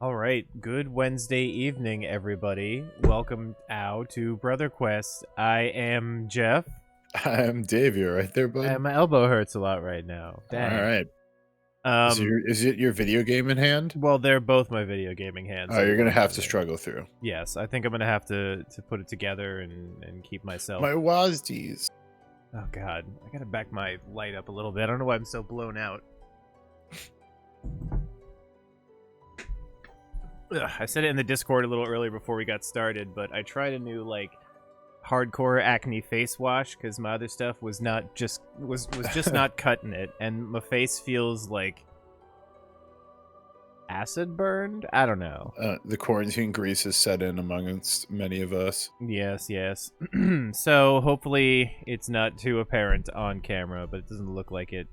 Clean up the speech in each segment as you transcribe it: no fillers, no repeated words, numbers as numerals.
All right, good Wednesday evening, everybody. Welcome to Brother Quest. I am Jeff. I'm Dave. You're right there, bud. And my elbow hurts a lot right now. Dang. All right. Um, Is it your video game in hand? well, they're both my video gaming hands. Oh, you're gonna have to struggle through. Yes, I think I'm gonna have to put it together and keep myself. My WASDs. Oh God, I gotta back my light up a little bit. I don't know why I'm so blown out. Ugh, I said it in the Discord a little earlier before we got started, but I tried a new hardcore acne face wash because my other stuff was just not cutting it, and my face feels like acid burned. I don't know. The quarantine grease is set in amongst many of us. Yes. So hopefully it's not too apparent on camera, but it doesn't look like it.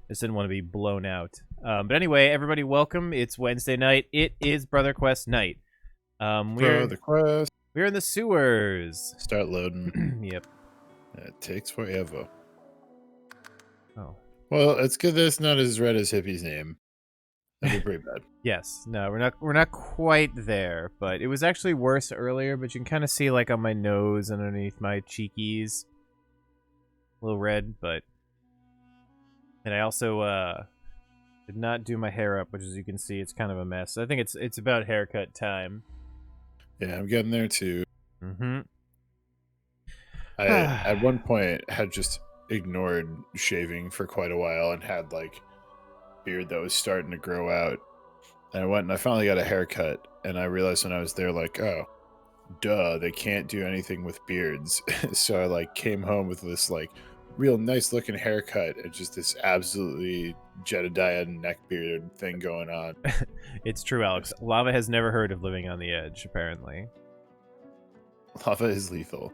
Just didn't want to be blown out. But anyway, everybody, welcome. It's Wednesday night. It is Brother Quest night. Brother Quest. We're in the sewers. Start loading. Yep. It takes forever. Oh. Well, it's good that it's not as red as Hippie's name. That'd be pretty bad. Yes. No, we're not quite there, but it was actually worse earlier. But you can kind of see on my nose and underneath my cheekies, a little red. But and I also did not do my hair up, which, as you can see, it's kind of a mess. I think it's about haircut time. Yeah, I'm getting there too. Mm-hmm. I at one point had just ignored shaving for quite a while and had beard that was starting to grow out. And I went and I finally got a haircut, and I realized when I was there, oh, duh, they can't do anything with beards. So I came home with this real nice looking haircut and just this absolutely Jedediah neckbeard thing going on. It's true, Alex. Lava has never heard of living on the edge, apparently. Lava is lethal.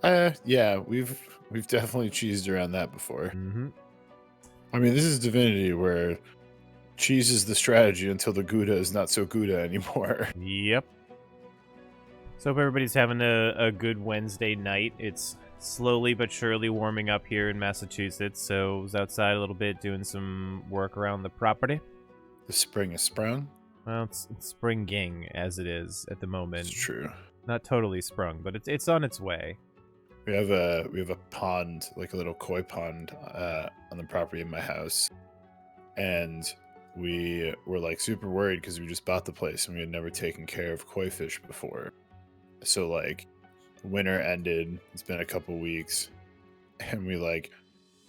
Yeah, we've definitely cheesed around that before. Mm-hmm. I mean, this is Divinity, where cheese is the strategy until the Gouda is not so Gouda anymore. Yep. So hope everybody's having a good Wednesday night. It's slowly but surely warming up here in Massachusetts, so I was outside a little bit doing some work around the property. The spring is sprung? Well, it's springing as it is at the moment. It's true. Not totally sprung, but it's on its way. We have a pond, a little koi pond, on the property of my house, and we were super worried because we just bought the place and we had never taken care of koi fish before. So winter ended. It's been a couple weeks, and we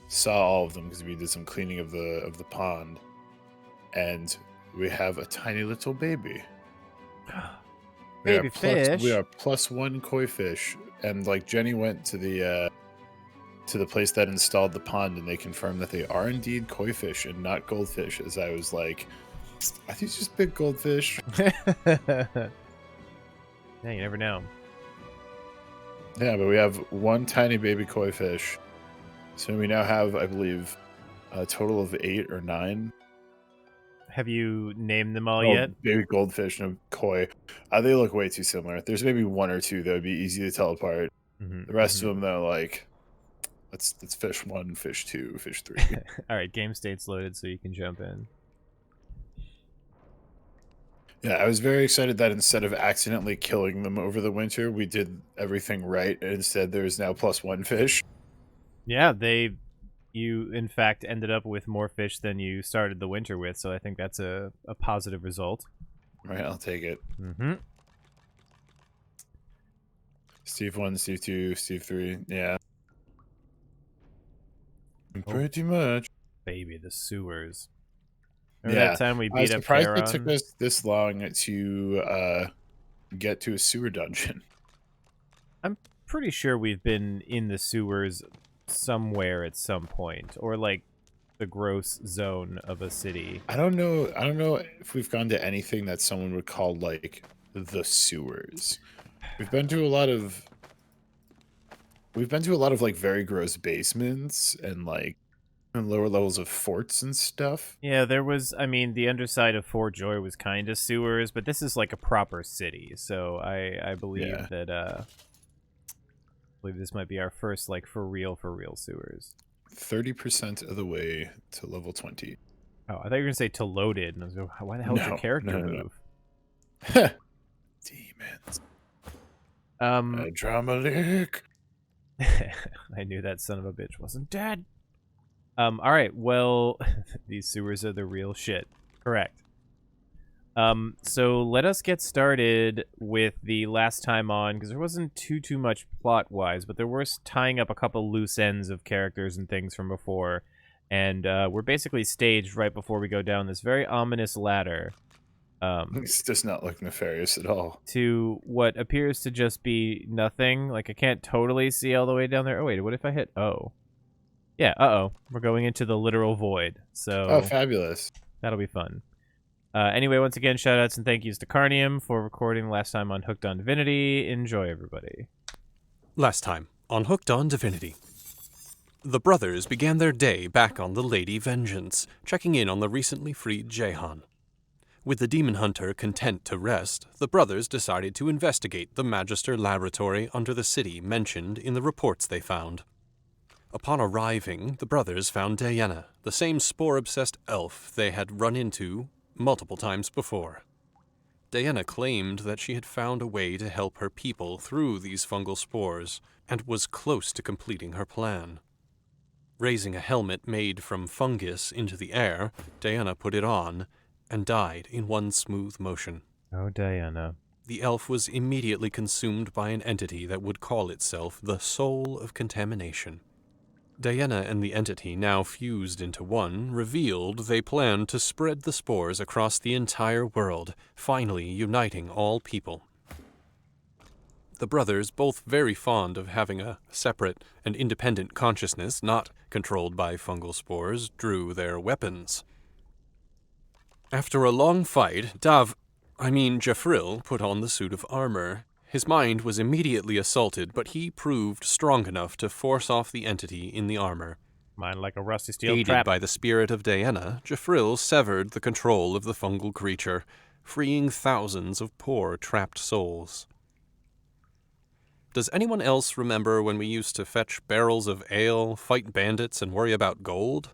saw all of them because we did some cleaning of the pond, and we have a tiny little baby. Baby fish. We are +1 koi fish, and Jenny went to the place that installed the pond, and they confirmed that they are indeed koi fish and not goldfish. As I was like, I think it's just big goldfish. Yeah, you never know. Yeah, but we have one tiny baby koi fish. So we now have, I believe, a total of 8 or 9. Have you named them all yet? Baby goldfish and koi. They look way too similar. There's maybe 1 or 2 that would be easy to tell apart. Mm-hmm, the rest of them, though, let's fish 1, fish 2, fish 3. All right, game state's loaded, so you can jump in. Yeah, I was very excited that instead of accidentally killing them over the winter, we did everything right, and instead there's now +1 fish. Yeah, you in fact ended up with more fish than you started the winter with, so I think that's a positive result. Right, I'll take it. Mm-hmm. Steve 1, Steve 2, Steve 3, yeah. Pretty much. Baby, the sewers. Remember that time we beat up Charon? Charon? It took us this long to get to a sewer dungeon. I'm pretty sure we've been in the sewers somewhere at some point, or the gross zone of a city. I don't know if we've gone to anything that someone would call the sewers. We've been to a lot of very gross basements and lower levels of forts and stuff. Yeah, there was, the underside of Fort Joy was kind of sewers, but this is a proper city, so I believe that I believe this might be our first for real sewers. 30% of the way to level 20. Oh, I thought you were gonna say to loaded, and I was like, why the hell did your character move? Demons. Um, Drama leak. I knew that son of a bitch wasn't dead. All right. Well, these sewers are the real shit. Correct. So let us get started with the last time on, because there wasn't too much plot-wise, but there was tying up a couple loose ends of characters and things from before, and we're basically staged right before we go down this very ominous ladder. This does not look nefarious at all. To what appears to just be nothing. Like, I can't totally see all the way down there. Oh, wait, what if I hit O? Yeah, uh-oh. We're going into the literal void, so... Oh, fabulous. That'll be fun. Anyway, once again, shoutouts and thank yous to Carnium for recording last time on Hooked on Divinity. Enjoy, everybody. Last time on Hooked on Divinity. The brothers began their day back on the Lady Vengeance, checking in on the recently freed Jehan. With the demon hunter content to rest, the brothers decided to investigate the Magister laboratory under the city mentioned in the reports they found. Upon arriving, the brothers found Diana, the same spore-obsessed elf they had run into multiple times before. Diana claimed that she had found a way to help her people through these fungal spores, and was close to completing her plan. Raising a helmet made from fungus into the air, Diana put it on, and died in one smooth motion. Oh, Diana. The elf was immediately consumed by an entity that would call itself the Soul of Contamination. Diana and the entity, now fused into one, revealed they planned to spread the spores across the entire world, finally uniting all people. The brothers, both very fond of having a separate and independent consciousness not controlled by fungal spores, drew their weapons. After a long fight, Jafril put on the suit of armor. His mind was immediately assaulted, but he proved strong enough to force off the entity in the armor. Mine like a rusty steel Aided trap. by the spirit of Diana, Jafril severed the control of the fungal creature, freeing thousands of poor trapped souls. Does anyone else remember when we used to fetch barrels of ale, fight bandits, and worry about gold?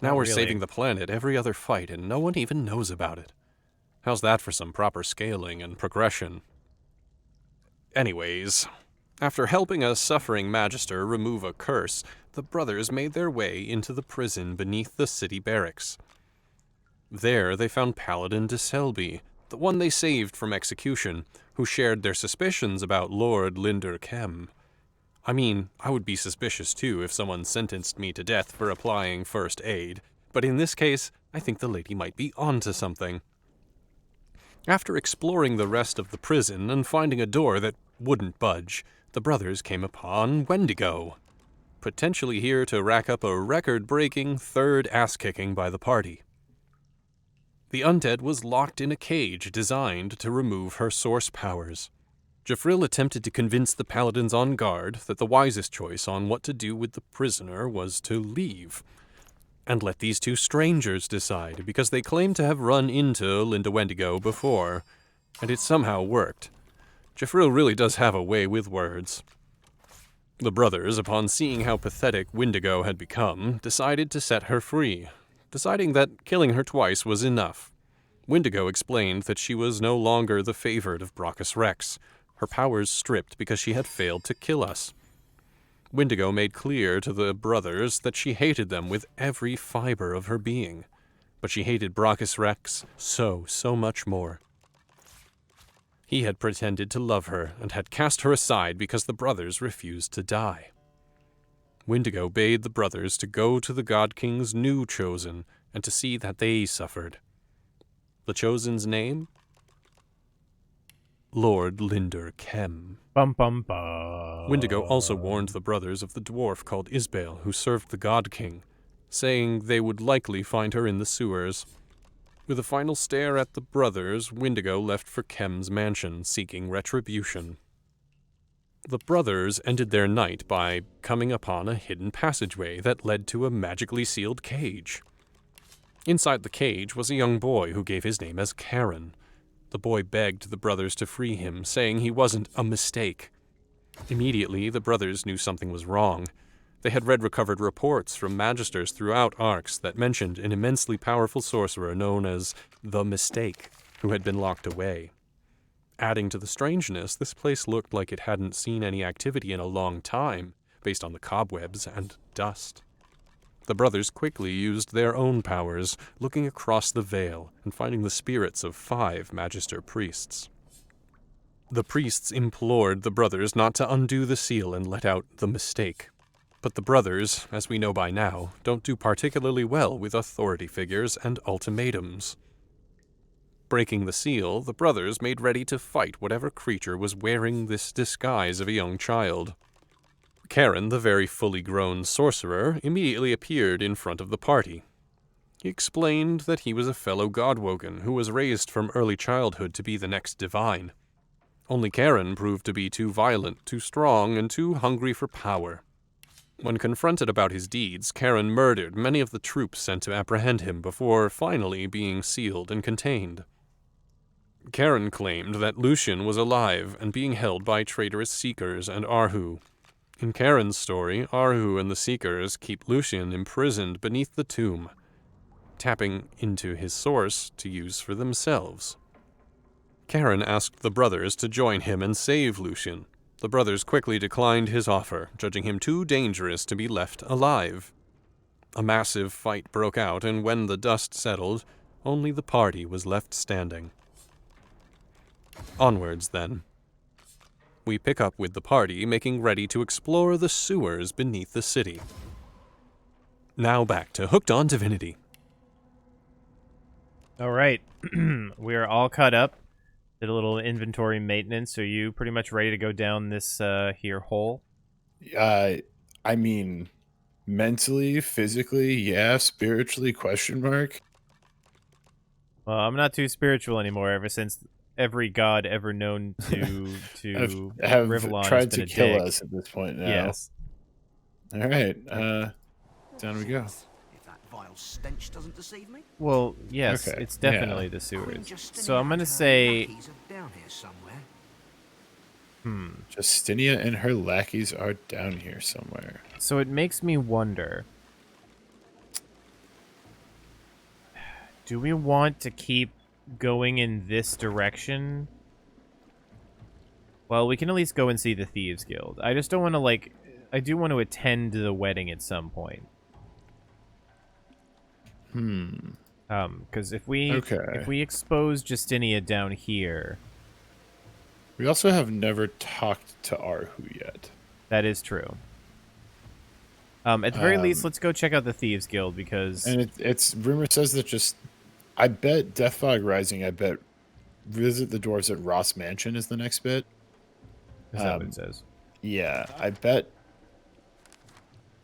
Now Not we're really. saving the planet every other fight, and no one even knows about it. How's that for some proper scaling and progression? Anyways, after helping a suffering magister remove a curse, the brothers made their way into the prison beneath the city barracks. There they found Paladin de Selby, the one they saved from execution, who shared their suspicions about Lord Linder Kem. I mean, I would be suspicious too if someone sentenced me to death for applying first aid, but in this case, I think the lady might be onto something. After exploring the rest of the prison and finding a door that wouldn't budge, the brothers came upon Wendigo, potentially here to rack up a record-breaking third ass-kicking by the party. The undead was locked in a cage designed to remove her source powers. Jafril attempted to convince the paladins on guard that the wisest choice on what to do with the prisoner was to leave, and let these two strangers decide, because they claimed to have run into Linda Wendigo before, and it somehow worked. Jafril really does have a way with words. The brothers, upon seeing how pathetic Wendigo had become, decided to set her free, deciding that killing her twice was enough. Wendigo explained that she was no longer the favored of Brachus Rex, her powers stripped because she had failed to kill us. Wendigo made clear to the brothers that she hated them with every fiber of her being, but she hated Brachus Rex so much more. He had pretended to love her and had cast her aside because the brothers refused to die. Wendigo bade the brothers to go to the God King's new chosen and to see that they suffered. The chosen's name? Lord Linder Kem. Bum bum bum. Wendigo also warned the brothers of the dwarf called Isbale, who served the God King, saying they would likely find her in the sewers. With a final stare at the brothers, Wendigo left for Kem's mansion, seeking retribution. The brothers ended their night by coming upon a hidden passageway that led to a magically sealed cage. Inside the cage was a young boy who gave his name as Karen. The boy begged the brothers to free him, saying he wasn't a mistake. Immediately, the brothers knew something was wrong. They had read recovered reports from magisters throughout Arx that mentioned an immensely powerful sorcerer known as the Mistake. who had been locked away. Adding to the strangeness, this place looked like it hadn't seen any activity in a long time, based on the cobwebs and dust. The brothers quickly used their own powers, looking across the veil and finding the spirits of 5 Magister priests. The priests implored the brothers not to undo the seal and let out the mistake. But the brothers, as we know by now, don't do particularly well with authority figures and ultimatums. Breaking the seal, the brothers made ready to fight whatever creature was wearing this disguise of a young child. Karen, the very fully grown sorcerer, immediately appeared in front of the party. He explained that he was a fellow Godwoken who was raised from early childhood to be the next divine. Only Karen proved to be too violent, too strong, and too hungry for power. When confronted about his deeds, Karen murdered many of the troops sent to apprehend him before finally being sealed and contained. Karen claimed that Lucian was alive and being held by traitorous Seekers and Arhu. In Karen's story, Arhu and the Seekers keep Lucian imprisoned beneath the tomb, tapping into his source to use for themselves. Karen asked the brothers to join him and save Lucian. The brothers quickly declined his offer, judging him too dangerous to be left alive. A massive fight broke out, and when the dust settled, only the party was left standing. Onwards, then. We pick up with the party, making ready to explore the sewers beneath the city. Now back to Hooked on Divinity. All right. We are all caught up. Did a little inventory maintenance. Are you pretty much ready to go down this here hole? I mean, mentally, physically, yeah. Spiritually, question mark. Well, I'm not too spiritual anymore ever since every god ever known to have Rivellon tried has been to a kill dick. us at this point now. Yes. All right. Down we go. If that vile stench doesn't deceive me. Well, yes, Okay, it's definitely yeah. the sewers. Justinia So I'm gonna and her say, lackeys are down here somewhere. Justinia and her lackeys are down here somewhere. so it makes me wonder. Do we want to keep going in this direction? Well, we can at least go and see the Thieves Guild. I just don't want to, like... I do want to attend the wedding at some point. Because if we expose Justinia down here... We also have never talked to Arhu yet. That is true. At the very least, let's go check out the Thieves Guild, because... And it's rumor says that just... I bet Deathfog Rising, I bet visit the dwarves at Ross Mansion is the next bit. Is that what it says? Yeah, I bet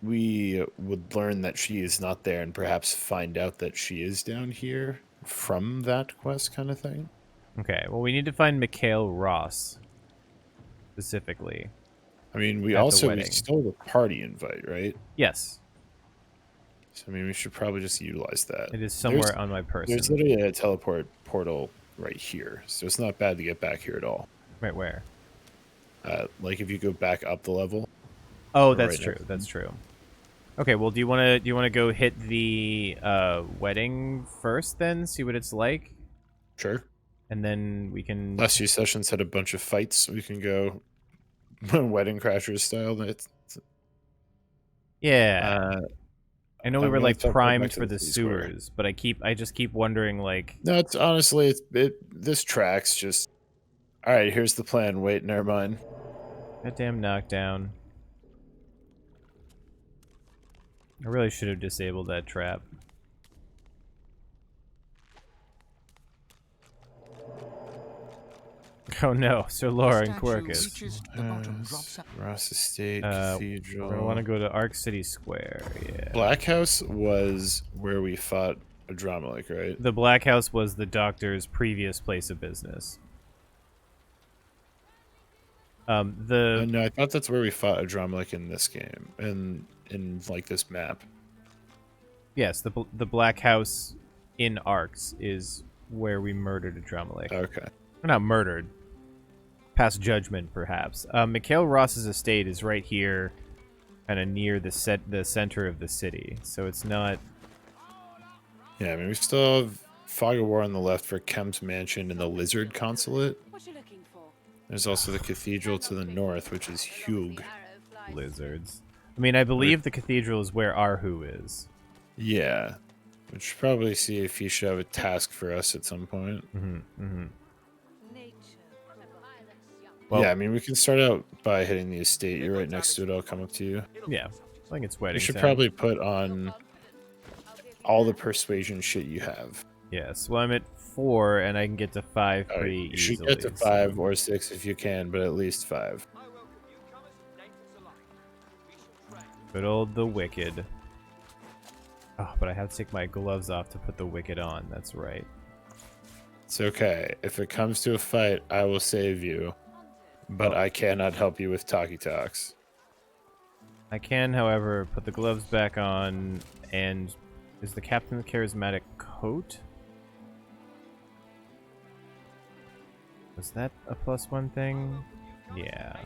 we would learn that she is not there and perhaps find out that she is down here from that quest kind of thing. Okay, well, we need to find Mikhail Ross, specifically. I mean, we At the we wedding. stole the party invite, right? Yes, So, I mean, we should probably just utilize that. it is somewhere on my person. There's literally a teleport portal right here, so it's not bad to get back here at all. Right where? Like if you go back up the level. Oh, Or that's right true. next to That's true. Okay, well, do you want to go hit the wedding first, then see what it's like, Sure. and then we can. Last few sessions had a bunch of fights. We can go Wedding Crashers style. Yeah, I know we I'm were gonna like teleport primed back to for the the sea square. sewers, but I just keep wondering, like, No, it's honestly, this tracks just. All right, here's the plan. Wait, never mind. goddamn knockdown. I really should have disabled that trap. Oh no, Sir Laura and Quirkus. Ross Estate, We're Cathedral. gonna want to go to Arc City Square. Yeah. Black House was where we fought Adramalik, right? The Black House was the doctor's previous place of business. No, I thought that's where we fought Adramalik in this game, in like this map. Yes, the Black House in Arcs is where we murdered Adramelech. Okay. Or not murdered. Past judgment, perhaps. Mikhail Ross's estate is right here, kind of near the center of the city, so it's not... Yeah, I mean, we still have Fog of War on the left for Kem's Mansion and the Lizard Consulate. What you looking for? There's also the cathedral to the north, which is Hugh. Lizards. I mean, I believe the cathedral is where Arhu is. Yeah. We should probably see if he should have a task for us at some point. Well, yeah, I mean, we can start out by hitting the estate. You're right next to it. I'll come up to you. yeah. I think it's wedding You should time. probably put on all the persuasion shit you have. Yes. Well, I'm at 4, and I can get to 5 All right, pretty you should easily. get to 5 or 6 if you can, but at least 5. Good old the Wicked. Oh, but I have to take my gloves off to put the Wicked on. That's right. It's okay. If it comes to a fight, I will save you, but I cannot help you with talkie talks. I can, however, put the gloves back on, and is the Captain the Charismatic coat? Was that a +1 thing? Yeah.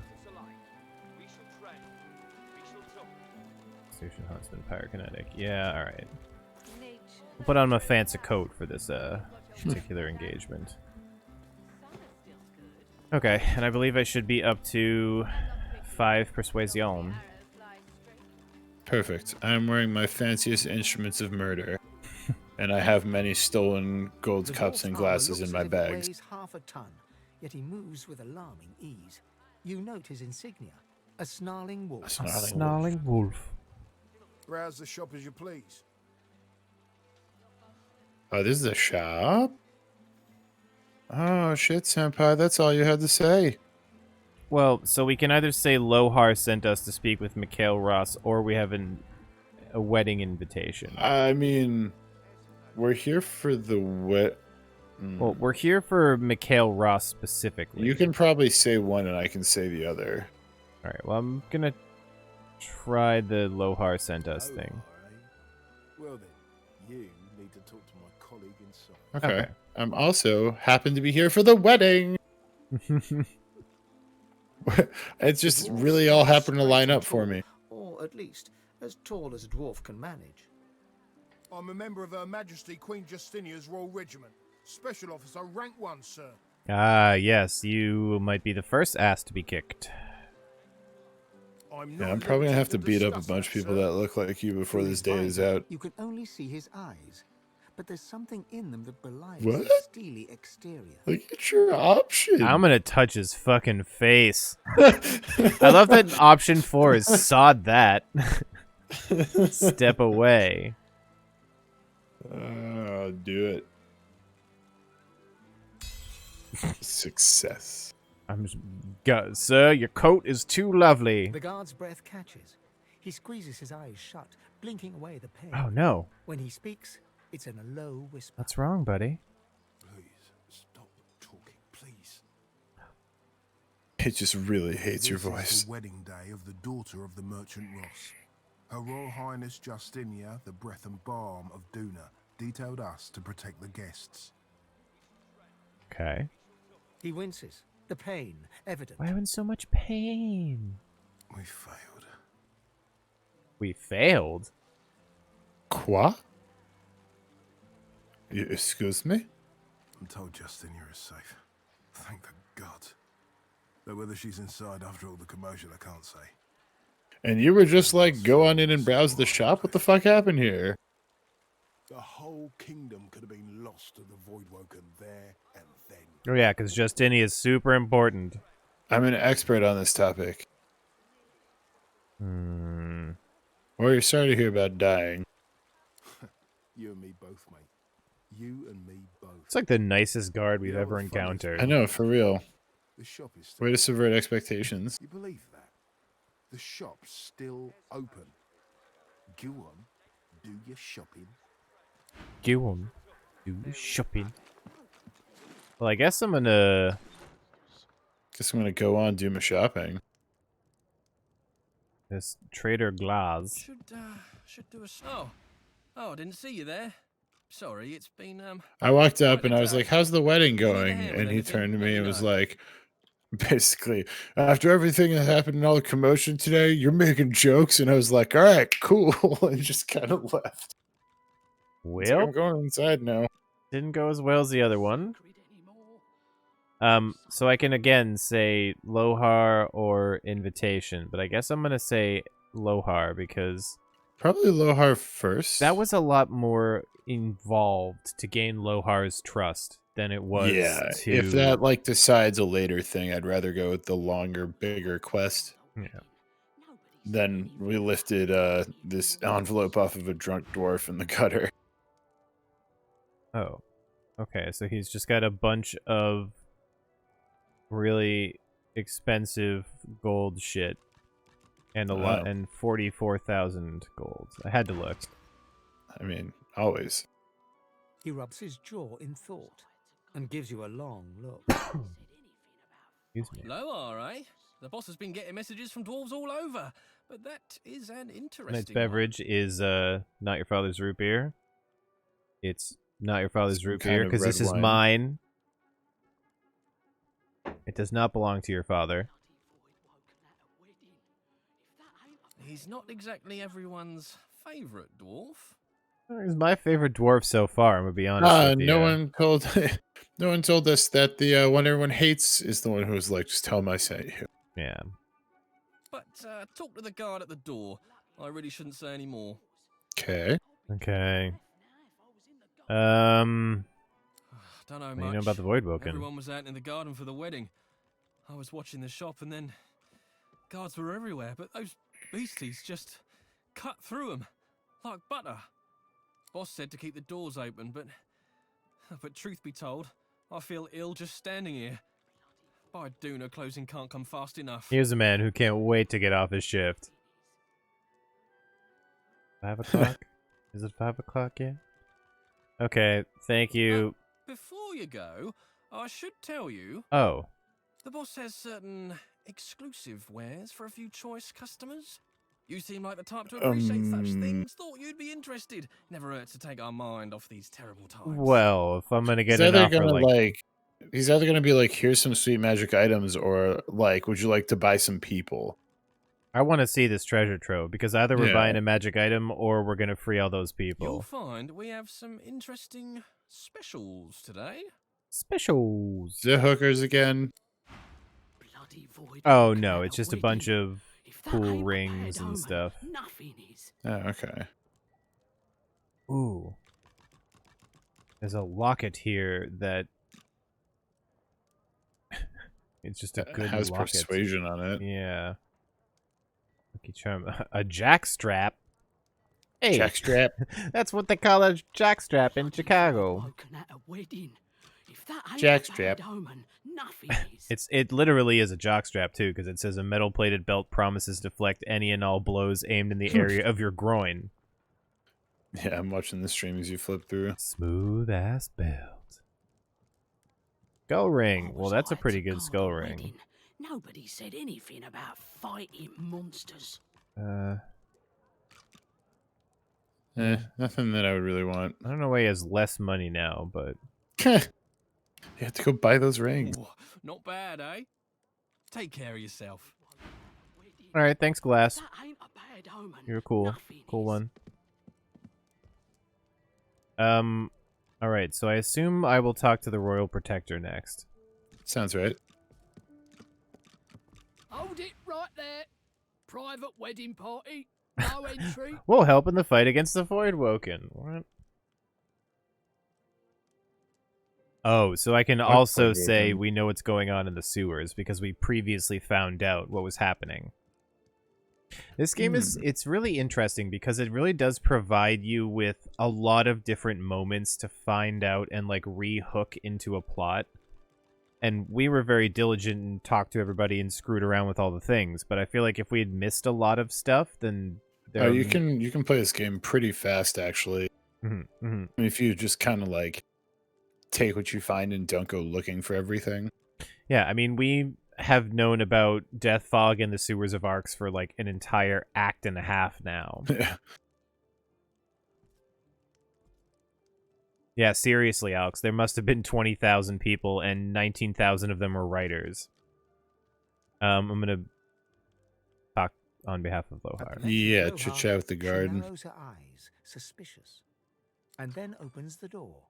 Station Huntsman, Pyrokinetic. Yeah, alright. We'll put on my fancy coat for this particular engagement. Okay, and I believe I should be up to 5 Persuasion. Perfect. I'm wearing my fanciest instruments of murder, and I have many stolen gold The cups dwarf's and armor glasses looks in my as if it bags. weighs half a ton, yet he moves with alarming ease. You note his insignia, a snarling wolf. A snarling Snarling wolf. Browse the shop as you please. Oh, this is a shop? Oh, shit, Senpai. That's all you had to say. Well, so we can either say Lohar sent us to speak with Mikhail Ross, or we have a wedding invitation. I mean, we're here for the Well, we're here for Mikhail Ross specifically. You can probably say one and I can say the other. Alright, well, I'm gonna try the Lohar sent us thing. Well then, you need to talk to my colleague inside. Okay. Okay. I'm also happen to be here for the wedding. It's just really all happened to line up for me. Or at least as tall as a dwarf can manage. I'm a member of Her Majesty Queen Justinia's Royal Regiment. Special Officer, rank 1, sir. Ah, yes, you might be the first ass to be kicked. I'm Yeah, not I'm probably gonna have to limited beat up a discuss bunch of that, people sir. that look like you before this day Fully is fine. out. You can only see his eyes, but there's something in them that belies What? his steely exterior. Look at your option. I'm gonna touch his fucking face. I love that option 4 is sod that. Step away. Do it. Success. Sir, your coat is too lovely. The guard's breath catches. He squeezes his eyes shut, blinking away the pain. Oh no. When he speaks, it's in a low whisper. What's wrong, buddy? Please, stop talking, please. It just really hates your This is voice. the wedding day of the daughter of the merchant Ross. Her Royal Highness Justinia, the breath and balm of Duna, detailed us to protect the guests. Okay. He winces, the pain evident. Why having so much pain? We failed. We failed? Quoi? Excuse me? I'm told Justinia is safe. Thank the gods. Though whether she's inside after all the commotion, I can't say. And you were just like, go on in and browse the shop? What the fuck happened here? The whole kingdom could have been lost to the Voidwoken there and then. Oh yeah, because Justini is super important. I'm an expert on this topic. Hmm. Well, you're sorry to hear about dying. You and me both, mate. You and me both. It's like the nicest guard we've You know ever what the fun is? encountered. I know, for real. The shop is still Way to subvert expectations. You believe that? The shop's still open. Go on, do your shopping. Go on. Do shopping. Well, I guess I'm gonna... Guess I'm gonna go on do my shopping. This Trader Glaz. Should do a. Oh, I didn't see you there. Sorry, it's been I walked up Quite and a I was task. like, how's the wedding going? hand with And he everything, turned to let me me and was know. like, basically, after everything that happened and all the commotion today, you're making jokes. And I was like, all right, cool. And just kind of left. It's like, Well, I'm going inside now. Didn't go as well as the other one. So I can again say Lohar or invitation, but I guess I'm gonna say Lohar because Probably Lohar first. that was a lot more involved to gain Lohar's trust than it was to. If that like decides a later thing, I'd rather go with the longer, bigger quest. Yeah. Then we lifted this envelope off of a drunk dwarf in the gutter. Oh. Okay, so he's just got a bunch of really expensive gold shit. And a lot, Wow. and 44,000 gold. I had to look. I mean, always. He rubs his jaw in thought and gives you a long look. Excuse me. Lower, eh? The boss has been getting messages from dwarves all over, but that is an interesting Tonight's one. beverage is not your father's root beer. It's not your father's Some root kind beer of because this red is wine. mine. It does not belong to your father. He's not exactly everyone's favourite dwarf. He's my favorite dwarf so far. I'm gonna be honest with you. No one told no one told us that the one everyone hates is the one who's like, just tell him I sent you. Yeah. But talk to the guard at the door. I really shouldn't say any more. Okay. Okay. Don't know What much. do you know about the Void Woken? Everyone was out in the garden for the wedding. I was watching the shop and then guards were everywhere, but those beasties just cut through them like butter. Boss said to keep the doors open, but truth be told, I feel ill just standing here. By Duna, closing can't come fast enough. Here's a man who can't wait to get off his shift. 5 o'clock? Is it 5 o'clock yet? Okay, thank you. Before you go, I should tell you, Oh, the boss has certain exclusive wares for a few choice customers. You seem like the type to appreciate such things. Thought you'd be interested. Never hurts to take our mind off these terrible times. well, if I'm gonna get He's an either offer gonna like... he's either gonna be like, here's some sweet magic items, or like, would you like to buy some people? I want to see this treasure trove, because either we're Yeah. buying a magic item or we're gonna free all those You'll people. find we have some interesting specials today. Specials! The hookers again. Oh no, it's just a bunch of cool rings and stuff. Oh, okay. Ooh. There's a locket here that... it's just a good Has locket. persuasion on it. Yeah. Lucky charm. A jackstrap? Hey, Jackstrap. that's what they call a jackstrap in Chicago. Jackstrap. It literally is a jockstrap too, because it says a metal-plated belt promises to deflect any and all blows aimed in the area of your groin. Yeah, I'm watching the stream as you flip through. Smooth ass belt. Skull ring. Well, that's a pretty good skull ring. Nobody said anything about fighting monsters. Nothing that I would really want. I don't know why he has less money now, but You have to go buy those rings. Ooh, not bad, eh? Take care of yourself. all right. Thanks, Glass. That ain't a bad omen. You're cool. Nothing Cool is. one. All right. So I assume I will talk to the Royal Protector next. Sounds right. Hold it right there. Private wedding party. No entry. We'll help in the fight against the Void Woken. What? Oh, so I can also Void say Woken? we know what's going on in the sewers because we previously found out what was happening. This game is, it's really interesting because it really does provide you with a lot of different moments to find out and like re-hook into a plot. And we were very diligent and talked to everybody and screwed around with all the things. But I feel like if we had missed a lot of stuff, then there You can play this game pretty fast, actually. Mhm, mhm. I mean, if you just kind of like take what you find and don't go looking for everything. Yeah, I mean, we have known about Death Fog and the Sewers of Arcs for like an entire act and a half now. Yeah, seriously, Alex, there must have been 20,000 people and 19,000 of them were writers. I'm going to talk on behalf of Lohar. Yeah, chit chat with the guard. She narrows her eyes, suspicious, and then opens the door.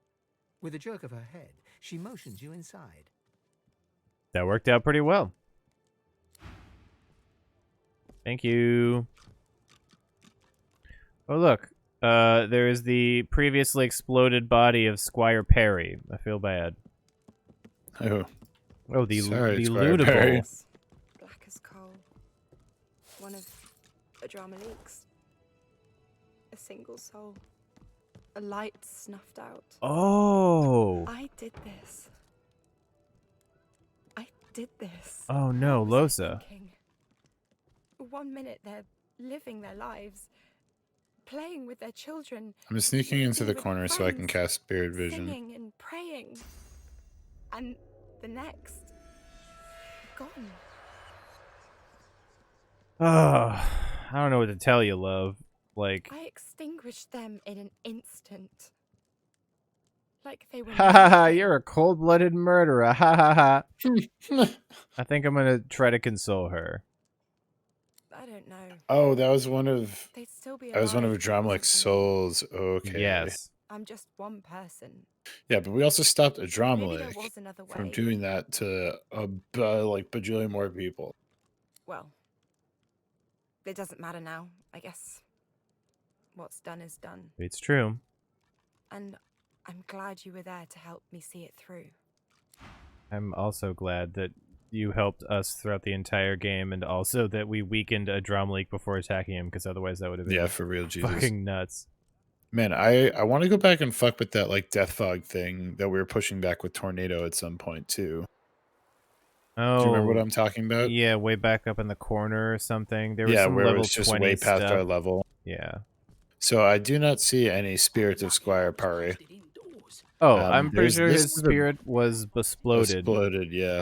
With a jerk of her head, she motions you inside. That worked out pretty well. Thank you. Oh, look. There is the previously exploded body of Squire Perry. I feel bad. Oh, Oh, the sorry, Squire lootable. Perry. Black as coal. One of a drama leaks. A single soul. A light snuffed out. Oh. I did this. I did this. Oh no, What was I Losa. thinking? 1 minute they're living their lives, playing with their children, I'm sneaking into being the with corner so I can friends, cast Spirit Vision. singing and praying. And the next, gone. Oh, I don't know what to tell you, love. Like, I extinguished them in an instant. Like they were ha ha ha, nothing. you're a cold-blooded murderer. Ha ha ha. I think I'm gonna try to console her. I don't know. Oh, that was one of They'd still be alive. that was one of if it wasn't Adramleck's for me. souls. Okay. Yes. I'm just one person. Yeah, but we also stopped Maybe there Adramleck was another way. from doing that to like bajillion more people. Well, it doesn't matter now, I guess. What's done is done. It's true. And I'm glad you were there to help me see it through. I'm also glad that you helped us throughout the entire game, and also that we weakened a drum leak before attacking him, because otherwise that would have been Yeah, for real, Jesus. fucking nuts. Man, I want to go back and fuck with that like death fog thing that we were pushing back with Tornado at some point too. Oh, Do you remember what I'm talking about? yeah, way back up in the corner or something. There was Yeah, some where it level was just 20 way past stuff. our level. Yeah. So I do not see any spirits of Squire Parry. Oh, I'm pretty there's sure this his to the- spirit was besploded. Exploded, yeah.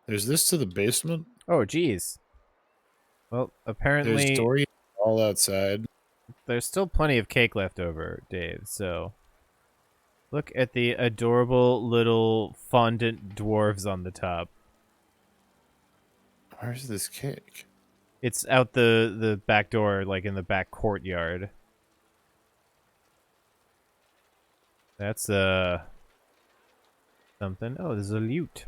There's this to the basement. Oh, jeez. Well, There's apparently Dory all outside. there's still plenty of cake left over, Dave, so... Look at the adorable little fondant dwarves on the top. Where's this cake? It's out the back door, like in the back courtyard. That's, something. Oh, there's a lute.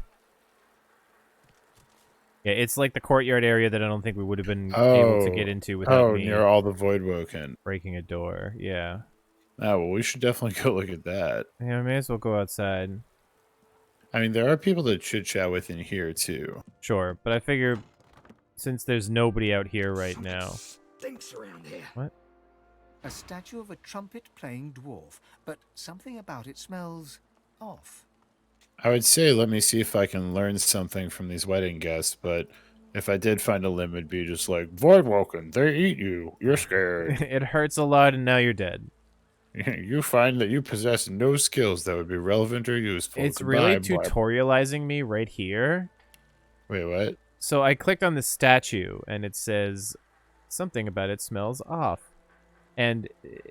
Yeah, it's like the courtyard area that I don't think we would have been able to get into without me near all the Voidwoken. breaking a door. Yeah. Oh, well, we should definitely go look at that. Yeah, I may as well go outside. I mean, there are people to chit-chat with in here, too. Sure, but I figure since there's nobody out here right now... Stinks around here. What? A statue of a trumpet-playing dwarf, but something about it smells off. I would say let me see if I can learn something from these wedding guests, but if I did find a limb, it'd be just like, Voidwoken, they eat you. You're scared. It hurts a lot and now you're dead. You find that you possess no skills that would be relevant or useful. It's Goodbye, really boy. tutorializing me right here. Wait, what? So I clicked on the statue and it says something about it smells off. And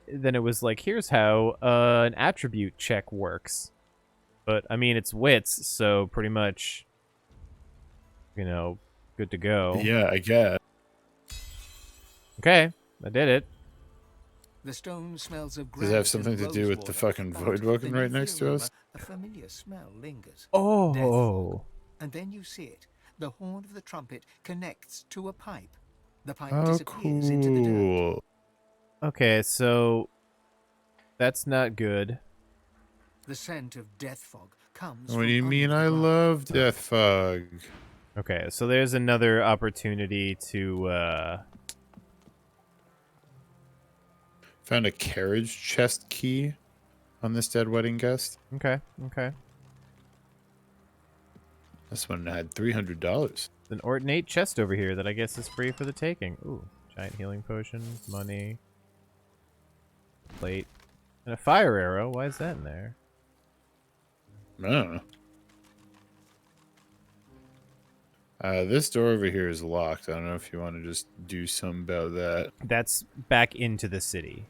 then it was like, here's how an attribute check works. But, I mean, it's wits, so pretty much, you know, good to go. Yeah, I guess. Okay, I did it. The stone smells of Does it have granite and something to do with the rosewater, fucking but Voidwoken beneath right the next to aroma, us? A familiar smell lingers. Oh. Death fog. And then you see it. The horn of the trumpet connects to a pipe. The pipe Oh, disappears into the dirt. cool. Okay, so that's not good. The scent of death fog comes What from do you under mean the I ground. love Death Fog? Okay, so there's another opportunity to, Found a Carriage Chest Key on this dead wedding guest. Okay. This one had $300. An ornate chest over here that I guess is free for the taking. Ooh, giant healing potion, money, plate, and a fire arrow. Why is that in there? Oh. This door over here is locked. I don't know if you want to just do something about that. That's back into the city.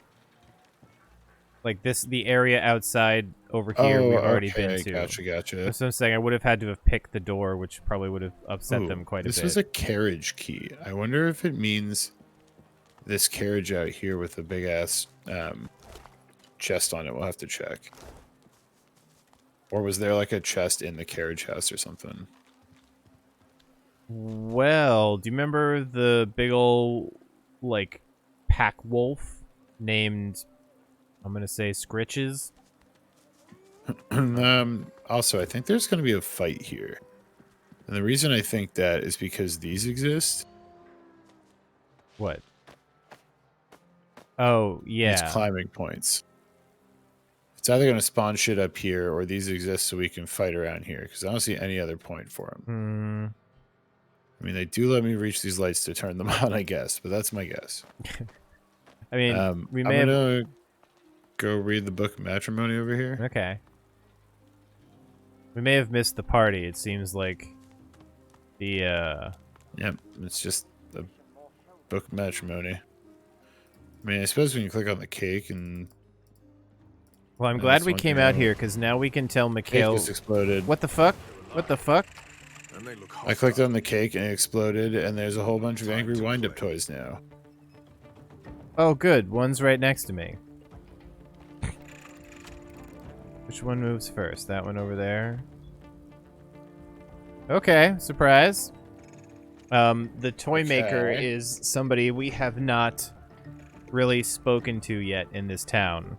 Like the area outside over here we've already been to. Gotcha. That's what I'm saying. I would have had to have picked the door, which probably would have upset Ooh, them quite a bit. This was a carriage key. I wonder if it means this carriage out here with a big ass chest on it. We'll have to check. Or was there like a chest in the carriage house or something? Well, do you remember the big ol' like pack wolf named, I'm gonna say, Scritches? Also, I think there's going to be a fight here. And the reason I think that is because these exist. What? Oh, These yeah. climbing points. It's either going to spawn shit up here or these exist so we can fight around here because I don't see any other point for them. Hmm. I mean, they do let me reach these lights to turn them on, I guess, but that's my guess. I mean, we I'm may have... gonna go read the book of matrimony over here. Okay. We may have missed the party. It seems like the, Yep, it's just the book of matrimony. I mean, I suppose we can click on the cake and... Well, I'm No, glad that's we one came thing out I here, because now we can tell Cake Mikhail... just exploded. What the fuck? What the fuck? I clicked on the cake and it exploded, and there's a whole bunch of angry wind-up toys now. Oh, good. One's right next to me. Which one moves first? That one over there? Okay, surprise. The toy maker Okay. is somebody we have not really spoken to yet in this town.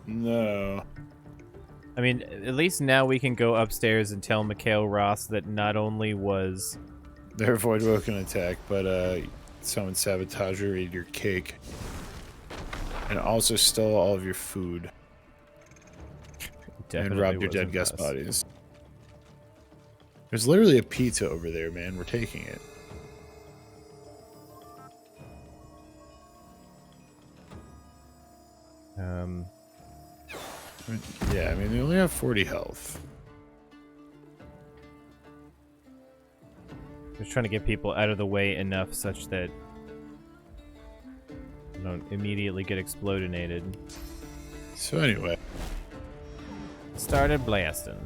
No. I mean, at least now we can go upstairs and tell Mikhail Ross that not only was... Their void woken attack, but someone sabotaged or ate your cake. And also stole all of your food. Definitely and robbed your dead guest bodies. There's literally a pizza over there, man. We're taking it. Yeah, I mean, they only have 40 health. Just trying to get people out of the way enough such that they don't immediately get explodinated. So anyway. Started blasting.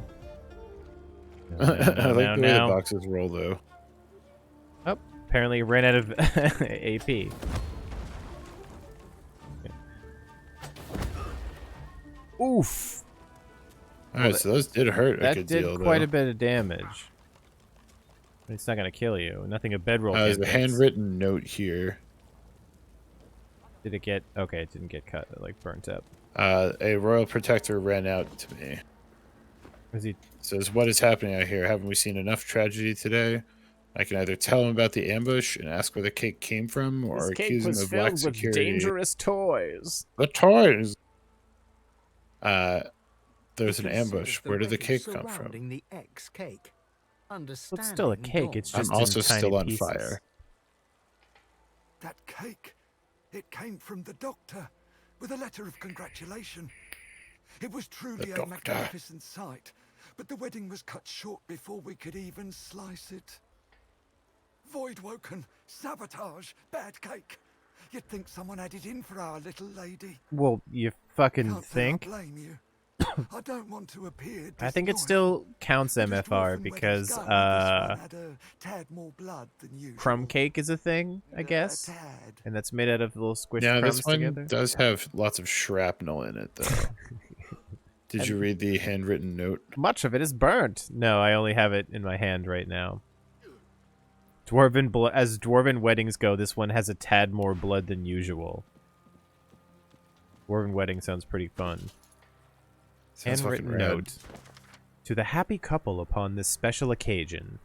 I like the way the boxes roll, though. Oh, apparently ran out of AP. Oof. Alright, so those did hurt a good deal, That did quite though. a bit of damage. It's not going to kill you. Nothing a bedroll can There's a fix. handwritten note here. Did it get... Okay, it didn't get cut. It, like, burnt up. A royal protector ran out to me. Was he... Says, what is happening out here? Haven't we seen enough tragedy today? I can either tell him about the ambush and ask where the cake came from, or accuse him of lack security. dangerous toys. The toys! There's an ambush. Where did the cake come from? The X-cake. It's still a cake. It's just I'm also in tiny still on pieces. fire. That cake, it came from the doctor with a letter of congratulation. It was truly a magnificent sight, but the wedding was cut short before we could even slice it. Void woken, sabotage, bad cake. You'd think someone had it in for our little lady. Well, you fucking Can't say I think? blame you. I don't want to appear I think it disloyal, still counts but as MFR dwarven because, weddings go, this one had a tad more blood than usual. crumb cake is a thing, I A guess. tad. And that's made out of little squished Yeah, crumbs this one together. does have lots of shrapnel in it, though. Did you read the handwritten note? Much of it is burnt. No, I only have it in my hand right now. As dwarven weddings go, this one has a tad more blood than usual. Dwarven wedding sounds pretty fun. Sounds Handwritten fucking rad. note. To the happy couple upon this special occasion,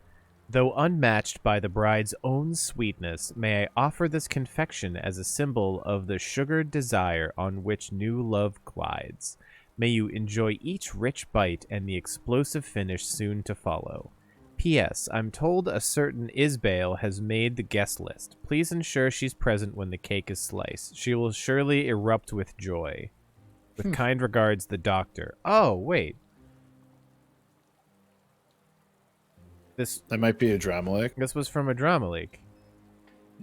though unmatched by the bride's own sweetness, may I offer this confection as a symbol of the sugared desire on which new love glides. May you enjoy each rich bite and the explosive finish soon to follow. P.S. I'm told a certain Isbale has made the guest list. Please ensure she's present when the cake is sliced. She will surely erupt with joy. With kind regards, the doctor. Oh, wait. That might be a drama leak. This was from a drama leak.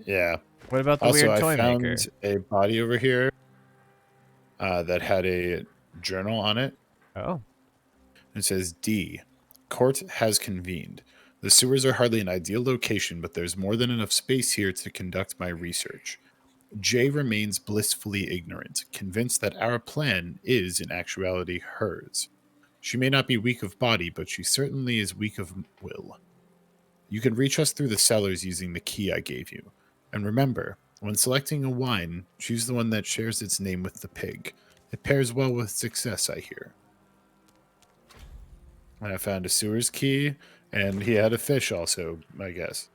Yeah. What about the Also, weird toy I found maker? a body over here that had a journal on it. Oh. It says, D. Court has convened. The sewers are hardly an ideal location, but there's more than enough space here to conduct my research. J remains blissfully ignorant, convinced that our plan is, in actuality, hers. She may not be weak of body, but she certainly is weak of will. You can reach us through the cellars using the key I gave you. And remember, when selecting a wine, choose the one that shares its name with the pig. It pairs well with success, I hear. And I found a sewer's key, and he had a fish also, I guess.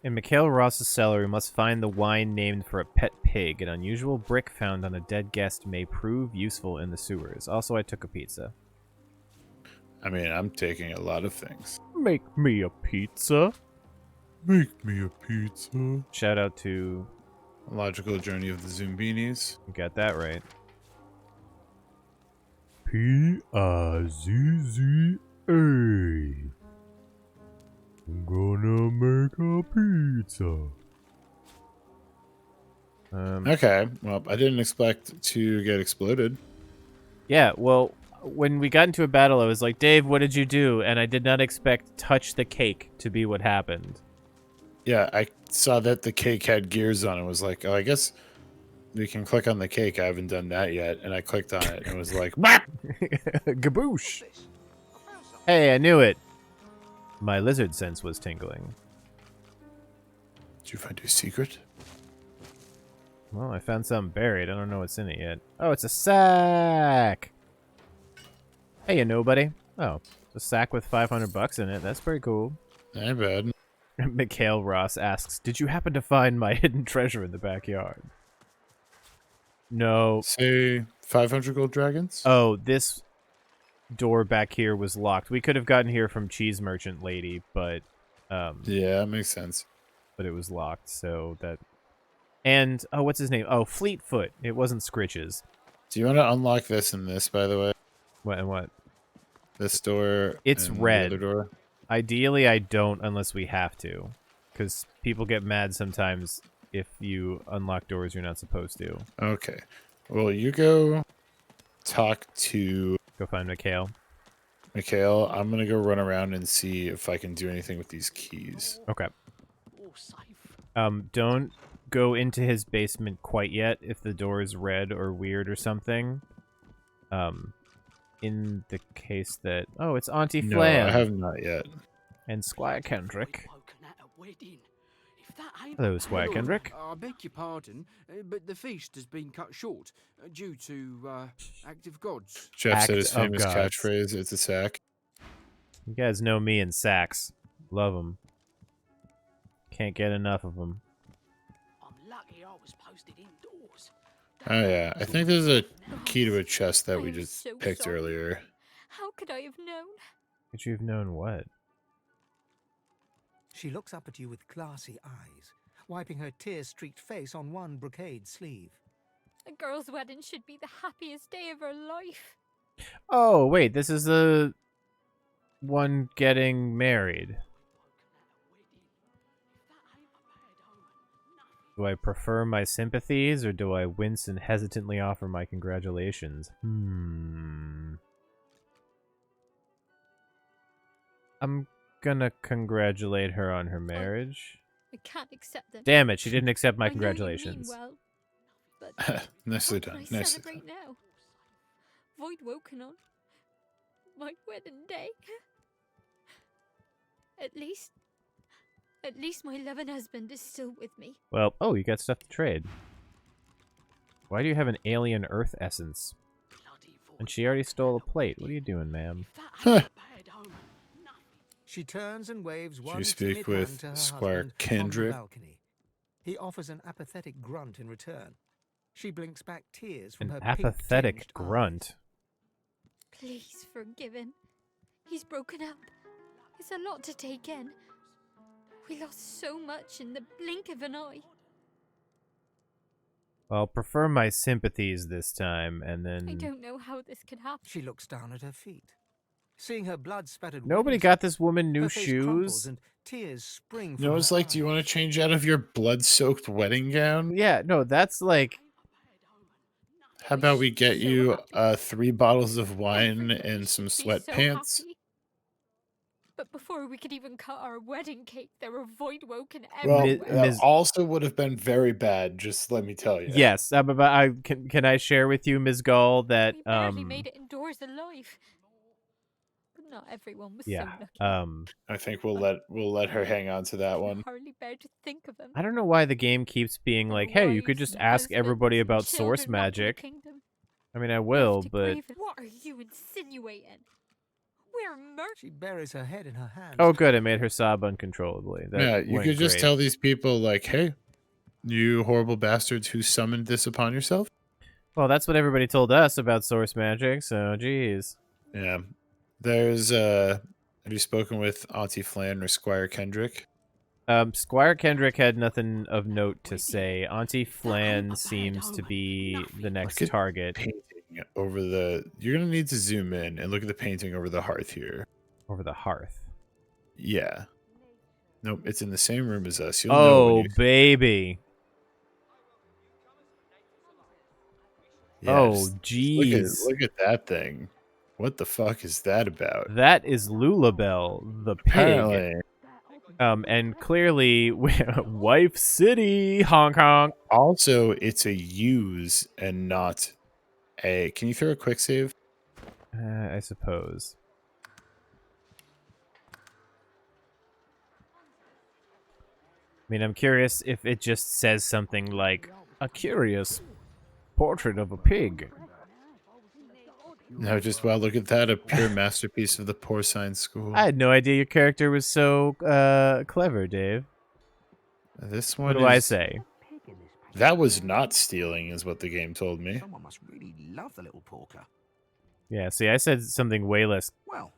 In Mikhail Ross's cellar, we must find the wine named for a pet pig. An unusual brick found on a dead guest may prove useful in the sewers. Also, I took a pizza. I mean, I'm taking a lot of things. Make me a pizza. Make me a pizza. Shout out to... Logical Journey of the Zumbinis. You got that right. P-I-Z-Z-A. I'm gonna make a pizza. Okay, well, I didn't expect to get exploded. Yeah, well, when we got into a battle, I was like, Dave, what did you do? And I did not expect touch the cake to be what happened. Yeah, I saw that the cake had gears on it. I was like, oh, I guess we can click on the cake. I haven't done that yet. And I clicked on it and was like, Gaboosh! Hey, I knew it. My lizard sense was tingling. Did you find your secret? Well, I found something buried. I don't know what's in it yet. Oh, it's a sack! Hey, you nobody. Oh, it's a sack with $500 in it. That's pretty cool. Not bad. Mikhail Ross asks, did you happen to find my hidden treasure in the backyard? No. Say 500 gold dragons? Oh, this door back here was locked. We could have gotten here from Cheese Merchant Lady, but... yeah, that makes sense. But it was locked, so that... And, oh, what's his name? Oh, Fleetfoot. It wasn't Scritches. Do you want to unlock this and this, by the way? What and what? This door. It's and red. The other door. Ideally, I don't unless we have to. Because people get mad sometimes if you unlock doors you're not supposed to. Okay. Well, you go talk to... Go find Mikhail. Mikhail, I'm going to go run around and see if I can do anything with these keys. Okay. Don't go into his basement quite yet if the door is red or weird or something. In the case that... Oh, it's Auntie Flan. No, I have not yet. And Squire Kendrick. Hello, Squire Kendrick. I beg your pardon, but the feast has been cut short due to act of gods. Jeff said his Act of famous gods. catchphrase, it's a sack. You guys know me and sacks. Love them. Can't get enough of them. I'm lucky I was posted indoors. Oh yeah, I think there's a key to a chest that we I'm just so picked sorry. earlier. How could I have known? Could you have known what? She looks up at you with glassy eyes, wiping her tear-streaked face on one brocade sleeve. A girl's wedding should be the happiest day of her life. Oh, wait, this is the one getting married. Do I prefer my sympathies, or do I wince and hesitantly offer my congratulations? I'm gonna congratulate her on her marriage. I can't accept them. Damn it, she didn't accept my I know you mean congratulations. well, but Nicely how can done, I nicely done. celebrate now? Void woken on my wedding day. At least my loving husband is still with me. Well, oh, you got stuff to trade. Why do you have an alien earth essence? And she already stole a plate. What are you doing, ma'am? She turns and waves one speak timid with hand to her Squire husband Kendrick? on the balcony. He offers an apathetic grunt in return. She blinks back tears from An her apathetic pink-tinged grunt. Please forgive him. He's broken up. It's a lot to take in. We lost so much in the blink of an eye. I'll prefer my sympathies this time, and then... I don't know how this could happen. She looks down at her feet. Seeing her blood-spattered Nobody wedding got this woman new her face crumples shoes? and tears spring from No, it's her like, do you eyes. want to change out of your blood-soaked wedding gown? Yeah, no, that's like... How about we get So you happy. 3 bottles of wine Everybody and some should be so sweatpants? happy. But before we could even cut our wedding cake, there were void woken Well, everywhere. that Ms. also would have been very bad, just let me tell you. Yes, can I share with you, Ms. Gull, that We barely made it indoors alive. Not everyone was Yeah. so lucky. I think we'll let her hang on to that one. Hardly bear to think of them. I don't know why the game keeps being like, hey, you could just ask everybody about source magic. I mean, I will, but... What are you insinuating? We're murdered. She buries her head in her hands. Oh, good. I made her sob uncontrollably. That Yeah, you went could just great. tell these people, like, hey, you horrible bastards who summoned this upon yourself. Well, that's what everybody told us about source magic, so geez. Yeah. There's, have you spoken with Auntie Flan or Squire Kendrick? Squire Kendrick had nothing of note to say. Auntie Flan seems to be the next target. Painting over the... You're going to need to zoom in and look at the painting over the hearth here. Over the hearth? Yeah. Nope, it's in the same room as us. You'll know when you... baby. Yes. Oh, jeez. Look at that thing. What the fuck is that about? That is Lulabelle, the pig. Apparently. And clearly, Wife City, honk honk. Also, it's a use and not a... Can you throw a quick save? I suppose. I mean, I'm curious if it just says something like, a curious portrait of a pig. No, just, wow, look at that. A pure masterpiece of the porcine school. I had no idea your character was so clever, Dave. This one What do I say? That was not stealing, is what the game told me. Someone must really love the little porker. Yeah, see, I said something way less. Well,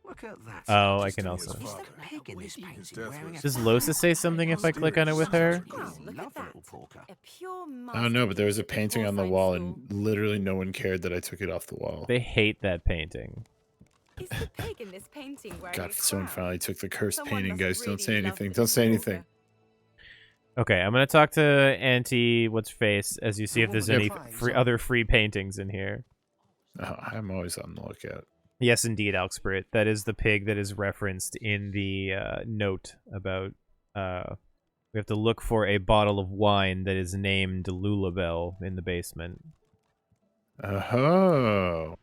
look at that. Oh, I can also. Is there a pig in this painting wearing a Does Losa say something if I click on it with her? love the little porker. I don't know, but there was a painting on the wall, and literally no one cared that I took it off the wall. They hate that painting. Is the pig in this painting wearing God, a someone crown? finally took the cursed Someone painting, must guys. Don't really say love anything. this Don't say porker. anything. Okay, I'm gonna talk to Auntie What's Face as you see if there's any other free paintings in here. Oh, I'm always on the lookout. Yes, indeed, Alxprit. That is the pig that is referenced in the note about. We have to look for a bottle of wine that is named Lulabelle in the basement. Oh.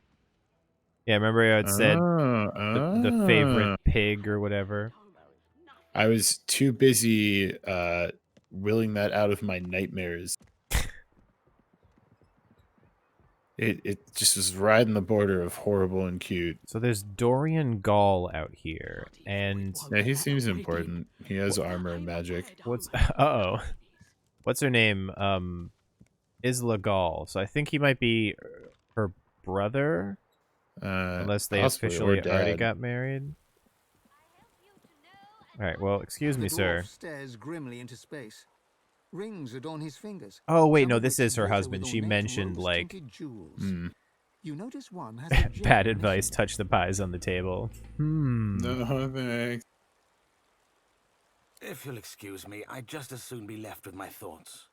Yeah, remember how it said the favorite pig or whatever? I was too busy willing that out of my nightmares. It just was right in the border of horrible and cute. So there's Dorian Gall out here, and yeah, he seems important. He has armor and magic. What's her name? Isla Gall. So I think he might be her brother, unless they officially already got married. All right. Well, excuse me, sir. Stares grimly into space. Rings adorn his fingers. Oh wait, no, this is her husband. She mentioned like You notice one has a bad advice. Touch the pies on the table. No thanks. If you'll excuse me, I'd just as soon be left with my thoughts.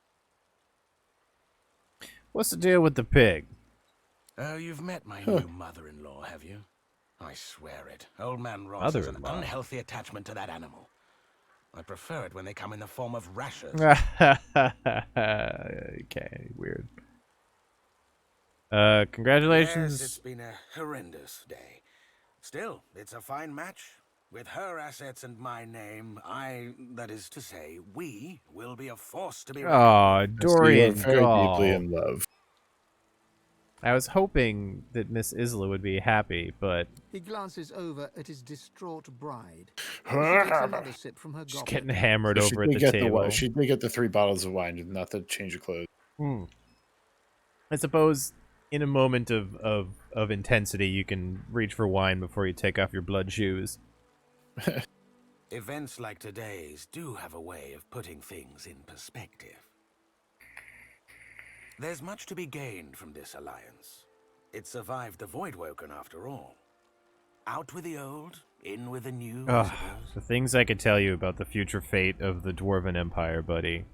What's the deal with the pig? Oh, you've met my new mother-in-law, have you? I swear it. Old man Ross has an unhealthy attachment to that animal. I prefer it when they come in the form of rashers. Okay, weird. Congratulations. Yes, it's been a horrendous day. Still, it's a fine match. With her assets and my name, that is to say, we will be a force to be reckoned with. Oh, Dorian very Gall. deeply in love. I was hoping that Miss Isla would be happy, but He glances over at his distraught bride. She's she's getting hammered over at the table. She did get the 3 bottles of wine, not the change of clothes. I suppose in a moment of intensity, you can reach for wine before you take off your blood shoes. Events like today's do have a way of putting things in perspective. There's much to be gained from this alliance. It survived the Voidwoken after all. Out with the old, in with the new. The things I could tell you about the future fate of the Dwarven Empire, buddy.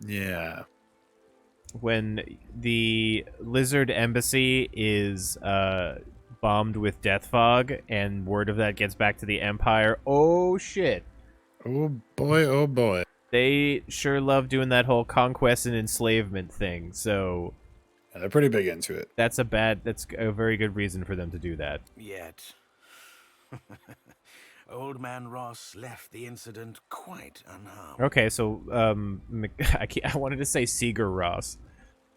Yeah. When the Lizard Embassy is bombed with death fog and word of that gets back to the Empire, oh shit. Oh boy, oh boy. They sure love doing that whole conquest and enslavement thing, so They're pretty big into it. That's a very good reason for them to do that. Yet, Old Man Ross left the incident quite unharmed. Okay, so I wanted to say Seeger Ross.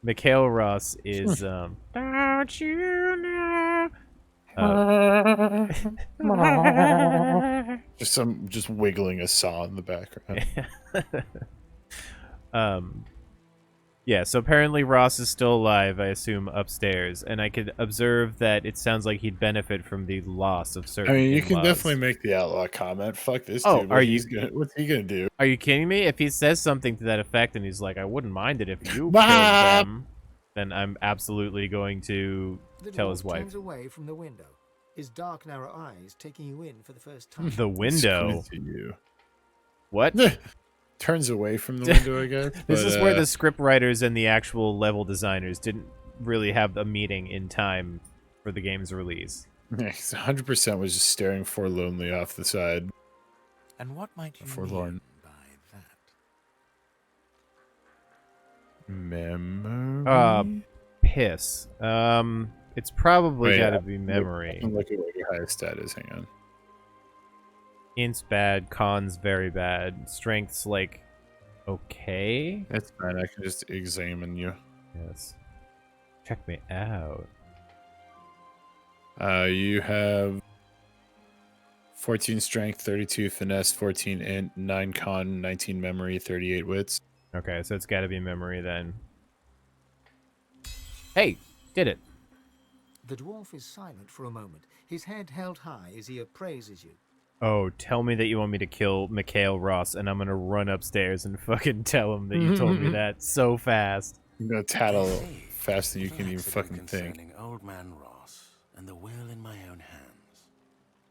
Mikhail Ross is don't you know? Just wiggling a saw in the background. Yeah, so apparently Ross is still alive, I assume, upstairs, and I could observe that it sounds like he'd benefit from the loss of certain I mean, you can in-laws. definitely make the outlaw comment. Fuck this Oh, dude. What's he gonna do? Are you kidding me? If he says something to that effect and he's like, I wouldn't mind it if you killed them, then I'm absolutely going to tell his wife. Turns away from the window, his dark, narrow eyes taking you in for the first time. The window? You. What? Turns away from the window, I guess. This is where the script writers and the actual level designers didn't really have a meeting in time for the game's release. Yeah, 100% was just staring forlornly off the side. And what might you Forlorn. mean by that? Memory? Piss. It's probably gotta be memory. Look at what your highest stat is. Hang on. Int's bad, con's very bad. Strength's like okay. That's fine. I can just examine you. Yes. Check me out. You have 14 strength, 32 finesse, 14 int, 9 con, 19 memory, 38 wits. Okay, so it's got to be memory then. Hey, did it. The dwarf is silent for a moment, his head held high as he appraises you. Oh, tell me that you want me to kill Mikhail Ross, and I'm gonna run upstairs and fucking tell him that you told me that so fast. I'm gonna tattle faster than you can even fucking think. Concerning Old Man Ross and the will in my own hands.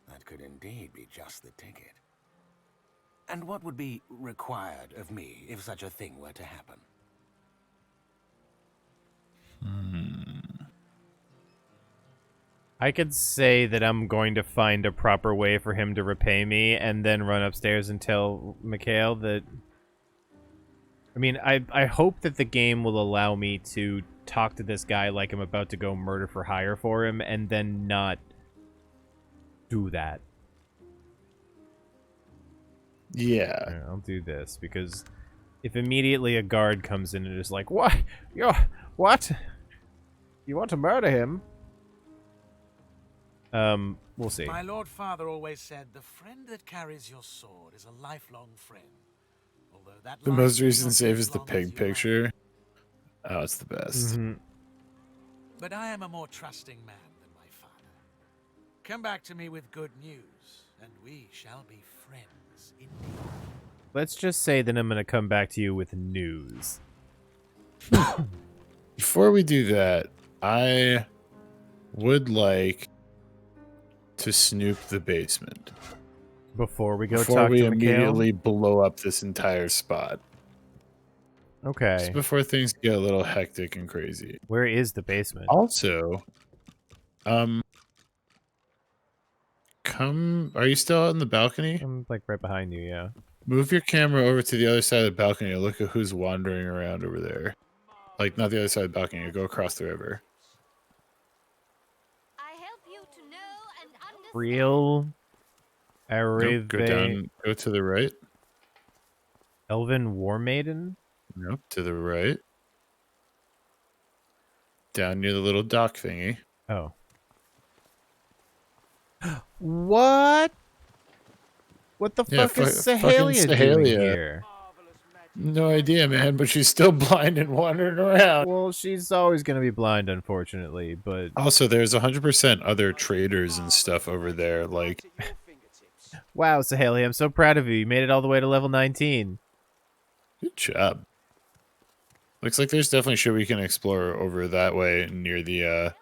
That could indeed be just the ticket. And what would be required of me if such a thing were to happen? I could say that I'm going to find a proper way for him to repay me, and then run upstairs and tell Mikhail that... I mean, I hope that the game will allow me to talk to this guy like I'm about to go murder for hire for him, and then not do that. Yeah. Right, I'll do this, because if immediately a guard comes in and is like, What? What? You want to murder him? We'll see. My Lord Father always said, the friend that carries your sword is a lifelong friend. Although that The most recent save is the pig picture. Oh, it's the best. Mm-hmm. But I am a more trusting man than my father. Come back to me with good news, and we shall be friends indeed. Let's just say that I'm going to come back to you with news. Before we do that, I would like to snoop the basement. Before we go before talk we to Mikhail? immediately blow up this entire spot. Okay. Just before things get a little hectic and crazy. Where is the basement? Also, are you still out on the balcony? I'm like right behind you, yeah. Move your camera over to the other side of the balcony and look at who's wandering around over there. Like, not the other side of the balcony, go across the river. Real Nope, go down, go to the right. Elven War Maiden? Nope, to the right. Down near the little dock thingy. Oh. What? What the fuck is Sahalia doing here? No idea, man, but she's still blind and wandering around. Well, she's always going to be blind, unfortunately, but... Also, there's 100% other traders and stuff over there, like... Wow, Sahalia, I'm so proud of you. You made it all the way to level 19. Good job. Looks like there's definitely shit we can explore over that way near the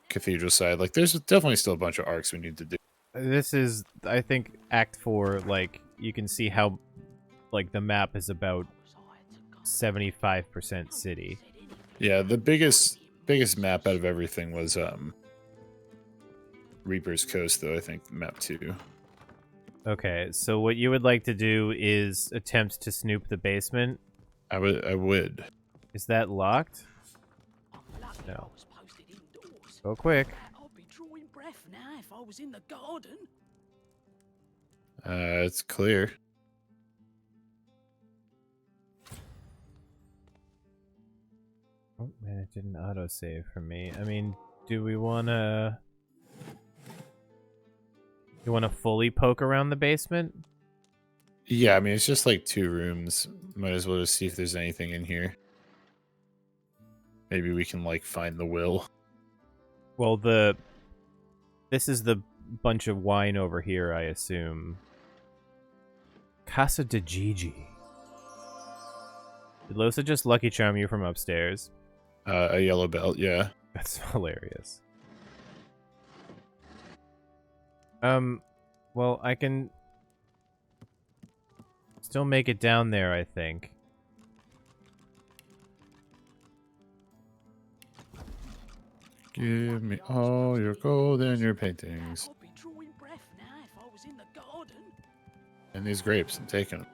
cathedral side. Like, there's definitely still a bunch of arcs we need to do. This is, I think, Act 4, like, you can see how... Like, the map is about 75% city. Yeah, the biggest map out of everything was Reaper's Coast, though, I think, map 2. Okay, so what you would like to do is attempt to snoop the basement? I would. Is that locked? No. Go quick. I'd be drawing breath now if I was in the garden. It's clear. Oh man, it didn't autosave for me. I mean, do we wanna... You wanna fully poke around the basement? Yeah, I mean, it's just like 2 rooms. Might as well just see if there's anything in here. Maybe we can, like, find the will. Well, this is the bunch of wine over here, I assume. Casa de Gigi. Did Losa just lucky charm you from upstairs? A yellow belt, yeah. That's hilarious. Well, I can still make it down there, I think. Give me all your gold and your paintings. I'd be drawing breath now if I was in the garden. And these grapes, I'm taking them.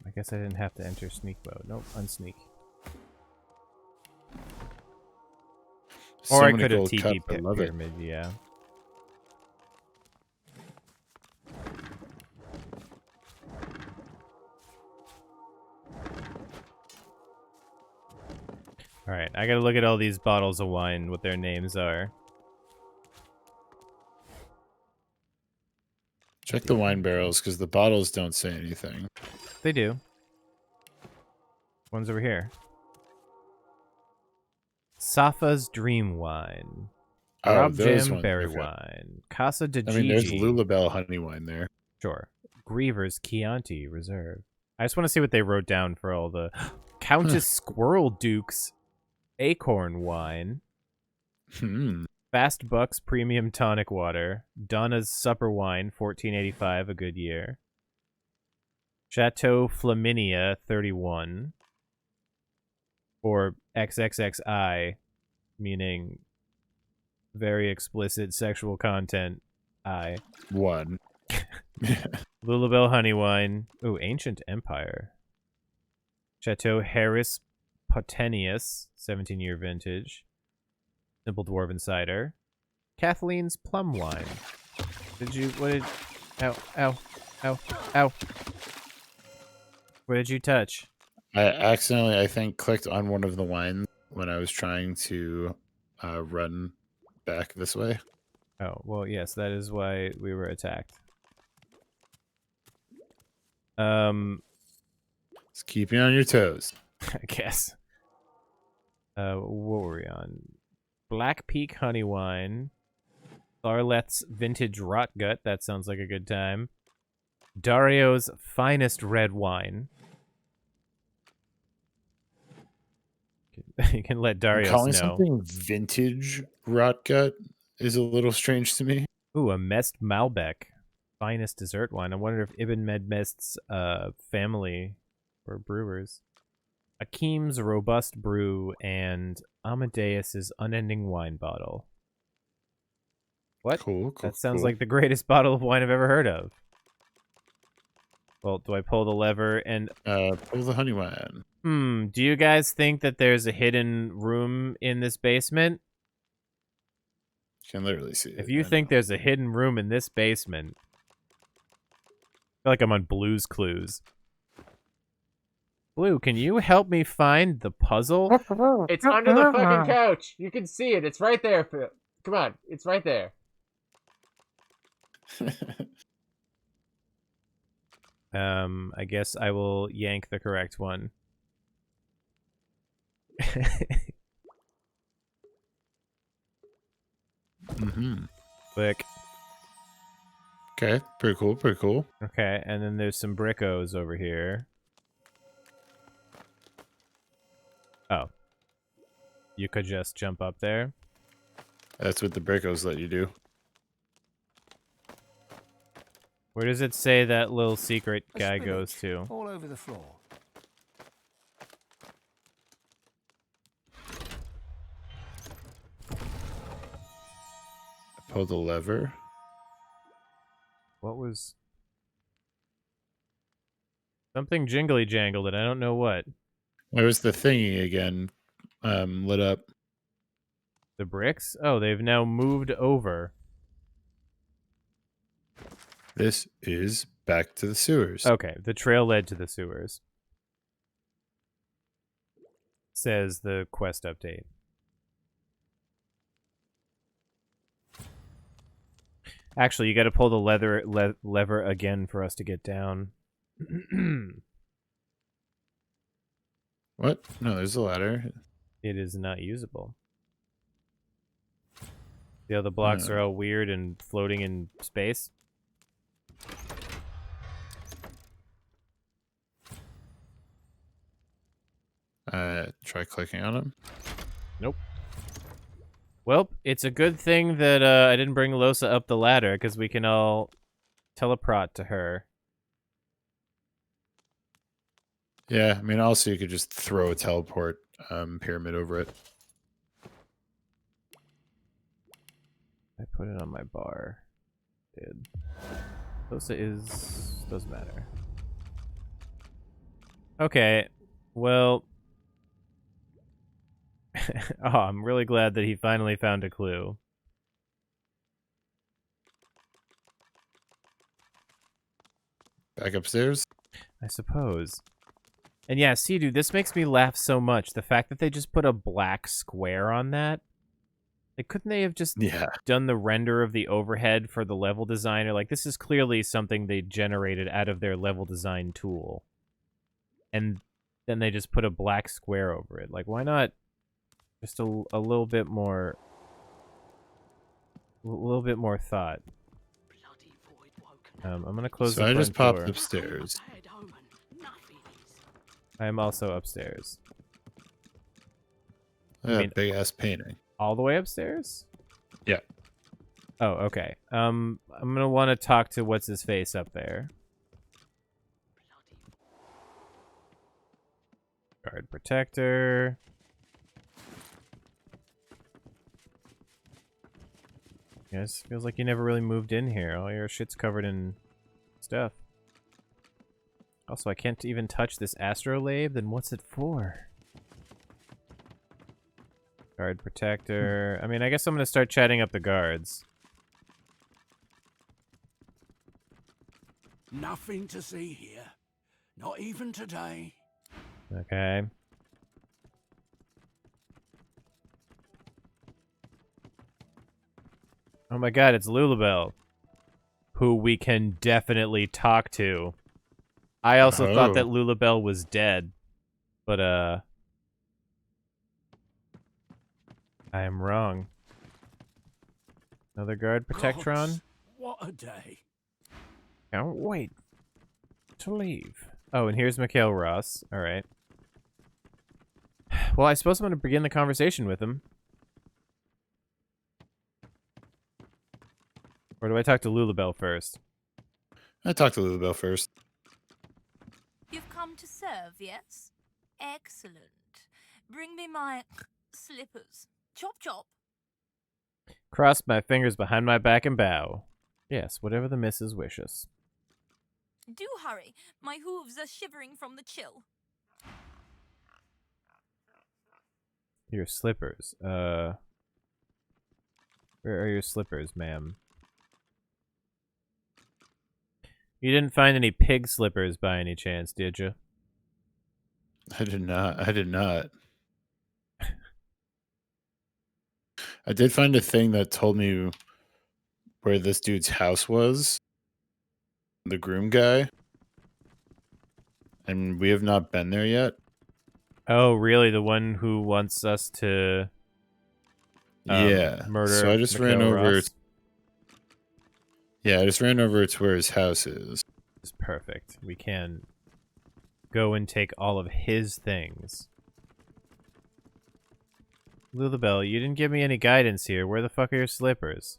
I guess I didn't have to enter sneak mode. Nope, unsneak. So Or I many could have gold TP cups, I love it. pyramid, yeah. Alright, I gotta look at all these bottles of wine, what their names are. Check the wine barrels, because the bottles don't say anything. They do. One's over here. Safa's Dream Wine. Oh, Rob those Jam ones, Berry okay. Wine. Casa de I mean, there's Gigi. Lulabelle honey wine there. Sure. Griever's Chianti Reserve. I just want to see what they wrote down for all the... Countess Squirrel Duke's Acorn Wine. Fast Bucks Premium Tonic Water. Donna's Supper Wine, 1485, a good year. Chateau Flaminia, 31. Or XXXI, meaning very explicit sexual content. I. 1. Lulabelle Honey Wine. Ooh, Ancient Empire. Chateau Harris Potenius, 17-year vintage. Simple Dwarven Cider. Kathleen's Plum Wine. What did... Ow, ow, ow, ow. What did you touch? I accidentally, I think, clicked on one of the wines when I was trying to run back this way. Oh, well, yes, that is why we were attacked. Just keep you on your toes. I guess. What were we on? Black Peak Honey Wine. Tharlet's Vintage Rot Gut. That sounds like a good time. Dario's Finest Red Wine. You can let Darius Calling know. something vintage rot gut is a little strange to me. Ooh, a Mest Malbec. Finest dessert wine. I wonder if Ibn Medmest's family were brewers. Akeem's Robust Brew and Amadeus's Unending Wine Bottle. What? Cool, That sounds like the greatest bottle of wine I've ever heard of. Well, do I pull the lever and... pull the honey wine. Do you guys think that there's a hidden room in this basement? You can literally see it. If you think there's a hidden room in this basement... I feel like I'm on Blue's Clues. Blue, can you help me find the puzzle? It's under the fucking couch. You can see it. It's right there. Come on. It's right there. I guess I will yank the correct one. Click. Okay, pretty cool, pretty cool. Okay, and then there's some brickos over here. Oh. You could just jump up there. That's what the brickos let you do. Where does it say that little secret A guy spillage goes to? all over the floor. Pull the lever. What was... Something jingly jangled and I don't know what. Where was the thingy again? Lit up. The bricks? Oh, they've now moved over. This is back to the sewers. Okay, the trail led to the sewers. Says the quest update. Actually, you got to pull the lever again for us to get down. What? No, there's a ladder. It is not usable. The other blocks are all weird and floating in space. Try clicking on them. Nope. Well, it's a good thing that I didn't bring Losa up the ladder, because we can all teleport to her. Yeah, I mean, also you could just throw a teleport pyramid over it. I put it on my bar. Did. Losa is... doesn't matter. Okay, well... oh, I'm really glad that he finally found a clue. Back upstairs? I suppose. And yeah, see, dude, this makes me laugh so much. The fact that they just put a black square on that. Like, couldn't they have just done the render of the overhead for the level designer? Like, this is clearly something they generated out of their level design tool. And then they just put a black square over it. Like, why not just a little bit more... a little bit more thought. I'm going to close the front door. So I just popped upstairs. I am also upstairs. I mean, big ass painting. All the way upstairs? Yeah. Oh, okay. I'm gonna want to talk to what's his face up there. Guard protector. Yes, feels like you never really moved in here. All your shit's covered in stuff. Also, I can't even touch this astrolabe, then what's it for? Guard protector. I mean, I guess I'm gonna start chatting up the guards. Nothing to see here. Not even today. Okay. Oh my god, it's Lulabelle. Who we can definitely talk to. I also thought that Lulabelle was dead. But, I am wrong. Another guard protectron? Gods, what a day. Can't wait to leave. Oh, and here's Mikhail Ross. Alright. Well, I suppose I'm going to begin the conversation with him. Or do I talk to Lulabelle first? I talked to Lulabelle first. You've come to serve, yes? Excellent. Bring me my slippers. Chop chop. Cross my fingers behind my back and bow. Yes, whatever the missus wishes. Do hurry. My hooves are shivering from the chill. Your slippers. Where are your slippers, ma'am? You didn't find any pig slippers by any chance, did you? I did not. I did not. I did find a thing that told me where this dude's house was. The groom guy. And we have not been there yet. Oh, really? The one who wants us to yeah. murder So I just Mikhail ran over. Ross? Yeah, I just ran over to where his house is. It's perfect. We can go and take all of his things. Lulabelle, you didn't give me any guidance here. Where the fuck are your slippers?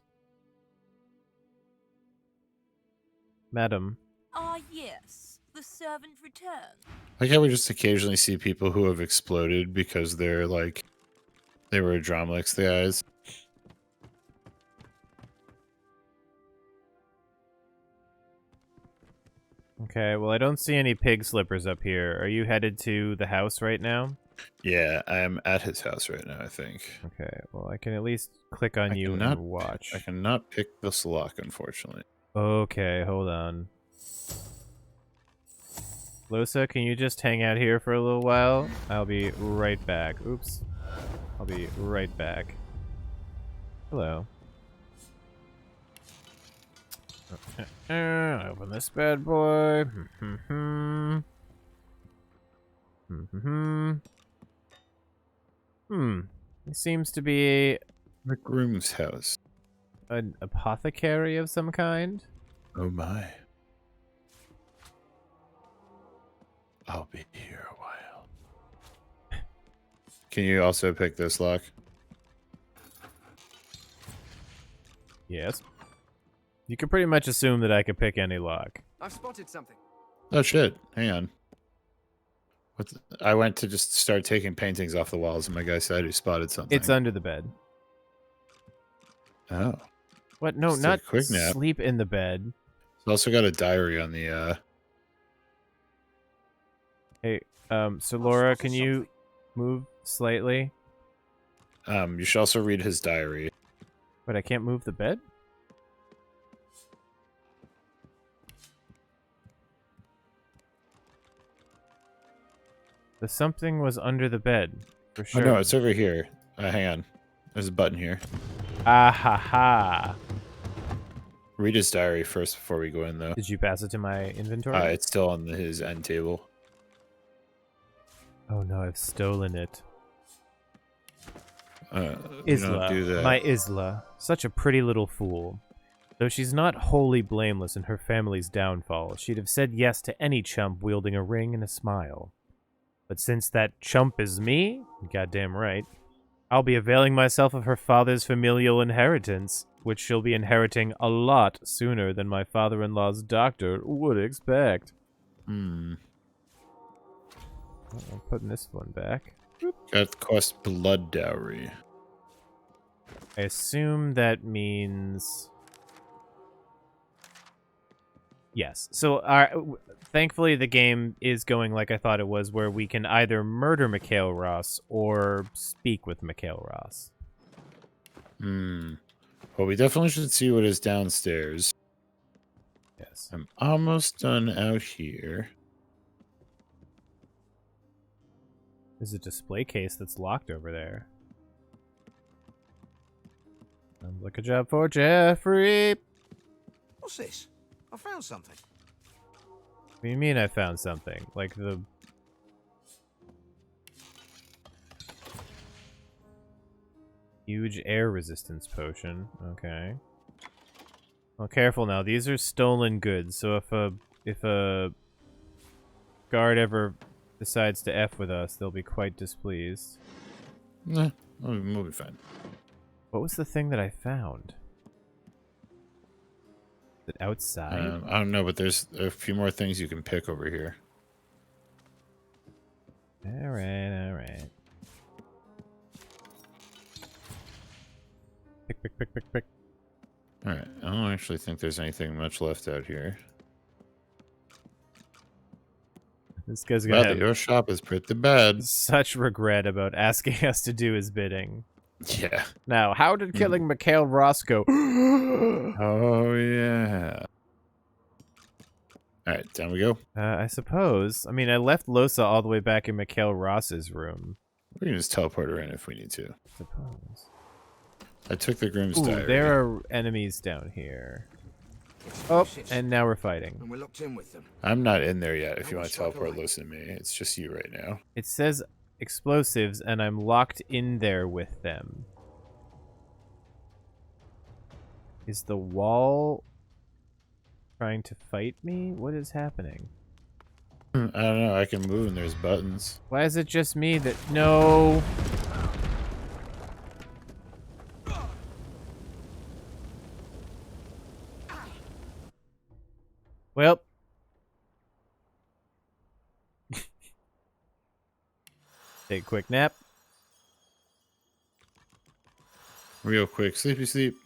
Madam. Ah, yes. The servant returned. Like how we just occasionally see people who have exploded because they're like, they were Dromlix, the guys. Okay, well, I don't see any pig slippers up here. Are you headed to the house right now? Yeah, I'm at his house right now, I think. Okay, well, I can at least click on you and watch. I cannot pick this lock, unfortunately. Okay, hold on. Losa, can you just hang out here for a little while? I'll be right back. Oops. I'll be right back. Hello. Open this bad boy. It seems to be the groom's house. An apothecary of some kind. Oh my. I'll be here a while. Can you also pick this lock? Yes. You can pretty much assume that I could pick any lock. I've spotted something. Oh shit! Hang on. I went to just start taking paintings off the walls, and my guy said he spotted something. It's under the bed. Oh. What? No, Just not take a quick nap. sleep in the bed. It's also got a diary on the. Hey, so Laura, can you move slightly? You should also read his diary. But I can't move the bed? The something was under the bed, for sure. Oh no, it's over here. Hang on. There's a button here. Ah ha ha. Read his diary first before we go in, though. Did you pass it to my inventory? It's still on his end table. Oh no, I've stolen it. Don't do that. My Isla, such a pretty little fool. Though she's not wholly blameless in her family's downfall, she'd have said yes to any chump wielding a ring and a smile. But since that chump is me, goddamn right, I'll be availing myself of her father's familial inheritance, which she'll be inheriting a lot sooner than my father-in-law's doctor would expect. Hmm. I'm putting this one back. Got quest blood dowry. I assume that means... Yes. So, thankfully, the game is going like I thought it was, where we can either murder Mikhail Ross or speak with Mikhail Ross. Hmm. Well, we definitely should see what is downstairs. Yes. I'm almost done out here. There's a display case that's locked over there. Sounds like a job for Jeffrey. What's this? I found something. What do you mean I found something? Like the... Huge air resistance potion. Okay. Well, careful now. These are stolen goods, so if a guard ever decides to F with us, they'll be quite displeased. Nah, we'll be fine. What was the thing that I found? Is it outside? I don't know, but there's a few more things you can pick over here. Alright, alright. Pick. Alright, I don't actually think there's anything much left out here. This guy's gonna have your shop is pretty bad. such regret about asking us to do his bidding. Yeah. Now, how did killing Mikhail Ross go? Oh, yeah. Alright, down we go. I suppose. I mean, I left Losa all the way back in Mikhail Ross's room. We can just teleport her in if we need to. I suppose. I took the groom's Ooh, diary. there are enemies down here. Oh, and now we're fighting. And we're locked in with them. I'm not in there yet if you want to teleport listen to me. It's just you right now. It says explosives, and I'm locked in there with them. Is the wall trying to fight me? What is happening? I don't know. I can move and there's buttons. Why is it just me that... No! Well. Take a quick nap. Real quick. Sleepy sleep.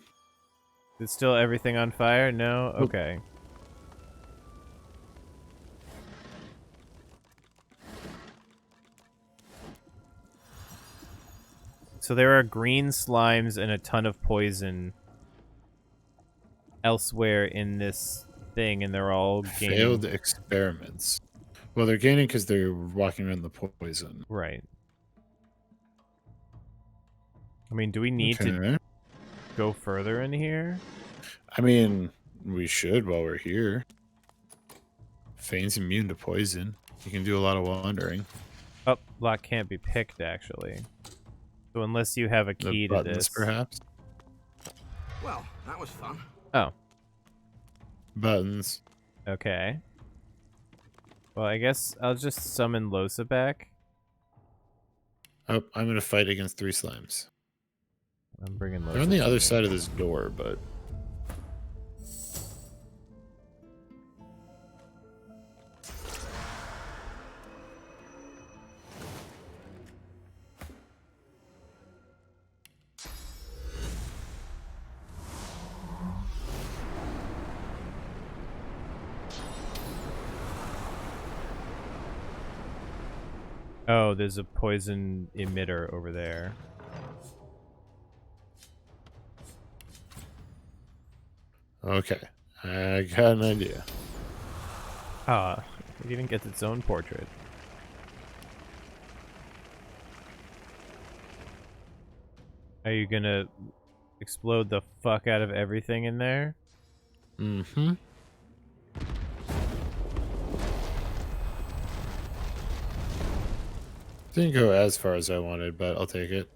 Is still everything on fire? No? Okay. so there are green slimes and a ton of poison elsewhere in this thing, and they're all gaining. Failed experiments. Well, they're gaining because they're walking around the poison. Right. I mean, do we need to go further in here? I mean, we should while we're here. Fane's immune to poison. You can do a lot of wandering. Oh, lock can't be picked, actually. So unless you have a key to this. Perhaps? Well, that was fun. Oh. Buttons. Okay. Well, I guess I'll just summon Losa back. Oh, I'm going to fight against 3 slimes. I'm bringing Losa. They're on the other side of this door, but... Oh, there's a poison emitter over there. Okay, I got an idea. Ah, it even gets its own portrait. Are you gonna explode the fuck out of everything in there? Mm-hmm. Didn't go as far as I wanted, but I'll take it.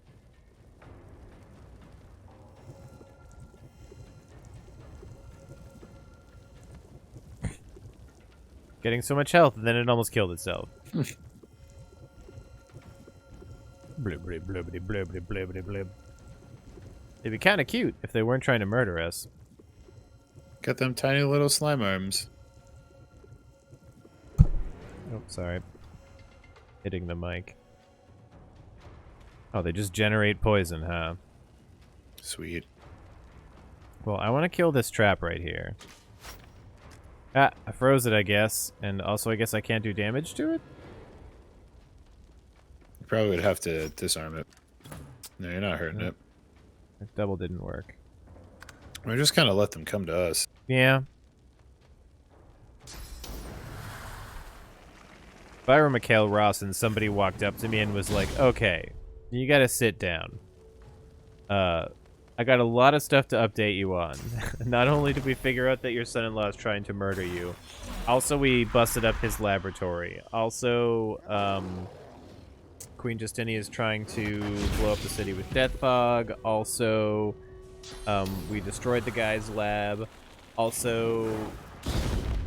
Getting so much health, and then it almost killed itself. Blib, blib, blibbity, blibbity, blibbity, blib. It'd be kind of cute if they weren't trying to murder us. Got them tiny little slime arms. Oh, sorry. Hitting the mic. Oh, they just generate poison, huh? Sweet. Well, I want to kill this trap right here. Ah, I froze it, I guess. And also, I guess I can't do damage to it? You probably would have to disarm it. No, you're not hurting it. It double didn't work. We just kind of let them come to us. Yeah. If I were Mikhail Ross and somebody walked up to me and was like, okay, you gotta sit down. I got a lot of stuff to update you on. Not only did we figure out that your son-in-law is trying to murder you, also we busted up his laboratory. Also, Queen Justinia is trying to blow up the city with death fog. Also, we destroyed the guy's lab. Also,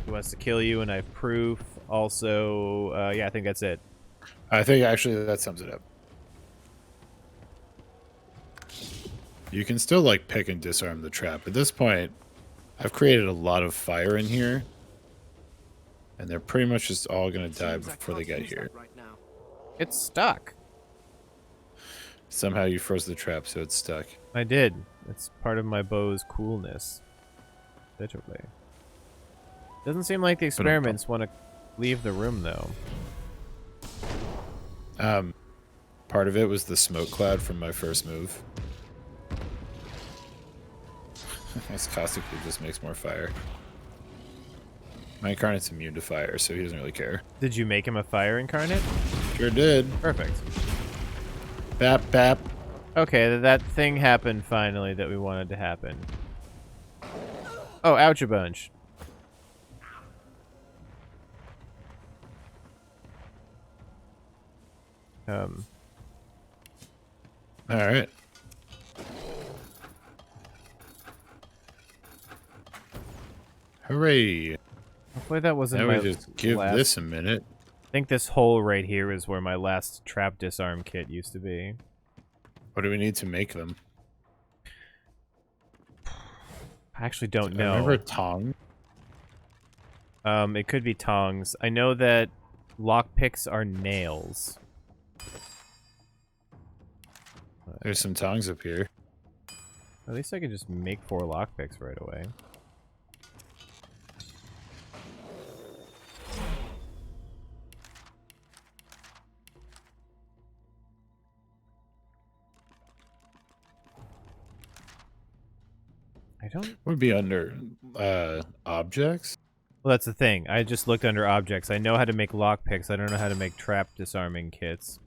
he wants to kill you and I have proof. Also, yeah, I think that's it. I think actually that sums it up. You can still like pick and disarm the trap. At this point, I've created a lot of fire in here. And they're pretty much just all going to die before they get here. It's stuck. Somehow you froze the trap, so it's stuck. I did. It's part of my bow's coolness. Literally. Doesn't seem like the experiments want to leave the room, though. Part of it was the smoke cloud from my first move. This caustic just makes more fire. My incarnate's immune to fire, so he doesn't really care. Did you make him a fire incarnate? Sure did. Perfect. Bap, bap. Okay, that thing happened finally that we wanted to happen. Oh, ouch a bunch. Alright. Hooray. Hopefully that wasn't now my we just give last... this a minute. I think this hole right here is where my last trap disarm kit used to be. What do we need to make them? I actually don't know. Remember tongs? It could be tongs. I know that lockpicks are nails. There's some tongs up here. At least I could just make 4 lockpicks right away. I don't... Would be under objects? Well, that's the thing. I just looked under objects. I know how to make lockpicks. I don't know how to make trap disarming kits.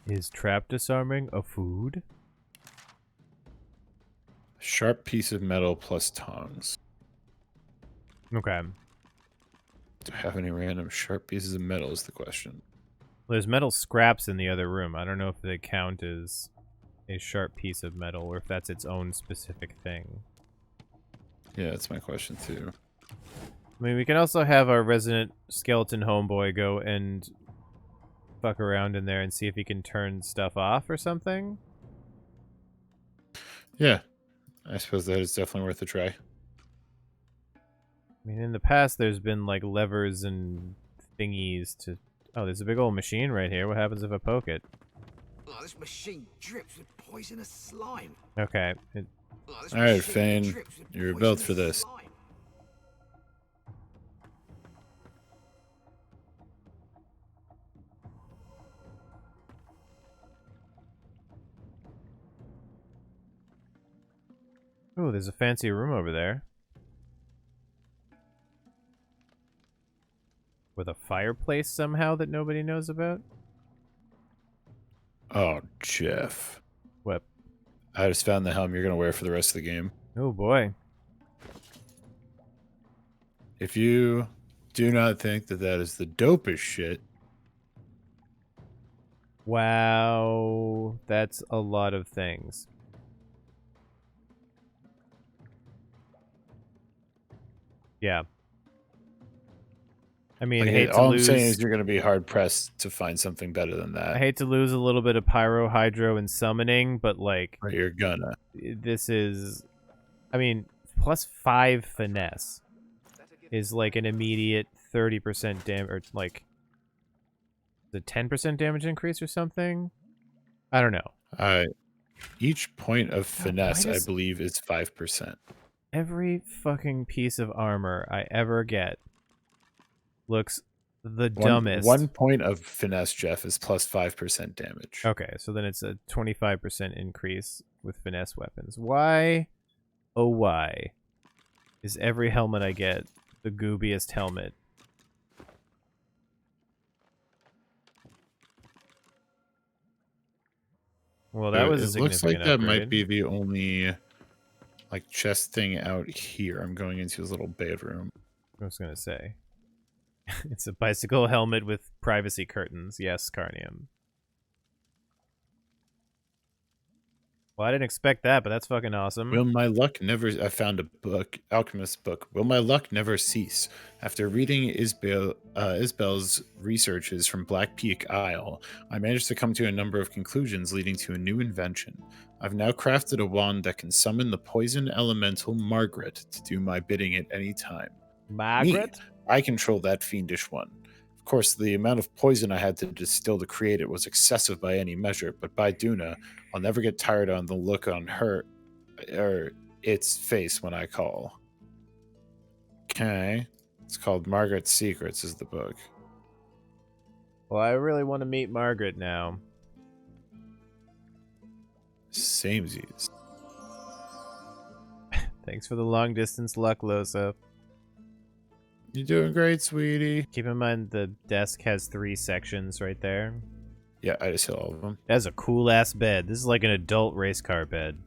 Is trap disarming a food? Sharp piece of metal plus tongs. Okay. Do I have any random sharp pieces of metal is the question. Well, there's metal scraps in the other room. I don't know if they count as a sharp piece of metal or if that's its own specific thing. Yeah, that's my question too. I mean, we can also have our resident skeleton homeboy go and fuck around in there and see if he can turn stuff off or something. Yeah, I suppose that is definitely worth a try. I mean, in the past, there's been, like, levers and thingies to... Oh, there's a big old machine right here. What happens if I poke it? Oh, this machine drips with poisonous slime. Okay. Alright, Fane. You're built for this. Slime. Oh, there's a fancy room over there. With a fireplace somehow that nobody knows about? Oh, Jeff. What? I just found the helm you're going to wear for the rest of the game. Oh, boy. If you do not think that that is the dopest shit... Wow. That's a lot of things. Yeah. I mean, like, I hate to all lose... I'm saying is you're going to be hard-pressed to find something better than that. I hate to lose a little bit of pyro, hydro, and summoning, but, like... But you're gonna. This is... I mean, plus 5 finesse is, like, an immediate 30% damage, or, like... The 10% damage increase or something? I don't know. Each point of finesse, does- I believe, is 5%. Every fucking piece of armor I ever get looks the dumbest. 1 point of finesse, Jeff, is plus 5% damage. Okay, so then it's a 25% increase with finesse weapons. Why, oh why, is every helmet I get the goobiest helmet? Well, that was a It looks like significant that upgrade. might be the only like chest thing out here. I'm going into his little bedroom. I was gonna say. It's a bicycle helmet with privacy curtains. Yes, Carnium. Well, I didn't expect that, but that's fucking awesome. Will my luck never... I found a book, Alchemist's book. Will my luck never cease? After reading Isbel's researches from Black Peak Isle, I managed to come to a number of conclusions leading to a new invention. I've now crafted a wand that can summon the poison elemental Margaret to do my bidding at any time. Margaret? Me, I control that fiendish one. Of course, the amount of poison I had to distill to create it was excessive by any measure, but by Duna, I'll never get tired on the look on her or its face when I call. Okay. It's called Margaret's Secrets is the book. Well, I really want to meet Margaret now. Samesies. Thanks for the long distance luck, Losa. You're doing great, sweetie. Keep in mind the desk has 3 sections right there. Yeah, I just hit all of them. That's a cool-ass bed. This is like an adult race car bed.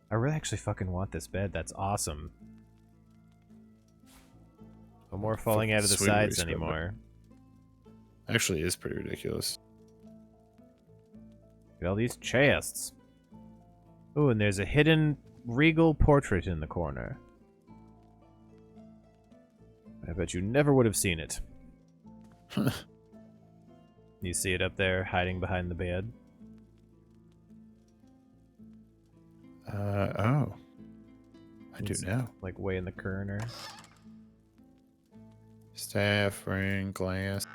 I really actually fucking want this bed. That's awesome. No more falling out of the Sweet sides race car anymore. Actually, it is pretty ridiculous. Look at all these chests. Ooh, and there's a hidden Regal portrait in the corner. I bet you never would have seen it. You see it up there, hiding behind the bed? Oh. I do now. Like way in the corner. Staff, ring, glass.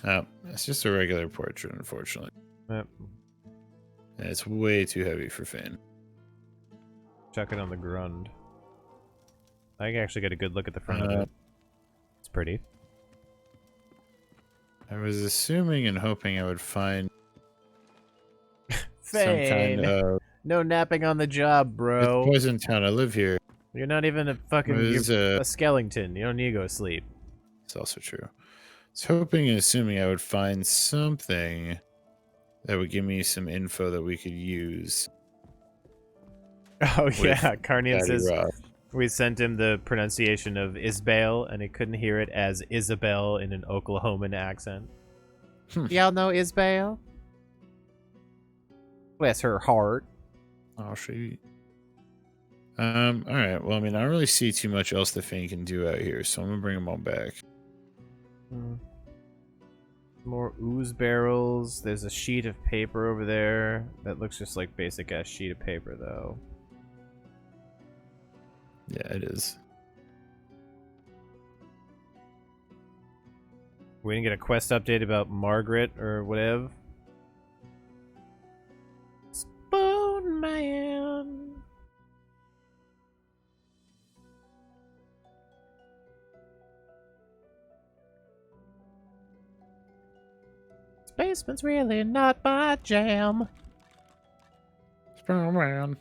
Oh, it's just a regular portrait, unfortunately. Yep. And it's way too heavy for Fane. Chuck it on the grund. I actually got a good look at the front of it. It's pretty. I was assuming and hoping I would find some Fane. kind of... No napping on the job, bro. It's Poison Town. I live here. You're not even a fucking... You're a skeleton. You don't need to go sleep. It's also true. I was hoping and assuming I would find something that would give me some info that we could use. Oh, yeah. Carnian says Rock. we sent him the pronunciation of Isbale, and he couldn't hear it as Isabel in an Oklahoman accent. Y'all know Isbale? Bless her heart. Oh, she... alright. Well, I mean, I don't really see too much else that Fane can do out here, so I'm gonna bring them all back. More ooze barrels. There's a sheet of paper over there. That looks just like basic ass sheet of paper, though. Yeah, it is. We didn't get a quest update about Margaret or whatever. Spoon Man. Basement's really not my jam. Spoon Man.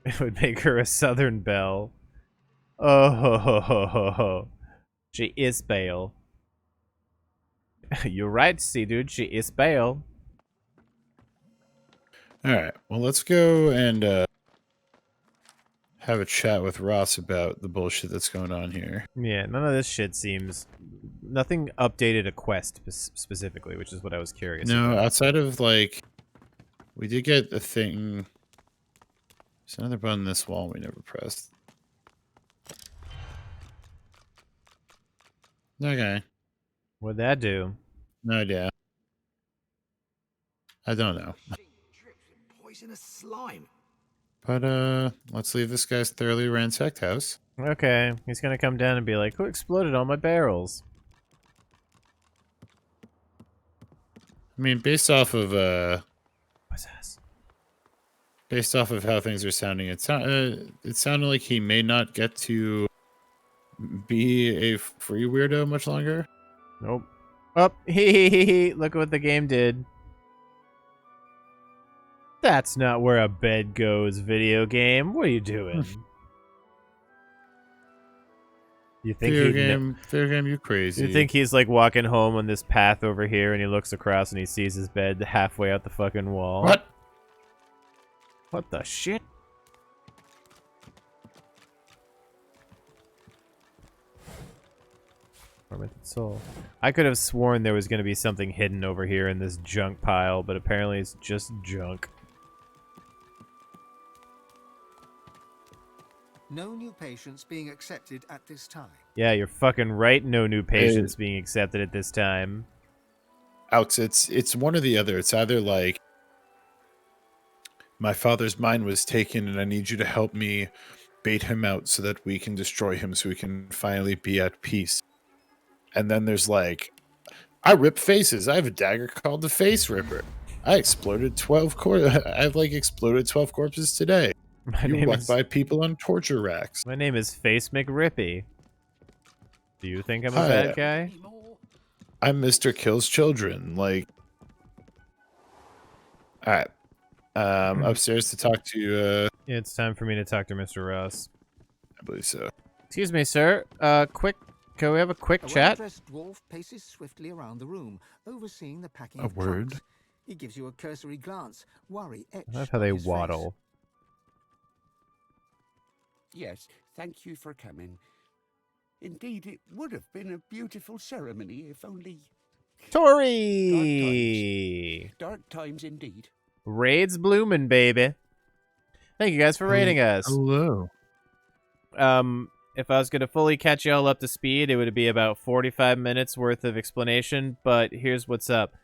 It would make her a Southern belle. Oh ho ho ho ho ho. She is Bale. You're right, see dude, she is Bale. Alright, well let's go and have a chat with Ross about the bullshit that's going on here. Yeah, none of this shit seems... Nothing updated a quest specifically, which is what I was curious about. No, outside of, like... We did get a thing... There's another button on this wall we never pressed. Okay. What'd that do? No idea. I don't know. Poisonous slime. But, let's leave this guy's thoroughly ransacked house. Okay, he's gonna come down and be like, who exploded all my barrels? I mean, based off of, What's this? Based off of how things are sounding, it sounded like he may not get to be a free weirdo much longer. Nope. Oh, hee. Look what the game did. That's not where a bed goes, video game. What are you doing? You think Video game, you crazy. You think he's like walking home on this path over here and he looks across and he sees his bed halfway out the fucking wall? What? What the shit? Tormented soul. I could have sworn there was going to be something hidden over here in this junk pile, but apparently it's just junk. No new patients being accepted at this time. Yeah, you're fucking right. No new patients being accepted at this time. Alex, it's one or the other. It's either like my father's mind was taken and I need you to help me bait him out so that we can destroy him so we can finally be at peace. And then there's like, I rip faces. I have a dagger called the Face Ripper. I exploded 12 I've like exploded 12 corpses today. You walk by people on torture racks. My name is Face McRippy. Do you think I'm a bad guy? I'm Mr. Kills Children. Like, all right. Upstairs to talk to. Yeah, it's time for me to talk to Mr. Ross. I believe so. Excuse me, sir. Can we have a quick chat? Well-dressed dwarf paces swiftly around the room, overseeing the packing A of word. trunks. He gives you a cursory glance, worry etched I love how on they his face. waddle. Yes, thank you for coming. Indeed, it would have been a beautiful ceremony if only... Tori! Dark times indeed. Raids bloomin', baby. Thank you guys for raiding us. Hello. If I was going to fully catch y'all up to speed, it would be about 45 minutes worth of explanation, but here's what's up.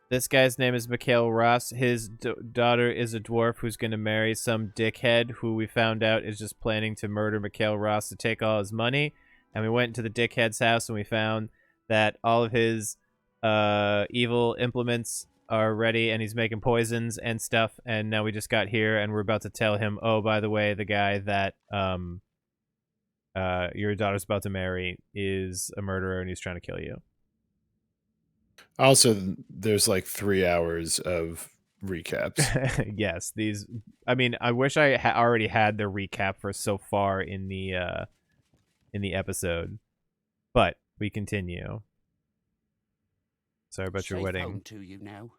This guy's name is Mikhail Ross. His daughter is a dwarf who's going to marry some dickhead who we found out is just planning to murder Mikhail Ross to take all his money. And we went into the dickhead's house and we found that all of his evil implements are ready, and he's making poisons and stuff, and now we just got here, and we're about to tell him, oh, by the way, the guy that your daughter's about to marry is a murderer, and he's trying to kill you. Also, there's like 3 hours of recaps. Yes, these. I mean, I wish I already had the recap for so far in the episode, but we continue. Sorry about your Safe wedding. home to you now.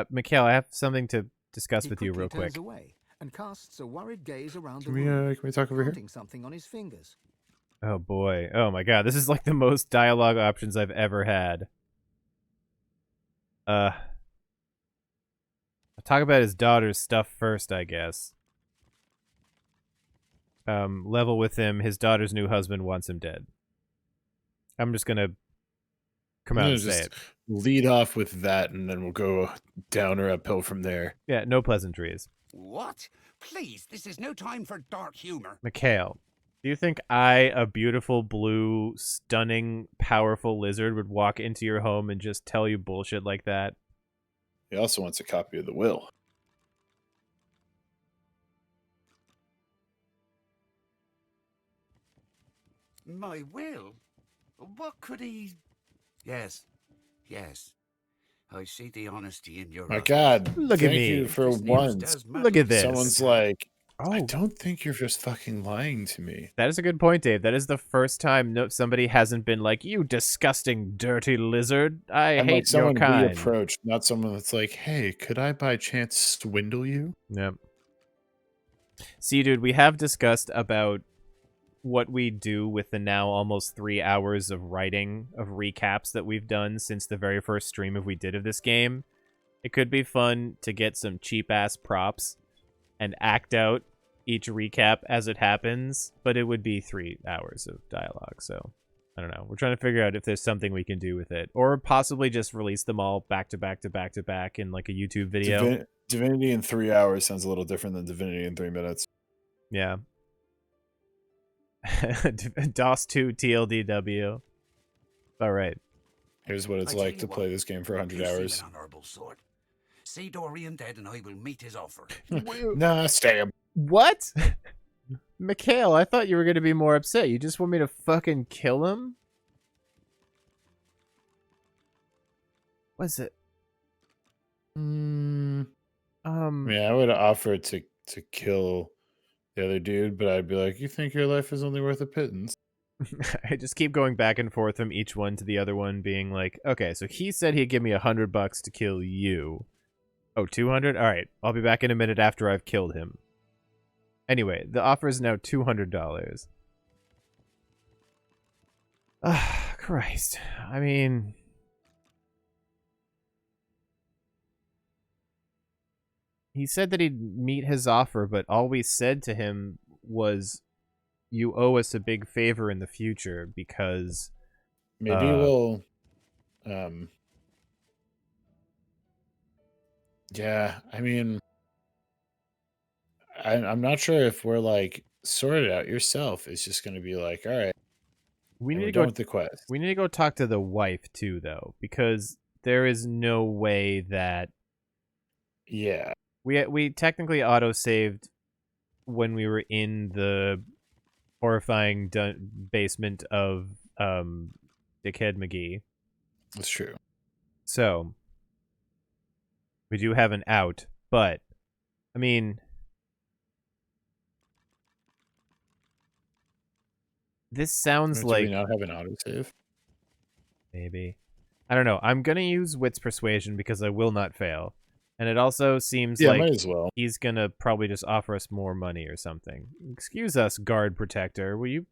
Mikhail, I have something to discuss He with you real quickly quick. turns away and casts a worried gaze around Can the we room, talk over here? counting something on his fingers. Oh boy. Oh my god, this is like the most dialogue options I've ever had. I'll talk about his daughter's stuff first, I guess. Level with him. His daughter's new husband wants him dead. I'm just gonna come out and say it. Lead off with that, and then we'll go down or uphill from there. Yeah, no pleasantries. What? Please, this is no time for dark humor. Mikhail, do you think I, a beautiful, blue, stunning, powerful lizard, would walk into your home and just tell you bullshit like that? He also wants a copy of the will. My will? What could he... Yes. I see the honesty in your My eyes. God. Look at thank me. you for This news once. does matter. Look at this. Someone's like, Oh. I don't think you're just fucking lying to me. That is a good point, Dave. That is the first time somebody hasn't been like, you disgusting, dirty lizard. I I'm hate like someone your kind. we approached, not someone that's like, hey, could I by chance swindle you? Yep. See, dude, we have discussed about what we do with the now almost 3 hours of writing of recaps that we've done since the very first stream we did of this game. It could be fun to get some cheap-ass props and act out each recap as it happens, but it would be 3 hours of dialogue, so I don't know. We're trying to figure out if there's something we can do with it, or possibly just release them all back to back to back to back in like a YouTube video. Divinity in 3 hours sounds a little different than Divinity in 3 minutes. Yeah. DOS 2 TLDW. All right. Here's what it's like to play this game for 100 hours. See Dorian dead and I will meet his offer. Nah, stay him. What? Mikhail, I thought you were going to be more upset. You just want me to fucking kill him? What's it? Yeah, I would offer to kill the other dude, but I'd be like, you think your life is only worth a pittance? I just keep going back and forth from each one to the other one, being like, okay, so he said he'd give me $100 to kill you. Oh, 200? All right, I'll be back in a minute after I've killed him. Anyway, the offer is now $200. Ah, Christ. I mean, he said that he'd meet his offer, but all we said to him was, you owe us a big favor in the future because... Maybe we'll... Yeah, I mean... I'm not sure if we're like, sort it out yourself. It's just going to be like, all right. We need to go go with the quest. We need to go talk to the wife too, though, because there is no way that... Yeah. We technically autosaved when we were in the horrifying basement of Dickhead McGee. That's true. So, we do have an out, but, I mean... This sounds like... Do we not have an autosave? Maybe. I don't know. I'm going to use Wit's Persuasion because I will not fail. And it also seems like might as well. He's going to probably just offer us more money or something. Excuse us, guard protector. Will you...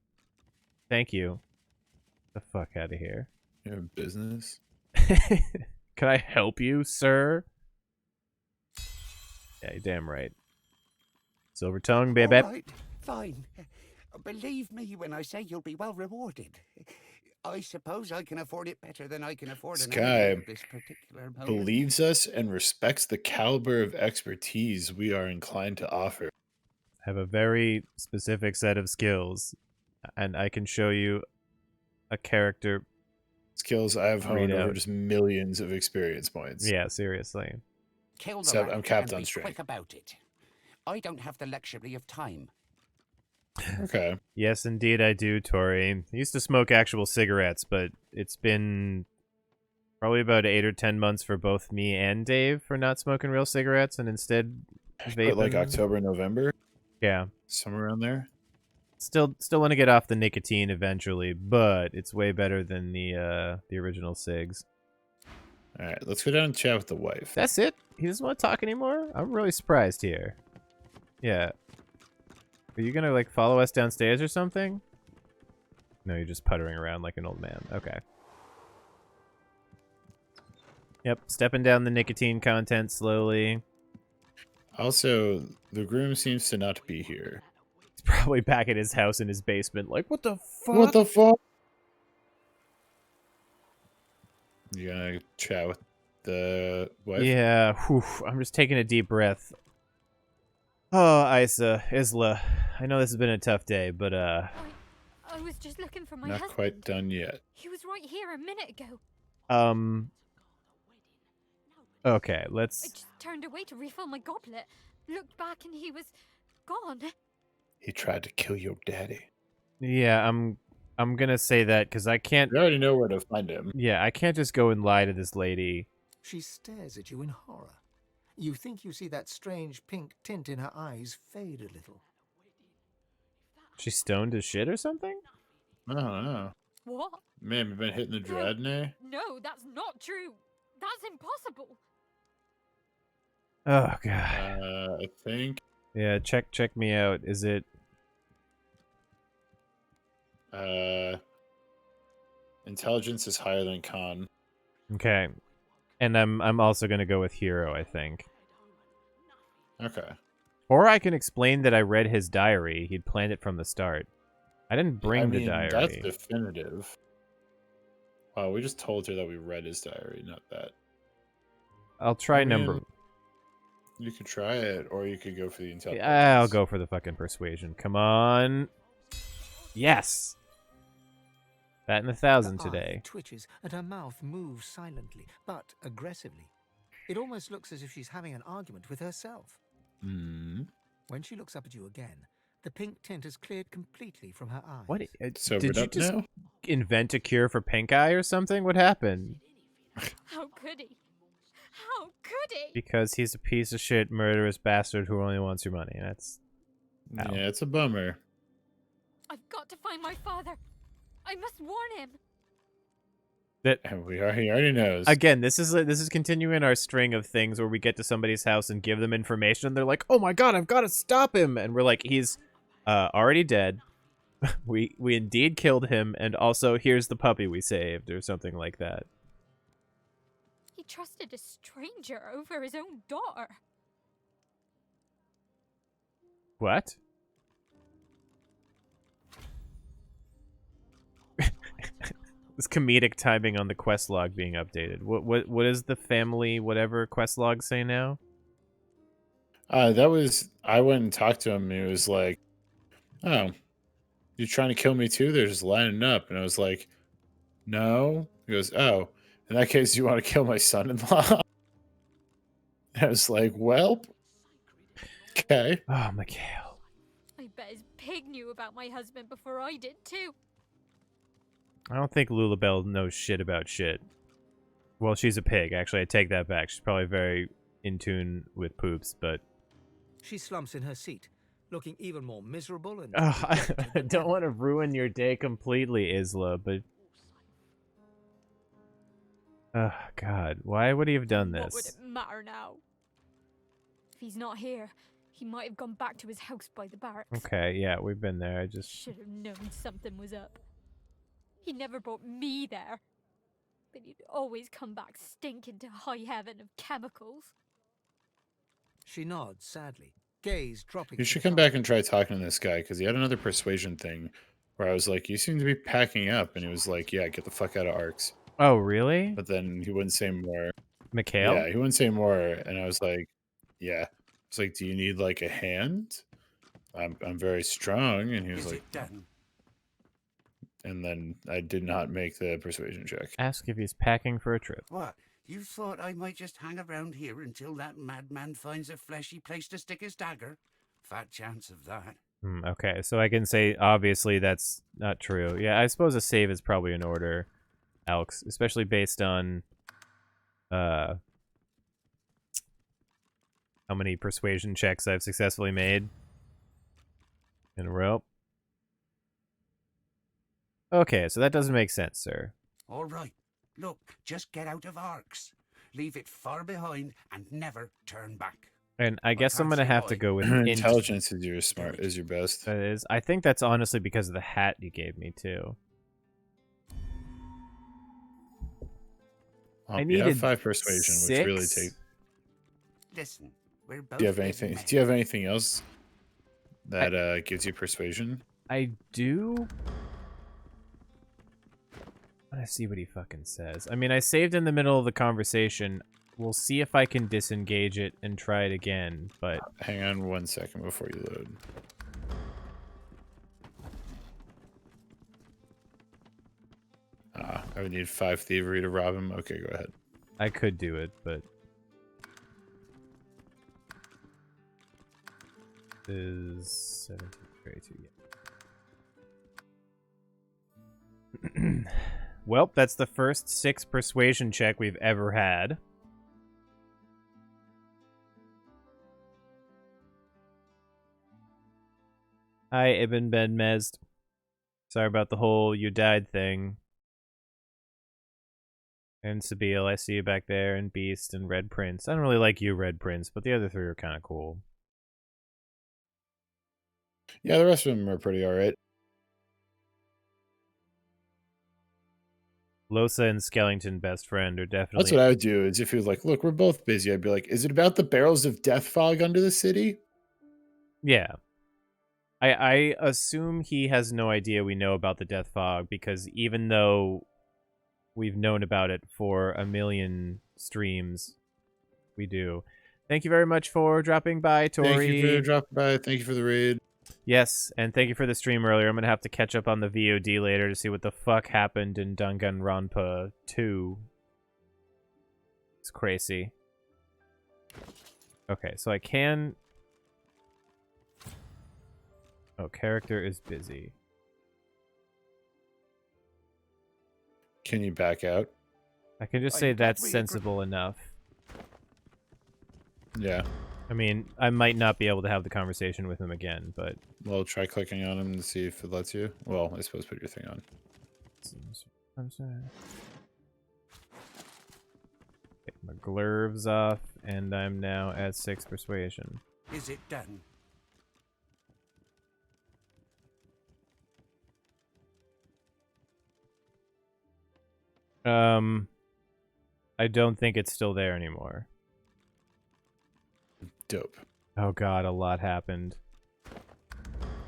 Thank you. Get the fuck out of here. You have business? Can I help you, sir? Yeah, you're damn right. Silver tongue, baby. All right, fine. Believe me when I say you'll be well rewarded. I suppose I can afford it better than I can afford This an enemy guy at this particular moment. believes us and respects the caliber of expertise we are inclined to offer. I have a very specific set of skills, and I can show you a character Skills I have honed over Readout. just millions of experience points. Yeah, seriously. Kill the So rat I'm capped and on be strength. quick about it. I don't have the luxury of time. Okay. Yes, indeed I do, Tori. I used to smoke actual cigarettes, but it's been probably about 8 or 10 months for both me and Dave for not smoking real cigarettes and instead vaping. But like October, November? Yeah. Somewhere around there? Still want to get off the nicotine eventually, but it's way better than the original cigs. All right, let's go down and chat with the wife. That's it? He doesn't want to talk anymore? I'm really surprised here. Yeah. Are you gonna, like, follow us downstairs or something? No, you're just puttering around like an old man. Okay. Yep, stepping down the nicotine content slowly. Also, the groom seems to not be here. He's probably back at his house in his basement, like, what the fuck? What the fuck? You gonna chat with the wife? Yeah, whew, I'm just taking a deep breath. Oh, Isla, I know this has been a tough day, but I was just looking for my Not husband. quite done yet. He was right here a minute ago. Okay, I let's... just turned away to refill my goblet, looked back and he was gone. He tried to kill your daddy. Yeah, I'm gonna say that because I can't... We already know where to find him. Yeah, I can't just go and lie to this lady. She stares at you in horror. You think you see that strange pink tint in her eyes fade a little. She's stoned as shit or something? I don't know. What? Man, you've been hitting the dread, nay? No, that's not true. That's impossible. Oh, God. I think... Yeah, check me out. Is it... Intelligence is higher than con. Okay. And I'm also gonna go with hero, I think. Okay. Or I can explain that I read his diary. He'd planned it from the start. I didn't bring the diary. That's definitive. Wow, we just told her that we read his diary, not that. I'll try number... You could try it, or you could go for the intelligence. I'll go for the fucking persuasion. Come on. Yes! That and 1,000 Her today. eye twitches and her mouth moves silently, but aggressively. It almost looks as if she's having an argument with herself. Hmm. When she looks up at you again, the pink tint has cleared completely from her eyes. What? Sobered Did you up just now? invent a cure for pink eye or something? What happened? How could he? How could he? Because he's a piece of shit, murderous bastard who only wants your money. That's... Ow. Yeah, it's a bummer. I've got to find my father. I must warn him. That he already knows. Again, this is continuing our string of things where we get to somebody's house and give them information, and they're like, "Oh my god, I've got to stop him!" And we're like, "He's already dead. we indeed killed him, and also here's the puppy we saved," or something like that. He trusted a stranger over his own daughter. What? This comedic timing on the quest log being updated. What is the family whatever quest log say now? That was... I went and talked to him, and he was like, "Oh, you trying to kill me too?" They're just lining up. And I was like, "No." He goes, "Oh, in that case, you want to kill my son-in-law?" I was like, "Well, okay." Oh, Mikhail. I bet his pig knew about my husband before I did too. I don't think Lulabelle knows shit about shit. Well, she's a pig. Actually, I take that back. She's probably very in tune with poops, but... She slumps in her seat, looking even more miserable and... Oh, I don't want to ruin your day completely, Isla, but... Oh, God. Why would he have done this? What would it matter now? If he's not here, he might have gone back to his house by the barracks. Okay, yeah, we've been there. I just... Should have known something was up. He never brought me there. But he'd always come back stinking to high heaven of chemicals. She nods sadly, gaze dropping... You should come back and try talking to this guy, because he had another persuasion thing where I was like, "You seem to be packing up." And he was like, "Yeah, get the fuck out of Arcs." Oh, really? But then he wouldn't say more. Mikhail? Yeah, he wouldn't say more. And I was like, "Yeah." I was like, "Do you need like a hand? I'm very strong." And he was like, done? And then I did not make the persuasion check. Ask if he's packing for a trip. What? You thought I might just hang around here until that madman finds a fleshy place to stick his dagger? Fat chance of that. Okay, so I can say, obviously, that's not true. Yeah, I suppose a save is probably in order, Alex, especially based on how many persuasion checks I've successfully made in a row. Okay, so that doesn't make sense, sir. All right. Look, just get out of arcs. Leave it far behind and never turn back. And I guess I'm gonna have to go with intelligence is your best. That is. I think that's honestly because of the hat you gave me too. I needed you have 5 persuasion, 6? which really takes. Listen, we're both. Do you have anything? Do you have anything else that gives you persuasion? I do. I want to see what he fucking says. I mean, I saved in the middle of the conversation. We'll see if I can disengage it and try it again, but... Hang on 1 second before you load. I would need 5 thievery to rob him. Okay, go ahead. I could do it, but... Is 17, 32, yeah. Well, that's the first 6 persuasion check we've ever had. Hi, Ibn Ben Mezd. Sorry about the whole you died thing. And Sabine, I see you back there, and Beast, and Red Prince. I don't really like you, Red Prince, but the other 3 are kind of cool. Yeah, the rest of them are pretty alright. Losa and Skellington, best friend, are definitely... That's what I would do, is if he was like, look, we're both busy, I'd be like, is it about the barrels of death fog under the city? Yeah. I assume he has no idea we know about the death fog, because even though we've known about it for a million streams, we do. Thank you very much for dropping by, Tori. Thank you for dropping by. Thank you for the raid. Yes, and thank you for the stream earlier. I'm going to have to catch up on the VOD later to see what the fuck happened in Danganronpa 2. It's crazy. Okay, so I can... Oh, character is busy. Can you back out? I can just say that's sensible enough. Yeah. I mean, I might not be able to have the conversation with him again, but... Well, try clicking on him and see if it lets you. Well, I suppose put your thing on. I'm sorry. Get my gloves off, and I'm now at 6 persuasion. Is it done? I don't think it's still there anymore. Dope. Oh god, a lot happened.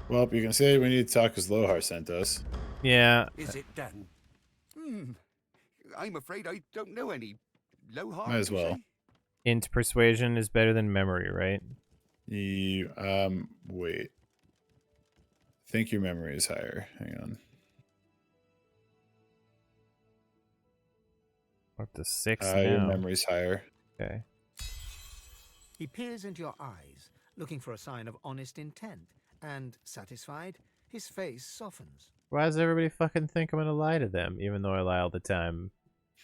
Well, you can say we need to talk because Lohar sent us. Yeah. Is it done? I'm afraid I don't know any. Lohar? Might as well. Int persuasion is better than memory, right? Wait. I think your memory is higher. Hang on. Up to 6 now. Your memory's higher. Okay. He peers into your eyes, looking for a sign of honest intent, and, satisfied, his face softens. Why does everybody fucking think I'm gonna lie to them, even though I lie all the time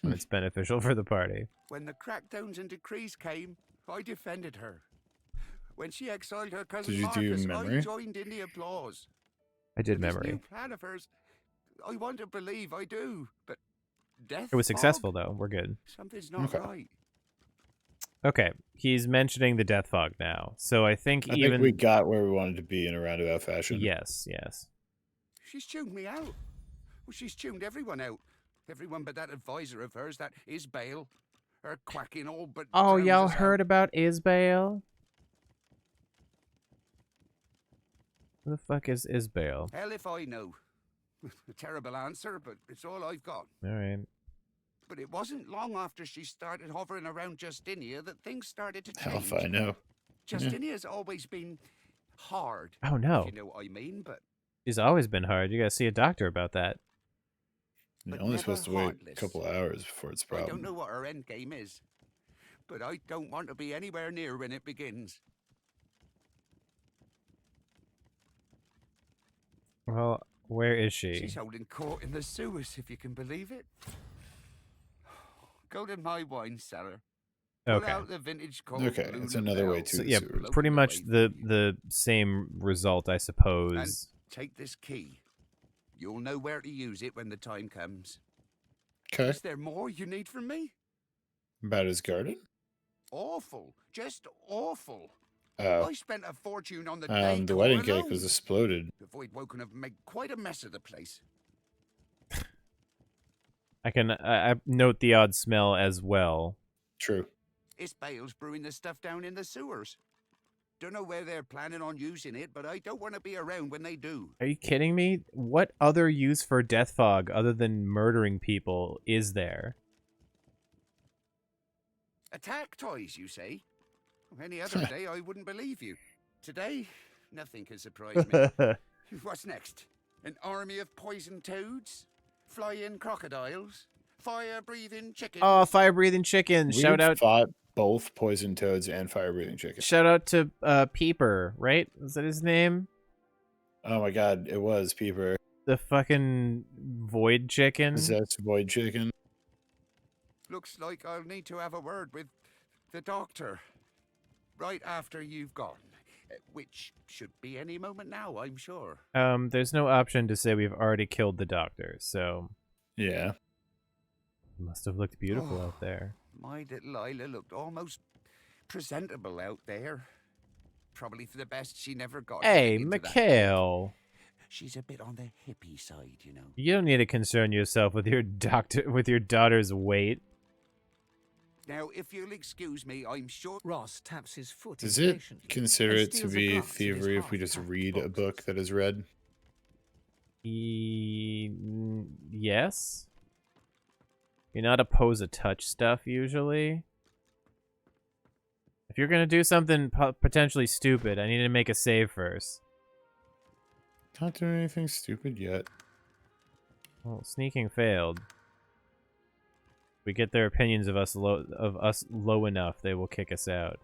when it's beneficial for the party? When the crackdowns and decrees came, I defended her. When she exiled her cousin Did you do Marcus, memory? I joined in the applause. I did This memory. new plan of hers, I want to believe I do, but death It was fog? successful, though. We're good. Something's not right. Okay, he's mentioning the death fog now, so I think I even... think we got where we wanted to be in a roundabout fashion. Yes, yes. She's tuned me out. Well, she's tuned everyone out. Everyone but that advisor of hers, that Isbale. Her quacking all but... Oh, drowns y'all us heard out. about Isbale? Who the fuck is Isbale? Hell if I know. A terrible answer, but it's all I've got. Alright. But it wasn't long after she started hovering around Justinia that things started to change. Hell if I know. Justinia's always been hard. Oh, no. If you know what I mean, but... She's always been hard. You gotta see a doctor about that. You're but only never supposed to wait a heartless. couple of hours before it's a I don't problem. know what our end game is, but I don't want to be anywhere near when it begins. Well, where is she? She's holding court in the sewers, if you can believe it. Go to my wine cellar. Pull Okay. out the vintage cold Okay, it's another way to So the yeah, sewer. pretty much the same result, I And suppose. take this key. You'll know where to use it when the time comes. Okay. Is there more you need from me? About his garden? Awful. Just awful. Oh. I spent a fortune on the The wedding cake was exploded. The void woken have made quite a mess of the place. I can I note the odd smell as well. True. It's Bale's brewing the stuff down in the sewers. Don't know where they're planning on using it, but I don't want to be around when they do. Are you kidding me? What other use for death fog other than murdering people is there? Attack toys, you say? Any other day, I wouldn't believe you. Today, nothing can surprise me. What's next? An army of poison toads? Flying crocodiles? Fire-breathing chickens? Oh, fire-breathing chicken! Shout out! Fought both poison toads and fire-breathing chickens. Shout out to Peeper, right? Was that his name? Oh my god, it was Peeper. The fucking void chicken. That's void chicken. Looks like I'll need to have a word with the doctor. Right after you've gone. Which should be any moment now, I'm sure. There's no option to say we've already killed the doctor, so... Yeah. Must have looked beautiful out there. My little Isla looked almost presentable out there. Probably for the best she never got. Hey, into that. Mikhail! She's a bit on the hippie side, you know. You don't need to concern yourself with your daughter's weight. Now, if you'll excuse me, I'm sure... Ross taps his foot Does it impatiently consider and it to steals a be glass of his thievery if we just half-packed read a books. book that is read? Yes? You're not opposed to touch stuff, usually. If you're gonna do something potentially stupid, I need to make a save first. Not doing anything stupid yet. Well, sneaking failed. We get their opinions of us low enough, they will kick us out.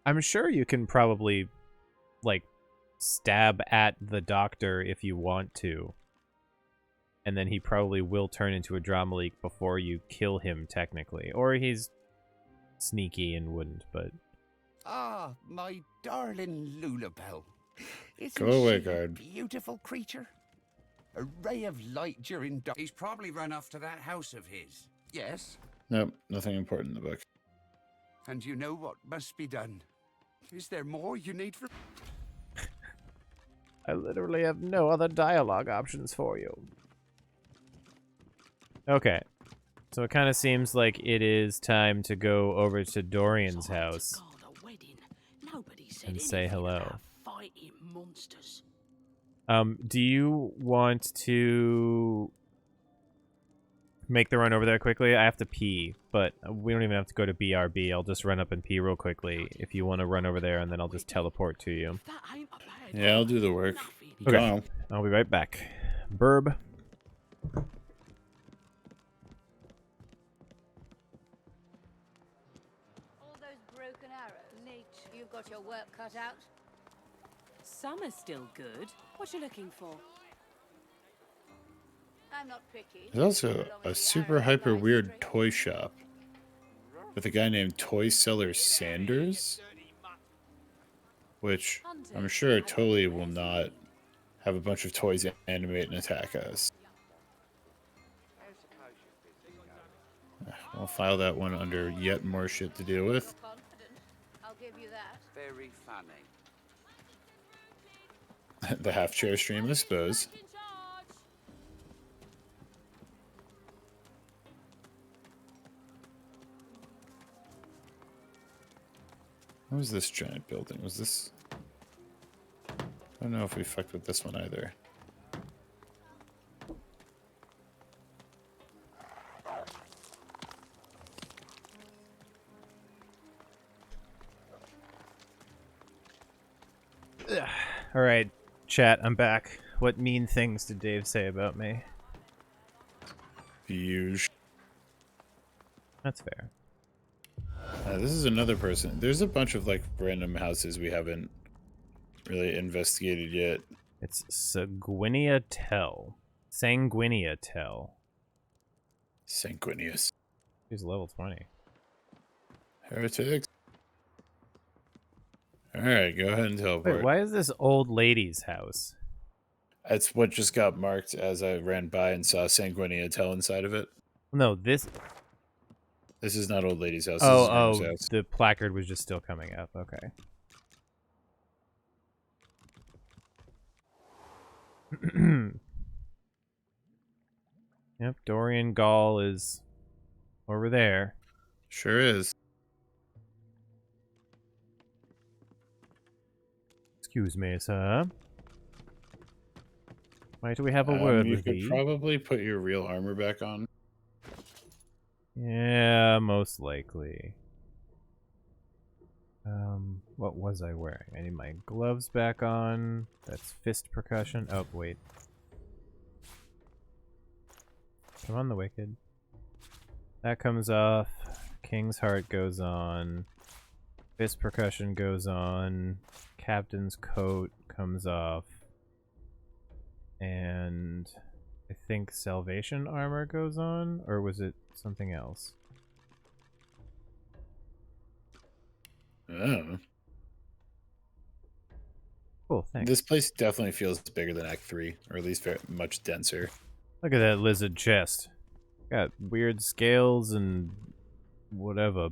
I'm sure you can probably, like, stab at the doctor if you want to. And then he probably will turn into a drama leak before you kill him, technically. Or he's sneaky and wouldn't, but... Ah, my darling Lulabelle. Isn't Go away, she guard. a beautiful creature? A ray of light during dark. He's probably run off to that house of his. Yes, Nope, nothing important in the book. and you know what must be done. Is there more you need from... I literally have no other dialogue options for you. Okay. So it kind of seems like it is time to go over to Dorian's house and say hello. Do you want to make the run over there quickly? I have to pee, but we don't even have to go to BRB. I'll just run up and pee real quickly if you want to run over there, and then I'll just teleport to you. Yeah, I'll do the work. Okay. Go. I'll be right back. Burb. All those broken arrows. Neat. You've got your work cut out. Some are still good. What you looking for? I'm not picky. There's also a super hyper weird toy shop with a guy named Toy Seller Sanders, which I'm sure totally will not have a bunch of toys animate and attack us. I'll file that one under yet more shit to deal with. I'll give you that. Very funny. The half chair stream, I suppose. What was this giant building? Was this... I don't know if we fucked with this one either. All right, chat, I'm back. What mean things did Dave say about me? Huge. That's fair. This is another person. There's a bunch of like random houses we haven't really investigated yet. It's Sanguinia Tell. Sanguinia Tell. Sanguinius. He's level 20. Heretics. Alright, go ahead and teleport. Wait, why is this old lady's house? That's what just got marked as I ran by and saw Sanguinia Tell inside of it. No, this is not old lady's house. Oh, this is house. The placard was just still coming up. Okay. Yep, Dorian Gall is over there. Sure is. Excuse me, sir. Might we have a word with you? You could probably put your real armor back on. Yeah, most likely. What was I wearing? I need my gloves back on. That's fist percussion. Oh, wait. Come on, the Wicked. That comes off. King's Heart goes on. Fist percussion goes on. Captain's coat comes off. And I think Salvation armor goes on? Or was it something else? Oh. Cool, thanks. This place definitely feels bigger than Act 3, or at least very much denser. Look at that lizard chest. Got weird scales and whatever.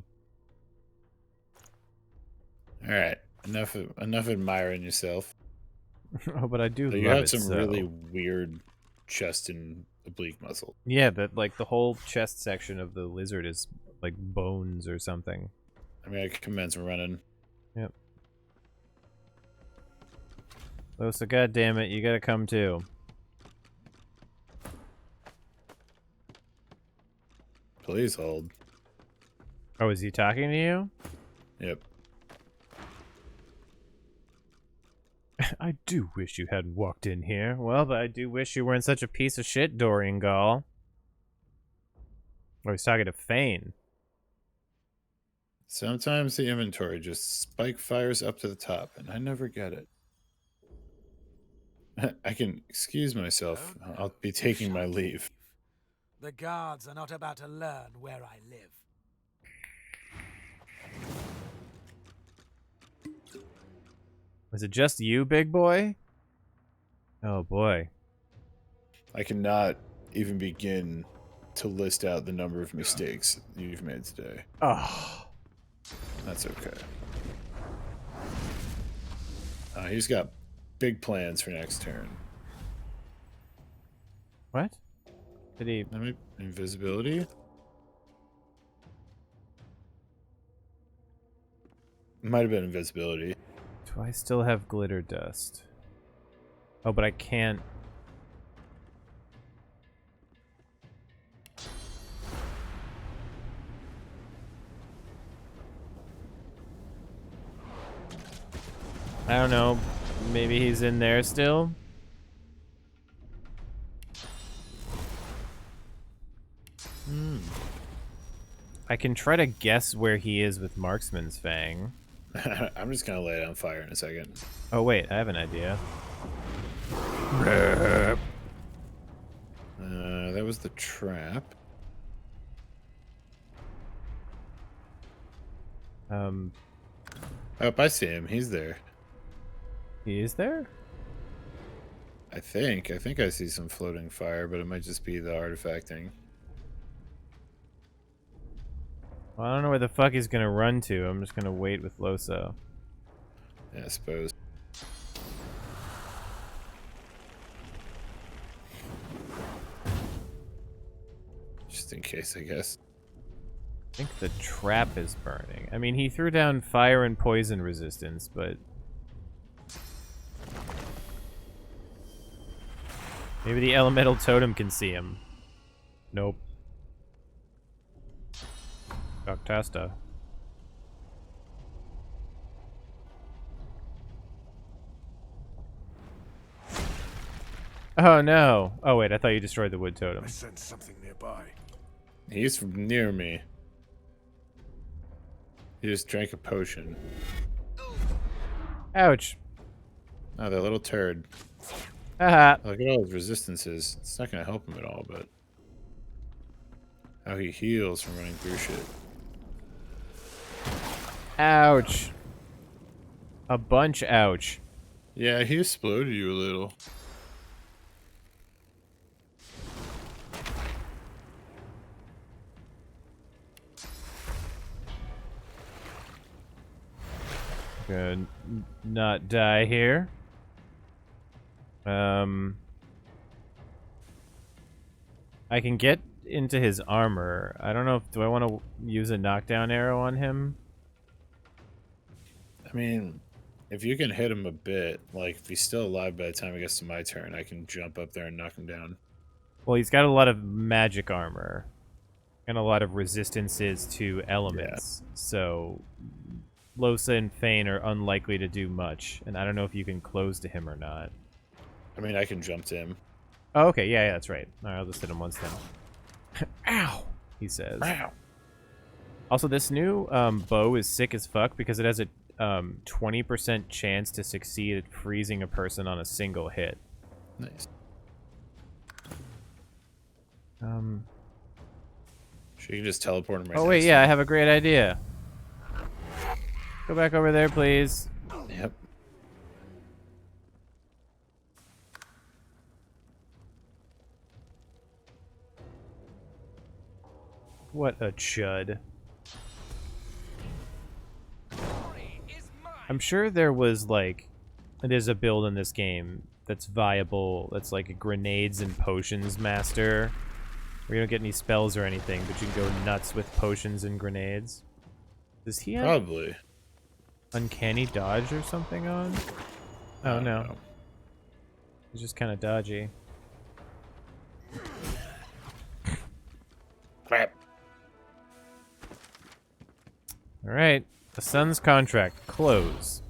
Alright, enough admiring yourself. Oh, but I do so love you have it, some so. really weird chest and oblique muscle. Yeah, that like the whole chest section of the lizard is like bones or something. I mean, I commence running. Yep. Losa, goddammit, you gotta come too. Please hold. Oh, is he talking to you? Yep. I do wish you hadn't walked in here. Well, but I do wish you weren't such a piece of shit, Dorian Gall. Oh, he's talking to Fane. Sometimes the inventory just spike fires up to the top, and I never get it. I can excuse myself. I'll be taking my leave. The guards are not about to learn where I live. Was it just you, big boy? Oh boy. I cannot even begin to list out the number of mistakes you've made today. Oh. That's okay. He's got big plans for next turn. What? Did he... Invisibility? Might have been invisibility. Do I still have glitter dust? Oh, but I can't... I don't know. Maybe he's in there still? I can try to guess where he is with Marksman's Fang. I'm just gonna lay it on fire in a second. Oh wait, I have an idea. That was the trap. Oh, I see him. He's there. He is there? I think I see some floating fire, but it might just be the artifacting. Well, I don't know where the fuck he's gonna run to. I'm just gonna wait with Loso. Yeah, I suppose. Just in case, I guess. I think the trap is burning. I mean, he threw down fire and poison resistance, but... maybe the elemental totem can see him. Nope. Doctasta. Oh no. Oh wait, I thought you destroyed the wood totem. I sense something nearby. He's from near me. He just drank a potion. Ouch. Oh, that little turd. Haha. Look at all his resistances. It's not going to help him at all, but... how he heals from running through shit. Ouch. A bunch ouch. Yeah, he exploded you a little. Gonna not die here. I can get into his armor. I don't know if do I want to use a knockdown arrow on him? I mean, if you can hit him a bit, like if he's still alive by the time it gets to my turn, I can jump up there and knock him down. Well, he's got a lot of magic armor and a lot of resistances to elements. Yeah. So Losa and Fane are unlikely to do much, and I don't know if you can close to him or not. I mean, I can jump to him. Oh, okay, yeah, that's right. All right, I'll just hit him once then. Ow! He says. Ow! Also, this new bow is sick as fuck because it has a 20% chance to succeed at freezing a person on a single hit. Nice. Should you just teleport him right Oh, wait, yeah, I have a great idea. Go back over there, please. Yep. What a chud. I'm sure there was, like, there's a build in this game that's viable, that's like a grenades and potions master, where you don't get any spells or anything, but you can go nuts with potions and grenades. Does he have probably uncanny dodge or something on? Oh, no. He's just kind of dodgy. Crap. Alright. The Sun's contract. Close.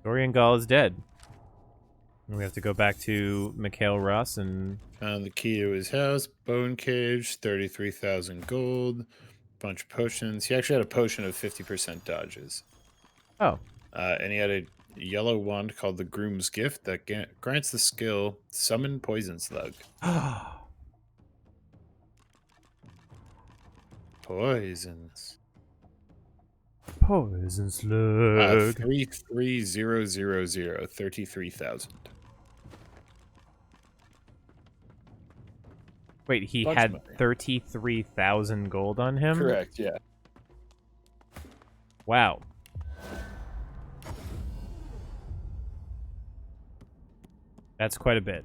Dorian Gall is dead. And we have to go back to Mikhail Ross and... found the key to his house. Bone cage. 33,000 gold. Bunch of potions. He actually had a potion of 50% dodges. Oh. And he had a yellow wand called the Groom's Gift that grants the skill Summon Poison Slug. Poisons. Poison slug. 33000. 33,000. Wait, he had 33,000 gold on him? Correct, yeah. Wow. That's quite a bit.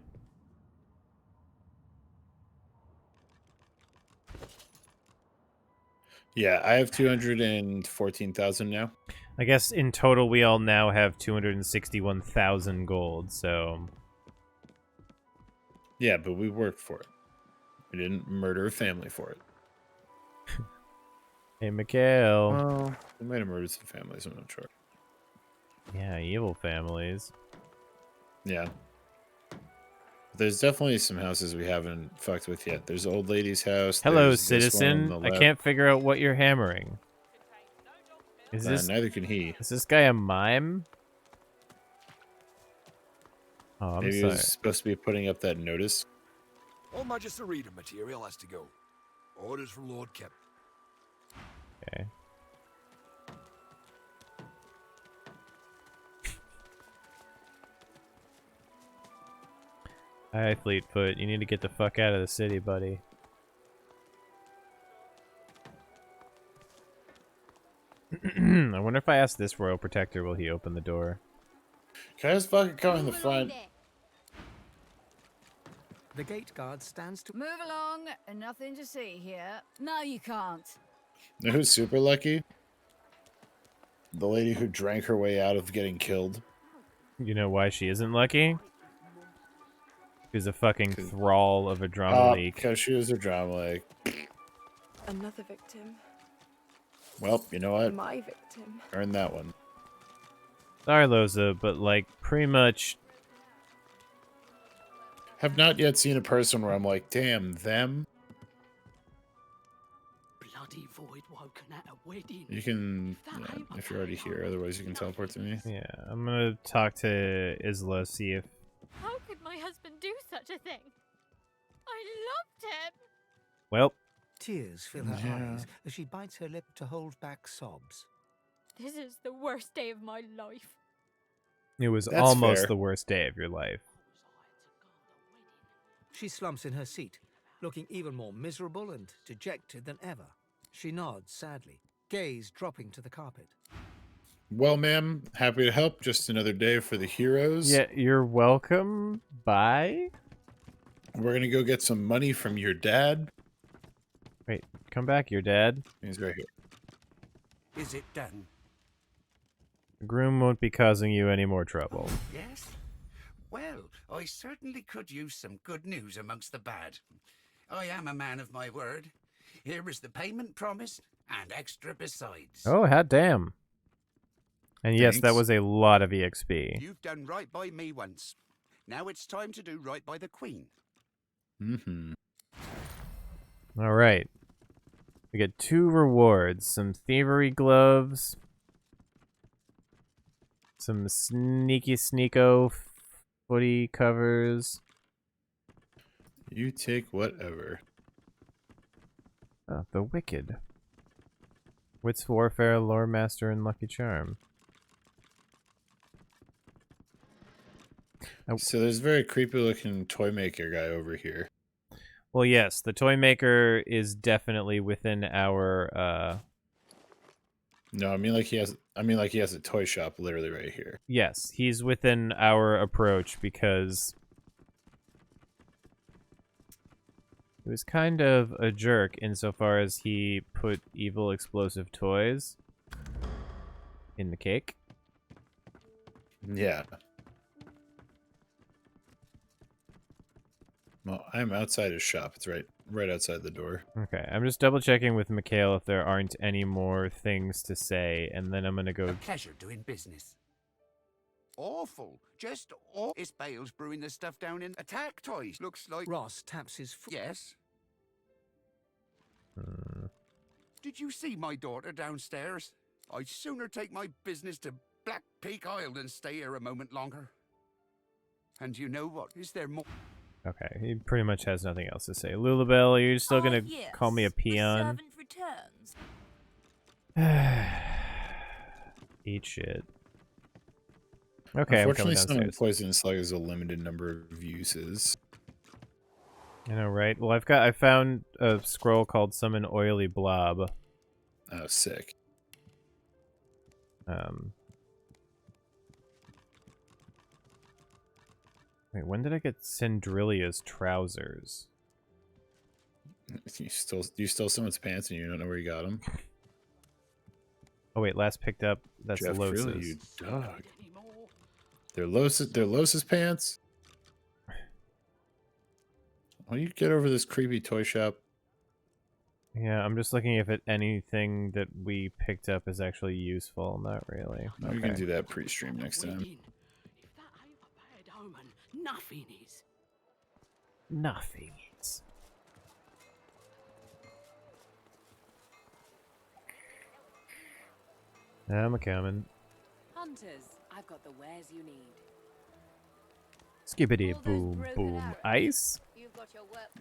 Yeah, I have 214,000 now. I guess in total we all now have 261,000 gold, so... Yeah, but we worked for it. We didn't murder a family for it. Hey, Mikhail. Well, we might have murdered some families, I'm not sure. Yeah, evil families. Yeah. There's definitely some houses we haven't fucked with yet. There's the old lady's house. Hello, citizen. I can't figure out what you're hammering. Is this... neither can he. Is this guy a mime? Oh, I'm Maybe sorry. he was supposed to be putting up that notice. All Magister reading material has to go. Orders from Lord Kemp. Okay. Hi, Fleetfoot. You need to get the fuck out of the city, buddy. I wonder if I ask this Royal Protector, will he open the door? Can I just fucking come in the front? The gate guard stands to move along. Nothing to see here. No, you can't. You know who's super lucky? The lady who drank her way out of getting killed. You know why she isn't lucky? She's a fucking thrall of a drama leak. Because she was a drama leak. Another victim. Well, you know what? My victim. Earned that one. Sorry, Loza, but like pretty much. Have not yet seen a person where I'm like, damn, them. Bloody void woken at a wedding. You can, yeah, if you're already here. Otherwise, you can teleport to me. Yeah, I'm gonna talk to Isla, see if... How could my husband do such a thing? I loved him! Well... Tears fill her eyes as she bites her lip to hold back sobs. This is the worst day of my life. It was That's almost fair. the worst day of your life. She slumps in her seat, looking even more miserable and dejected than ever. She nods sadly, gaze dropping to the carpet. Well, ma'am, happy to help. Just another day for the heroes. Yeah, you're welcome. Bye. We're gonna go get some money from your dad. Wait, come back, your dad. He's right here. Is it done? The groom won't be causing you any more trouble. Yes? Well, I certainly could use some good news amongst the bad. I am a man of my word. Here is the payment promised, and extra besides. Oh, hot damn. And yes, that Thanks. was a lot of EXP. You've done right by me once. Now it's time to do right by the Queen. Mm-hmm. All right. We get 2 rewards. Some thievery gloves. Some sneaky sneako footy covers. You take whatever. Oh, the Wicked. Wits Warfare, Lore Master, and Lucky Charm. So there's a very creepy looking toy maker guy over here. Well, yes, the toy maker is definitely within our. No, I mean like he has a toy shop literally right here. Yes, he's within our approach because he was kind of a jerk insofar as he put evil explosive toys in the cake. Yeah. Well, I'm outside his shop. It's right outside the door. Okay, I'm just double checking with Mikhail if there aren't any more things to say, and then I'm gonna go. A pleasure doing business. Awful. Just awful. It's Bales brewing the stuff down in Attack Toys. Looks like... Ross taps his foot. Yes? Did you see my daughter downstairs? I'd sooner take my business to Black Peak Isle than stay here a moment longer. And you know what? Is there more... Okay, he pretty much has nothing else to say. Lulabelle, are you still gonna Yes, call me a the peon? servant returns. Eat shit. Okay, I'm coming Unfortunately, summoning downstairs. poison slug has a limited number of uses. I know, right? Well, I found a scroll called Summon Oily Blob. Oh, sick. Wait, when did I get Cendrilia's trousers? You stole someone's pants and you don't know where you got them? Oh wait, last picked up. That's Jeff, Los's. really, you dog. They're Los's pants? Why don't you get over this creepy toy shop? Yeah, I'm just looking if anything that we picked up is actually useful. Not really. No, Okay. we can do that pre-stream next time. If that ain't a bad omen, nothing is. Nothing is. I'm a-coming. Hunters, I've got the wares you need. Skibbity boom boom ice.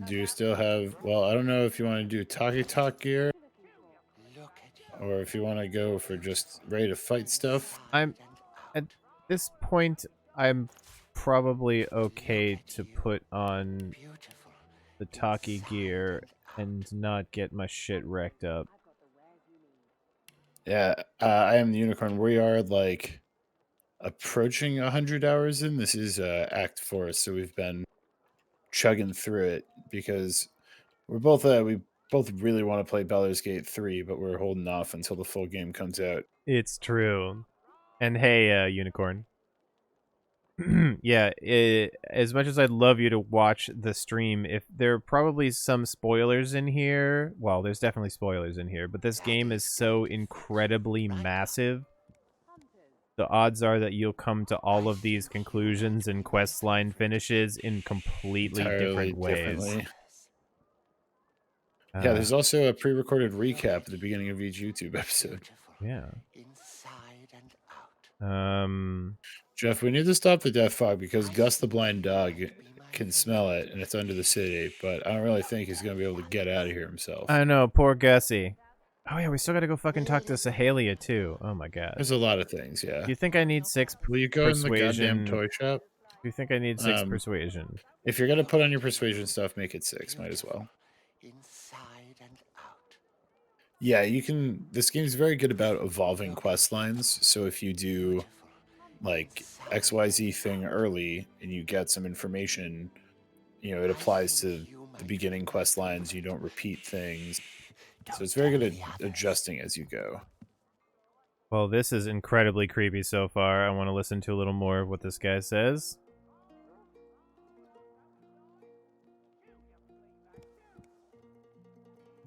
Do you still have... Well, I don't know if you want to do talkie-talk gear. Or if you want to go for just ready to fight stuff. At this point, I'm probably okay to put on the talkie gear and not get my shit wrecked up. Yeah, I am the unicorn. We are like approaching 100 hours in. This is Act 4, so we've been chugging through it because we both really want to play Baldur's Gate 3, but we're holding off until the full game comes out. It's true. And hey, unicorn. Yeah, as much as I'd love you to watch the stream, if there are probably some spoilers in here, well, there's definitely spoilers in here, but this game is so incredibly massive. the odds are that you'll come to all of these conclusions and quest line finishes in completely different ways. Yeah, there's also a pre-recorded recap at the beginning of each YouTube episode. Yeah. Jeff, we need to stop the death fog because Gus the blind dog can smell it, and it's under the city. But I don't really think he's gonna be able to get out of here himself. I know, poor Gussie. Oh yeah, we still gotta go fucking talk to Sahalia too. Oh my god. There's a lot of things, yeah. Do you think I need 6 Will you go persuasion? in the goddamn toy shop? Do you think I need 6 persuasion? If you're gonna put on your persuasion stuff, make it 6. Might as well. Yeah, you can. This game's very good about evolving quest lines. So if you do like XYZ thing early and you get some information, you know, it applies to the beginning quest lines. You don't repeat things. So it's very good at adjusting as you go. Well, this is incredibly creepy so far. I want to listen to a little more of what this guy says.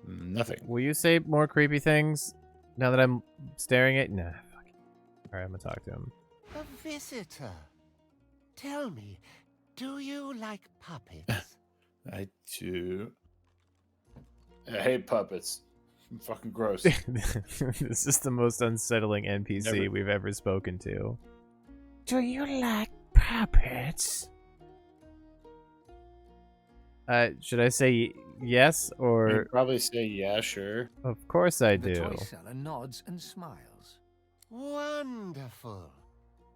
Nothing. Will you say more creepy things now that I'm staring at? Nah, fuck it. Alright, I'm gonna talk to him. A visitor. Tell me, do you like puppets? I do. I hate puppets. Fucking gross. This is the most unsettling NPC we've ever spoken to. Do you like puppets? Should I say yes or? I'd probably say yeah, sure. Of course I do. The toy seller nods and smiles. Wonderful.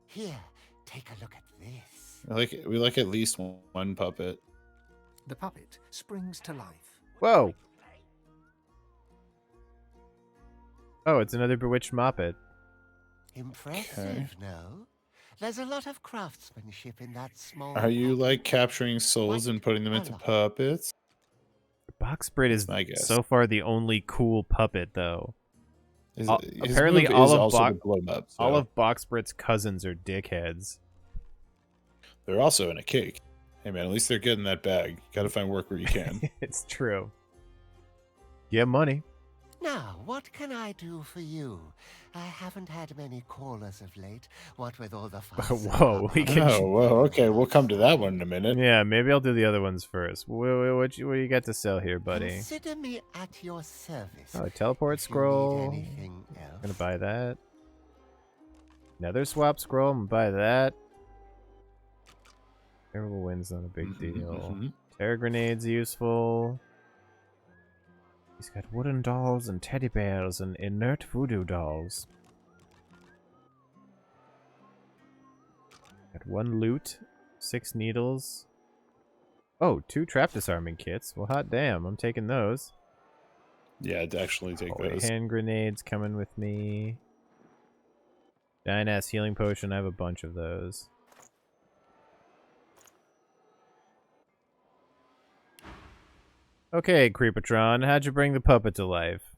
Here, take a look at this. We like at least one puppet. The puppet springs to life. Whoa. Oh, it's another bewitched moppet. Impressive, no? There's a lot of craftsmanship in that small... Are you like capturing souls and putting them into puppets? Boxbrit is so far the only cool puppet, though. Apparently, all of Boxbrit's cousins are dickheads. They're also in a cake. Hey man, at least they're getting that bag. Gotta find work where you can. It's true. Get money. Now, what can I do for you? I haven't had many callers of late. What with all the fuss. Whoa, we can. Oh, whoa. Okay, we'll come to that one in a minute. Yeah, maybe I'll do the other ones first. What do you got to sell here, buddy? Consider me at your service. Oh, a teleport scroll. I'm gonna buy that. Nether swap scroll. I'm gonna buy that. Terrible wind's not a big deal. Terror grenade's useful. He's got wooden dolls and teddy bears and inert voodoo dolls. Got 1 loot, 6 needles. Oh, 2 trap disarming kits. Well, hot damn, I'm taking those. Yeah, I'd actually take those. Hand grenades coming with me. Giant ass healing potion. I have a bunch of those. Okay, Creepatron, how'd you bring the puppet to life?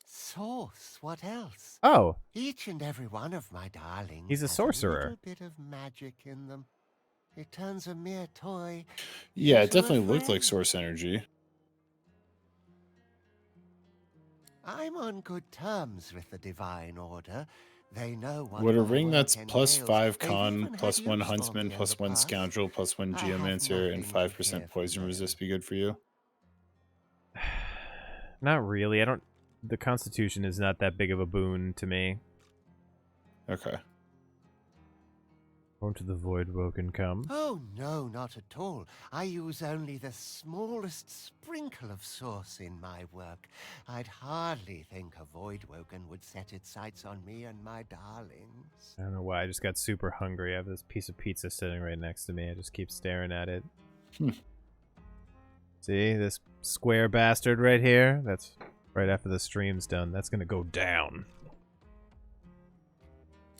Sauce, what else? Oh. Each and every one of my darlings. He's a sorcerer. A little bit of magic in them. It turns a mere toy. Yeah, it definitely looked like source energy. I'm on good terms with the Divine Order. They know what Would a ring that's +5 con, +1 huntsman, +1 scoundrel, +1 geomancer, and 5% poison resist be good for you? Not really. I don't. The Constitution is not that big of a boon to me. Okay. Won't the void woken come? Oh, no, not at all. I use only the smallest sprinkle of sauce in my work. I'd hardly think a void woken would set its sights on me and my darlings. I don't know why. I just got super hungry. I have this piece of pizza sitting right next to me. I just keep staring at it. See this square bastard right here? That's right after the stream's done. That's gonna go down.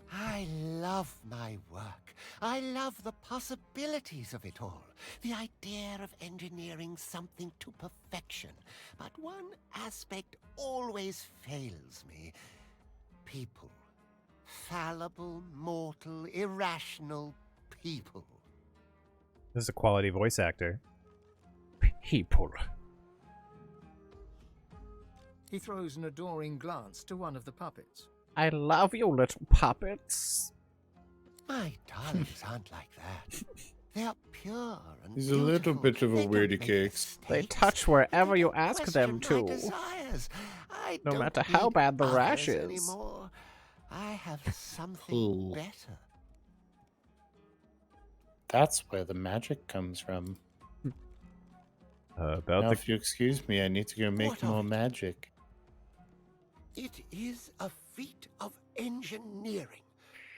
I love my work. I love the possibilities of it all. The idea of engineering something to perfection. But one aspect always fails me. People. Fallible, mortal, irrational people. This is a quality voice actor. People. He throws an adoring glance to one of the puppets. I love you, little puppets. My darlings aren't like that. They're pure and He's a little bit of a weirdy cakes. They touch wherever you ask them to. No matter how bad the rash is. Anymore. I have something better. That's where the magic comes from. Now, if you excuse me, I need to go make more magic. It is a feat of engineering.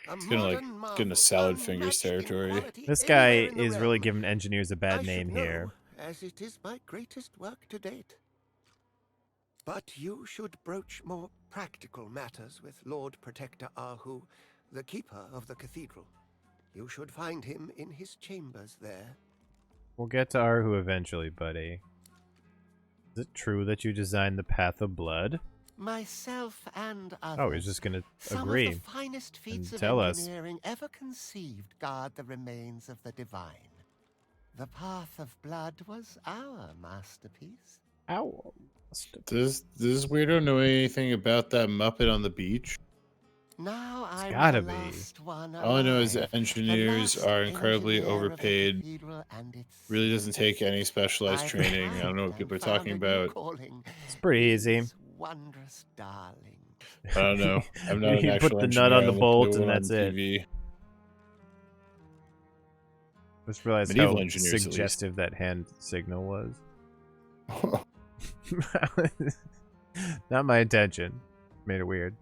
It's gonna like get into salad fingers territory. This guy is really giving engineers a bad name here. As it is my greatest work to date. But you should broach more practical matters with Lord Protector Ahu, the keeper of the cathedral. You should find him in his chambers there. We'll get to Arhu eventually, buddy. Is it true that you designed the Path of Blood? Myself and others. Oh, he's just gonna agree. Some of the finest feats of tell us. engineering ever conceived guard the remains of the divine. The Path of Blood was our masterpiece. Our Does this weirdo know anything about that Muppet on the beach? Now it's gotta be. All I know is that engineers are incredibly overpaid. Really doesn't take any specialized training. I don't know what people are talking about. It's pretty easy. Wondrous darling. I don't know. I'm not an You actual put the engineer. nut on I the only bolt put and one that's on it. TV. Just realized Medieval how engineers, at least. suggestive that hand signal was. Not my intention. Made it weird.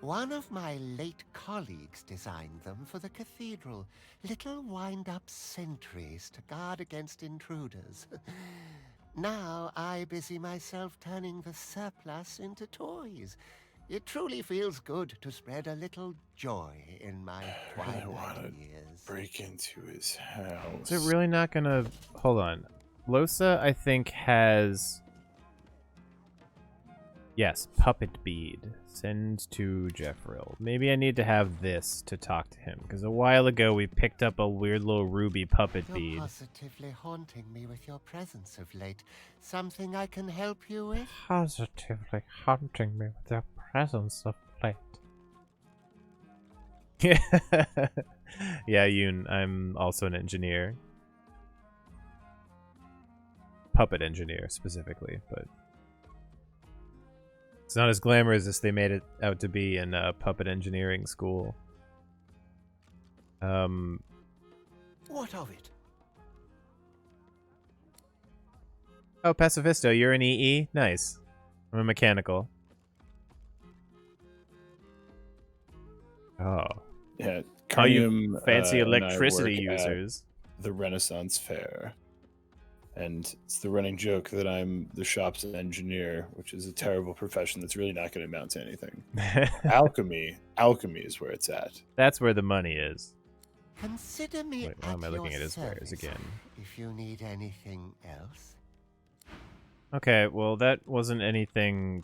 One of my late colleagues designed them for the cathedral. Little wind-up sentries to guard against intruders. Now I busy myself turning the surplus into toys. It truly feels good to spread a little joy in my twilight years. Break into his house. Is it really not gonna... Hold on. Losa, I think, has... Yes, puppet bead. Send to Jeffril. Maybe I need to have this to talk to him, because a while ago we picked up a weird little ruby puppet You're bead. positively haunting me with your presence of late. Something I can help you with? Positively haunting me with your presence of late. Yeah, yeah, Yoon, I'm also an engineer. Puppet engineer, specifically, but... It's not as glamorous as they made it out to be in puppet engineering school. What of it? Oh, Pacifisto, you're an EE? Nice. I'm a mechanical. Oh. Yeah. How you Carnium, fancy and I electricity work at users. the Renaissance Fair. And it's the running joke that I'm the shop's engineer, which is a terrible profession that's really not going to amount to anything. Alchemy is where it's at. That's where the money is. Consider me Wait, why am I looking at his wares service again? If you need anything else. Okay, well, that wasn't anything...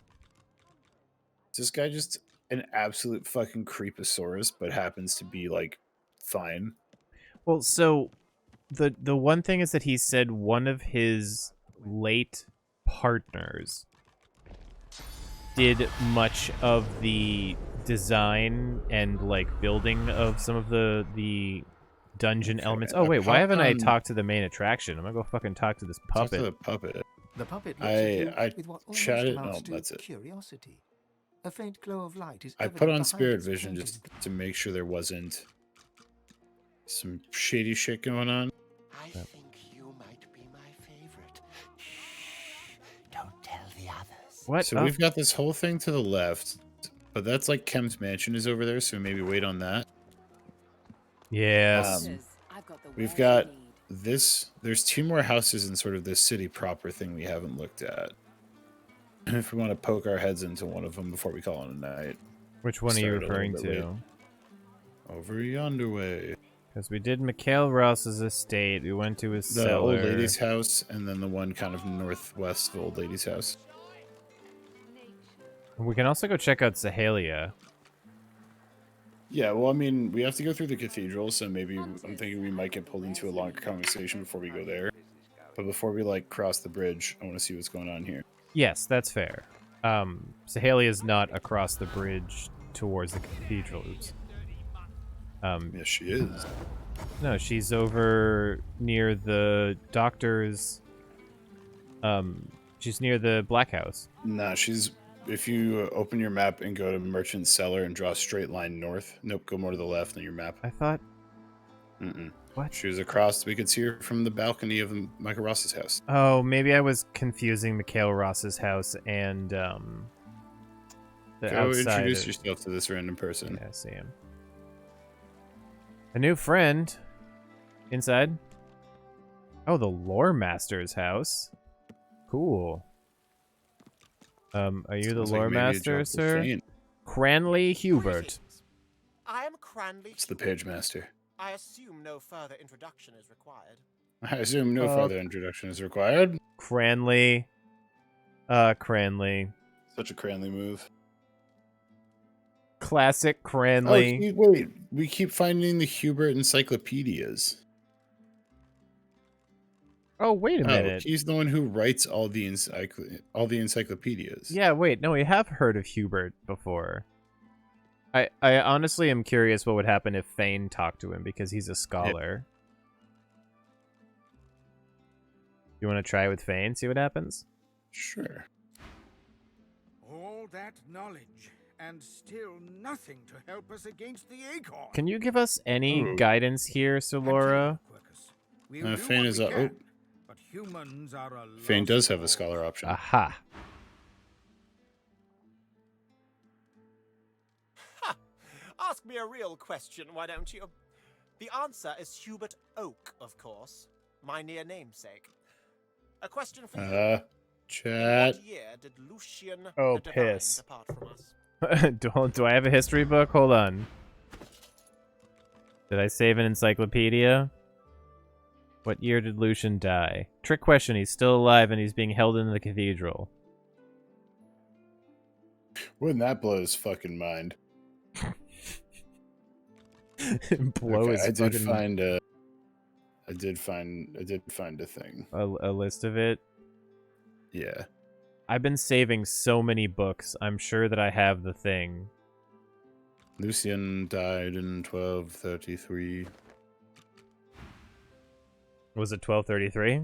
Is this guy just an absolute fucking creeposaurus, but happens to be, like, fine? Well, so... The one thing is that he said one of his late partners did much of the design and like building of some of the dungeon elements. Oh wait, why haven't I talked to the main attraction? I'm gonna go fucking talk to this puppet. Talk to the puppet. The puppet looks at you I with what chatted. almost No, amounts to that's it. curiosity. A faint glow of light is I evident put on behind Spirit its Vision painting. just to make sure there wasn't some shady shit going on. I think you might be my favorite. Shh, don't tell the others. What? So we've got this whole thing to the left, but that's like Kem's mansion is over there, so maybe wait on that. Yes. We've got this. There's two more houses in sort of this city proper thing we haven't looked at. If we want to poke our heads into one of them before we call it a night. Which one are you Start a little referring bit to? late. Over yonder way. Because we did Mikhail Ross's estate, we went to his The cellar. old lady's house, and then the one kind of northwest of old lady's house. We can also go check out Sahalia. Yeah, well, I mean, we have to go through the cathedral, so maybe I'm thinking we might get pulled into a longer conversation before we go there. But before we, like, cross the bridge, I want to see what's going on here. Yes, that's fair. Sahalia is not across the bridge towards the cathedral. Oops. Yes, she is. No, she's over near the doctor's. She's near the Black House. Nah, she's. If you open your map and go to Merchant Cellar and draw a straight line north. Nope, go more to the left on your map. I thought. Mm-mm. What? She was across. We could see her from the balcony of Michael Ross's house. Oh, maybe I was confusing Mikhail Ross's house and the Go outside. introduce yourself to this random person. Yeah, I see him. A new friend. Inside. Oh, the Lore Master's house. Cool. Are you the Sounds Lore like maybe a Master, job for sir? Fane. Cranley Hubert. I am Cranley. It's the Page Master. I assume no further introduction is required. I assume no further introduction is required. Cranley. Cranley. Such a Cranley move. Classic Cranley. Oh, wait. We keep finding the Hubert encyclopedias. Oh, wait a minute. He's the one who writes all the encyclopedias. Yeah, wait. No, we have heard of Hubert before. I honestly am curious what would happen if Fane talked to him, because he's a scholar. You want to try with Fane, see what happens? Sure. All that knowledge, and still nothing to help us against the Acorn. Can you give us any guidance here, Sir Laura? Fane is a... But humans are a Fane does have a scholar option. Aha. Ask me a real question, why don't you? The answer is Hubert Oak, of course. My near namesake. A question for you. Chat. What year did Lucian Oh, the Divine piss. depart from us? Do I have a history book? Hold on. Did I save an encyclopedia? What year did Lucian die? Trick question, he's still alive and he's being held in the cathedral. Wouldn't that blow his fucking mind? Blow his I did fucking... find a... I did find a thing. A list of it? Yeah. I've been saving so many books. I'm sure that I have the thing. Lucian died in 1233. Was it 1233?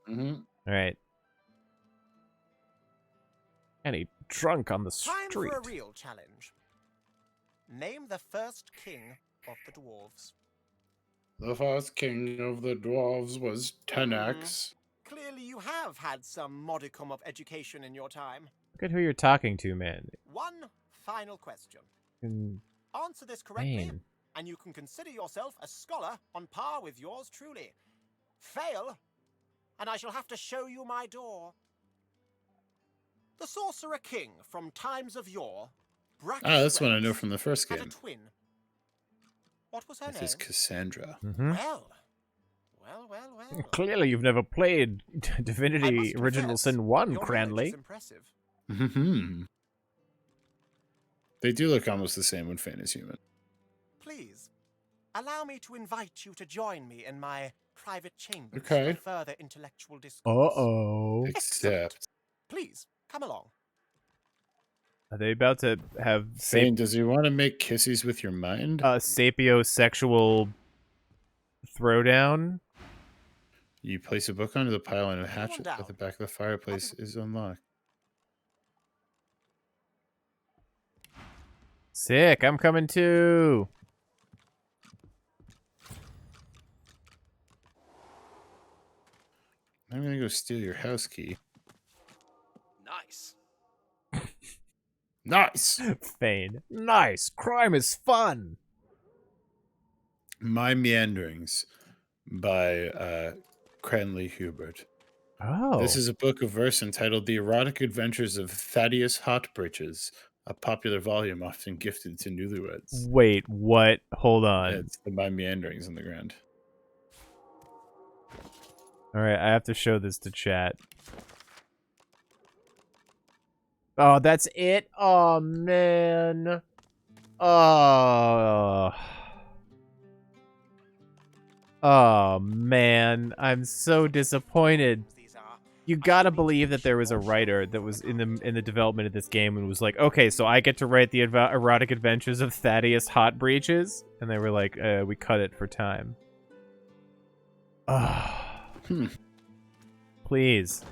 Mm-hmm. Alright. And he drunk on the Time street. for a real challenge. Name the first king of the dwarves. The first king of the dwarves was Tenax. Clearly you have had some modicum of education in your time. Look at who you're talking to, man. One final question. Mm, Answer this correctly, man. and you can consider yourself a scholar on par with yours truly. Fail, and I shall have to show you my door. The Sorcerer King from times of yore. That's one I know from the first had a game. twin. What was her This name? is Cassandra. Mm-hmm. Well. Clearly you've never played Divinity Original Sin 1, Your Cranley. knowledge is impressive. Mm-hmm. They do look almost the same when Fane is human. Please, allow me to invite you to join me in my private chambers Okay. for further intellectual discourse. Uh-oh. Except... Please, come along. Are they about to have Fane, does he want to make kisses with your mind? sapiosexual throwdown? You place a book onto the pile and a hatchet at the back of the fireplace is unlocked. Sick, I'm coming too. I'm gonna go steal your house key. Nice. Nice! Fane. Nice! Crime is fun! My Meanderings by Cranley Hubert. Oh. This is a book of verse entitled The Erotic Adventures of Thaddeus Hotbreeches, a popular volume often gifted to newlyweds. Wait, what? Hold on. It's the My Meanderings on the ground. Alright, I have to show this to chat. Oh, that's it? Oh, man. Oh. Oh, man. I'm so disappointed. you gotta believe that there was a writer that was in the development of this game and was like, okay, so I get to write the erotic adventures of Thaddeus Hot Breeches, and they were like, we cut it for time. Please.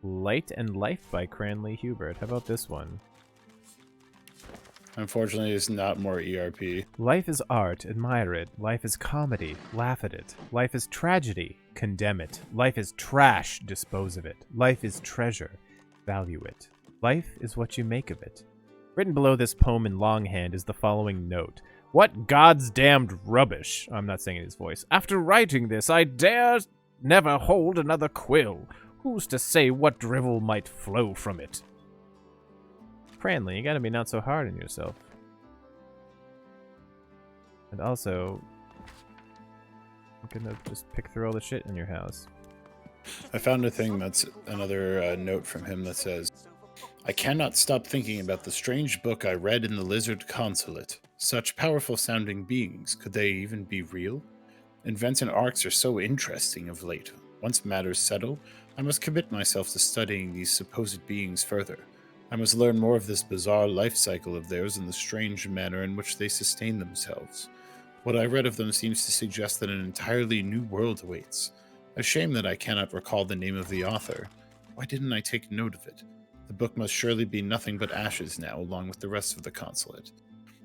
Light and Life by Cranley Hubert. How about this one? Unfortunately, it's not more ERP. Life is art, admire it. Life is comedy, laugh at it. Life is tragedy, condemn it. Life is trash, dispose of it. Life is treasure, value it. Life is what you make of it. Written below this poem in longhand is the following note. What God's damned rubbish. I'm not saying in his voice. After writing this, I dare never hold another quill. Who's to say what drivel might flow from it? Cranley, you gotta be not so hard on yourself. And also, I'm gonna just pick through all the shit in your house. I found a thing that's another note from him that says, I cannot stop thinking about the strange book I read in the Lizard Consulate. Such powerful sounding beings, could they even be real? Events and arcs are so interesting of late. Once matters settle, I must commit myself to studying these supposed beings further. I must learn more of this bizarre life cycle of theirs and the strange manner in which they sustain themselves. What I read of them seems to suggest that an entirely new world awaits. A shame that I cannot recall the name of the author. Why didn't I take note of it? The book must surely be nothing but ashes now, along with the rest of the consulate.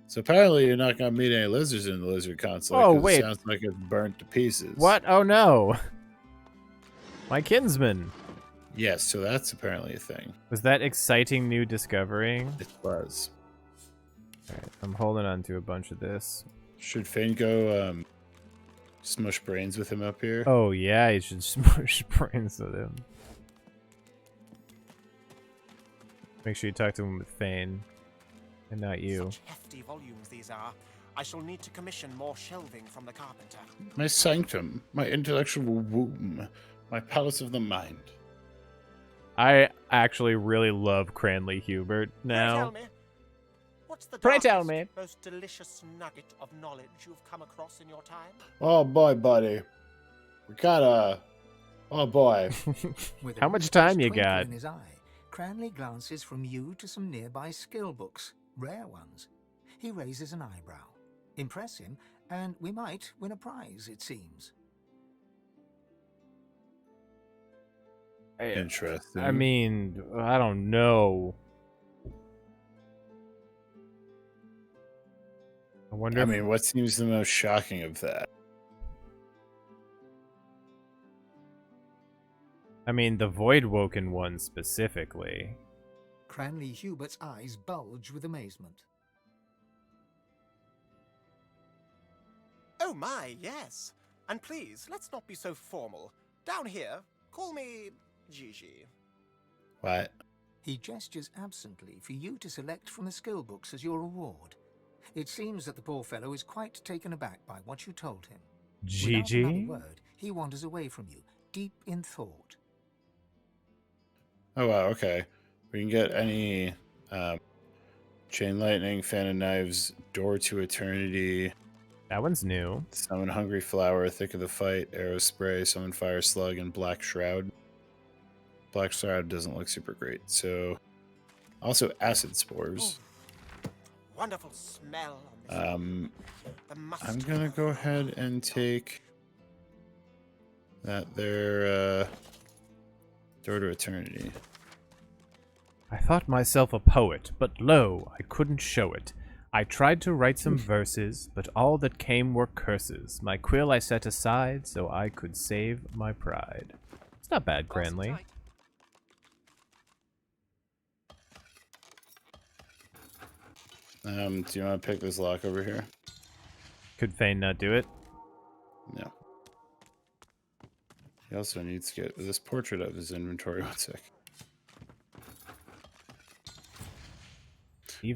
So apparently you're not going to meet any lizards in the lizard consulate. Oh, wait. It sounds like it's burnt to pieces. What? Oh, no. My kinsman. Yes, so that's apparently a thing. Was that exciting new discovery? It was. Alright, I'm holding on to a bunch of this. Should Fane go smush brains with him up here? Oh, yeah, you should smush brains with him. Make sure you talk to him with Fane, and not you. Such hefty volumes these are. I shall need to commission more shelving from the carpenter. My sanctum, my intellectual womb, my palace of the mind. I actually really love Cranley Hubert now. Pray tell me, most delicious nugget of knowledge you've come across in your time? Oh boy, buddy. We gotta... Oh boy. How much time you twinkle got? In his eye, Cranley glances from you to some nearby skill books, rare ones. He raises an eyebrow. Impress him, and we might win a prize, it seems. Interesting. I mean, I don't know. I wonder. I mean, what seems the most shocking of that? I mean, the Voidwoken one specifically. Cranley Hubert's eyes bulge with amazement. Oh my, yes. And please, let's not be so formal. Down here, call me Gigi. What? He gestures absently for you to select from the skill books as your reward. It seems that the poor fellow is quite taken aback by what you told him. Gigi? Without another word, he wanders away from you, deep in thought. Oh wow, okay. We can get any Chain Lightning, Fan of Knives, Door to Eternity. That one's new. Summon Hungry Flower, Thick of the Fight, Arrow Spray, Summon Fire Slug, and Black Shroud. Black Shroud doesn't look super great, so... Also Acid Spores. Wonderful smell on this. I'm gonna go ahead and take that there, Door to Eternity. I thought myself a poet, but lo, I couldn't show it. I tried to write some verses, but all that came were curses. My quill I set aside so I could save my pride. It's not bad, Cranley. Do you want to pick this lock over here? Could Fane not do it? No. He also needs to get this portrait of his inventory. 1 sec.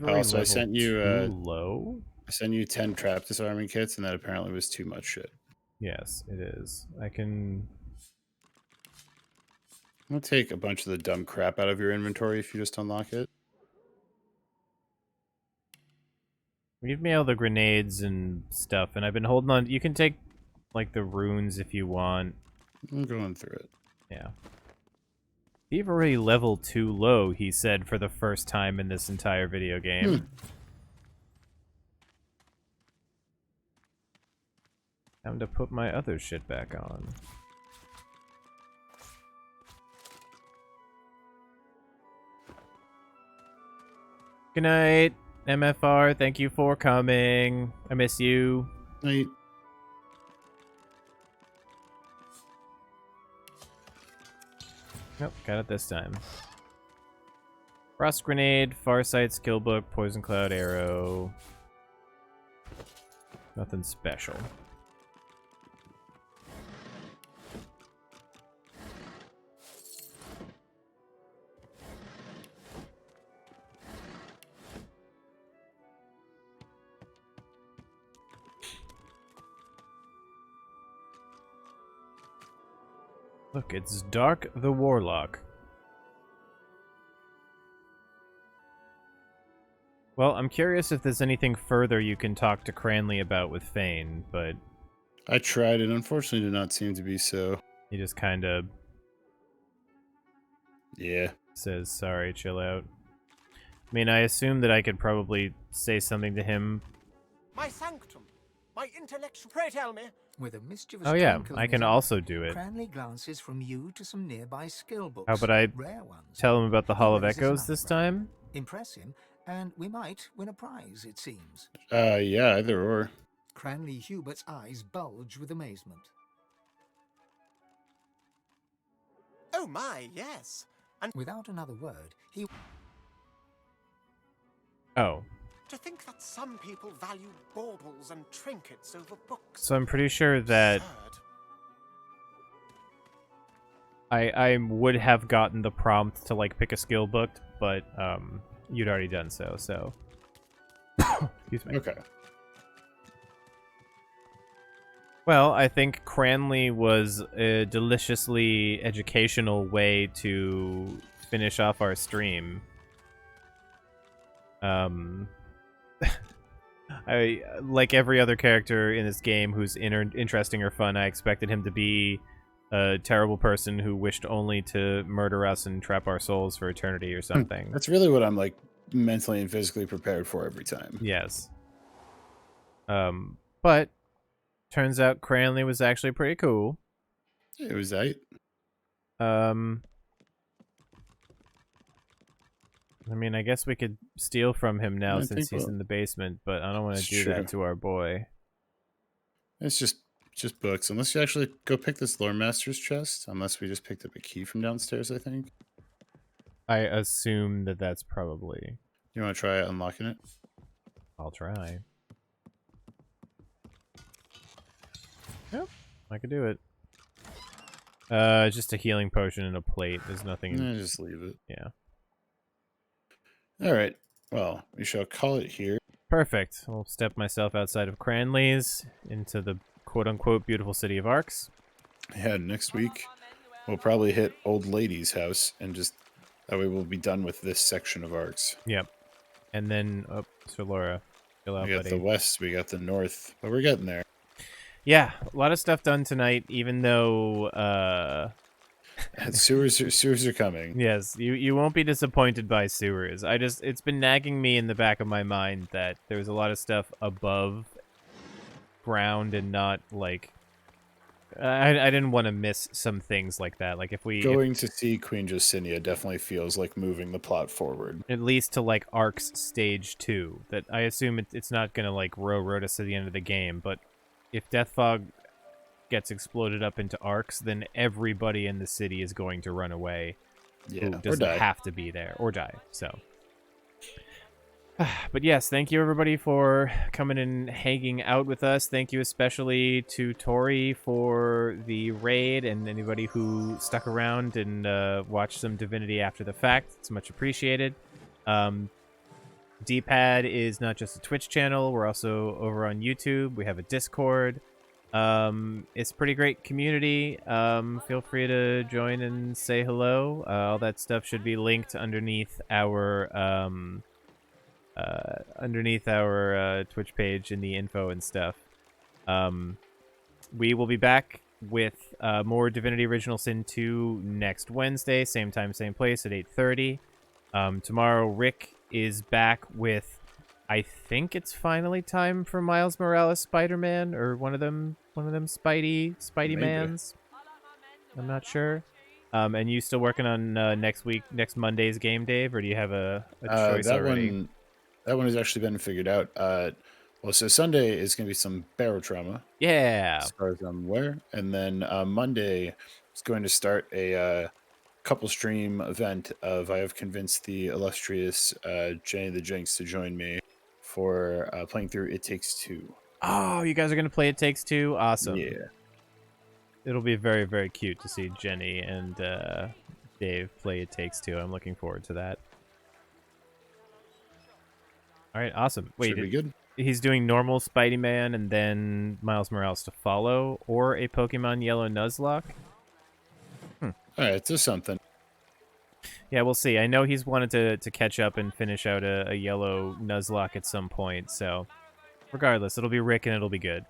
Also, I sent you low. I sent you 10 trap disarming kits, and that apparently was too much shit. Yes, it is. I can. I'm gonna take a bunch of the dumb crap out of your inventory if you just unlock it. Give me all the grenades and stuff, and I've been holding on. You can take, like, the runes if you want. I'm going through it. Yeah. Thievery level too low, he said for the first time in this entire video game. Time to put my other shit back on. Good night, MFR. Thank you for coming. I miss you. Night. Nope, got it this time. Frost Grenade, Farsight, Skillbook, Poison Cloud, Arrow. Nothing special. Look, it's Dark the Warlock. Well, I'm curious if there's anything further you can talk to Cranley about with Fane, but... I tried, and unfortunately did not seem to be so. He just kind of... Yeah. Says, sorry, chill out. I mean, I assume that I could probably say something to him. My sanctum, my intellectual. Pray tell me. With a mischievous Oh yeah, twinkle in I can his also eye, do it. Cranley glances from you to some nearby skill books. How about I rare ones. tell him about the Hall of He raises Echoes an this eyebrow. time? Impress him, and we might win a prize, it seems. Yeah, either or. Cranley Hubert's eyes bulge with amazement. Oh my, yes. And without another word, he... Oh. To think that some people value baubles and trinkets over books. So I'm pretty sure that... I would have gotten the prompt to, like, pick a skill book, but, you'd already done so, so... Excuse me. Okay. Well, I think Cranley was a deliciously educational way to finish off our stream. I like every other character in this game who's interesting or fun, I expected him to be a terrible person who wished only to murder us and trap our souls for eternity or something. That's really what I'm, like, mentally and physically prepared for every time. Yes. But turns out Cranley was actually pretty cool. It was right. I mean, I guess we could steal from him now I since think he's in the basement, but I don't want to do true. that to our boy. It's just books. Unless you actually go pick this Lore Master's chest. Unless we just picked up a key from downstairs, I think. I assume that that's probably... You want to try unlocking it? I'll try. Yep, I could do it. Just a healing potion and a plate. There's nothing... just leave it. Yeah. Alright. Well, we shall call it here. Perfect. I'll step myself outside of Cranley's into the quote-unquote beautiful city of Arx. Yeah, next week we'll probably hit Old Lady's house and just... That way we'll be done with this section of Arx. Yep. And then, oh, Sir Laura. Chill out, We got buddy. the west, we got the north, but we're getting there. Yeah, a lot of stuff done tonight, even though, sewers are coming. Yes, you won't be disappointed by sewers. It's been nagging me in the back of my mind that there was a lot of stuff above ground and not, like... I didn't want to miss some things like that. Like, if we... Going to see Queen Josinia definitely feels like moving the plot forward. At least to, like, Arc's Stage 2. That I assume it's not going to, like, road us to the end of the game, but if Deathfog gets exploded up into Arcs, then everybody in the city is going to run away. Yeah, who doesn't or die. have to be there. Or die, so... But yes, thank you everybody for coming and hanging out with us. Thank you especially to Tori for the raid and anybody who stuck around and watched some Divinity after the fact. It's much appreciated. D-Pad is not just a Twitch channel. We're also over on YouTube. We have a Discord. It's a pretty great community. Feel free to join and say hello. All that stuff should be linked underneath our... Twitch page in the info and stuff. We will be back with more Divinity Original Sin 2 next Wednesday, same time, same place at 8:30. Tomorrow, Rick is back with, I think it's finally time for Miles Morales Spider-Man, or one of them Spidey Maybe. Mans. I'm not sure. And you still working on next Monday's game, Dave, or do you have a choice that already? That one has actually been figured out. Well, so Sunday is going to be some barotrauma. Yeah. As far as I'm aware. And then Monday is going to start a couple stream event of I have convinced the illustrious Jenny the Jinx to join me for playing through It Takes Two. Oh, you guys are going to play It Takes Two? Awesome. Yeah. It'll be very, very cute to see Jenny and Dave play It Takes Two. I'm looking forward to that. All right, awesome. Wait, Should be good. He's doing normal Spidey-Man and then Miles Morales to follow, or a Pokemon Yellow Nuzlocke? All right, there's something. Yeah, we'll see. I know he's wanted to catch up and finish out a Yellow Nuzlocke at some point, so regardless, it'll be Rick and it'll be good.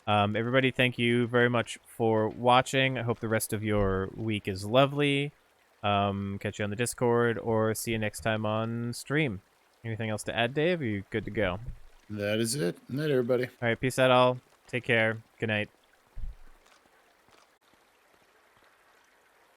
Everybody, thank you very much for watching. I hope the rest of your week is lovely. Catch you on the Discord, or see you next time on stream. Anything else to add, Dave? Are you good to go? That is it. Night, everybody. All right, peace out, all. Take care. Good night.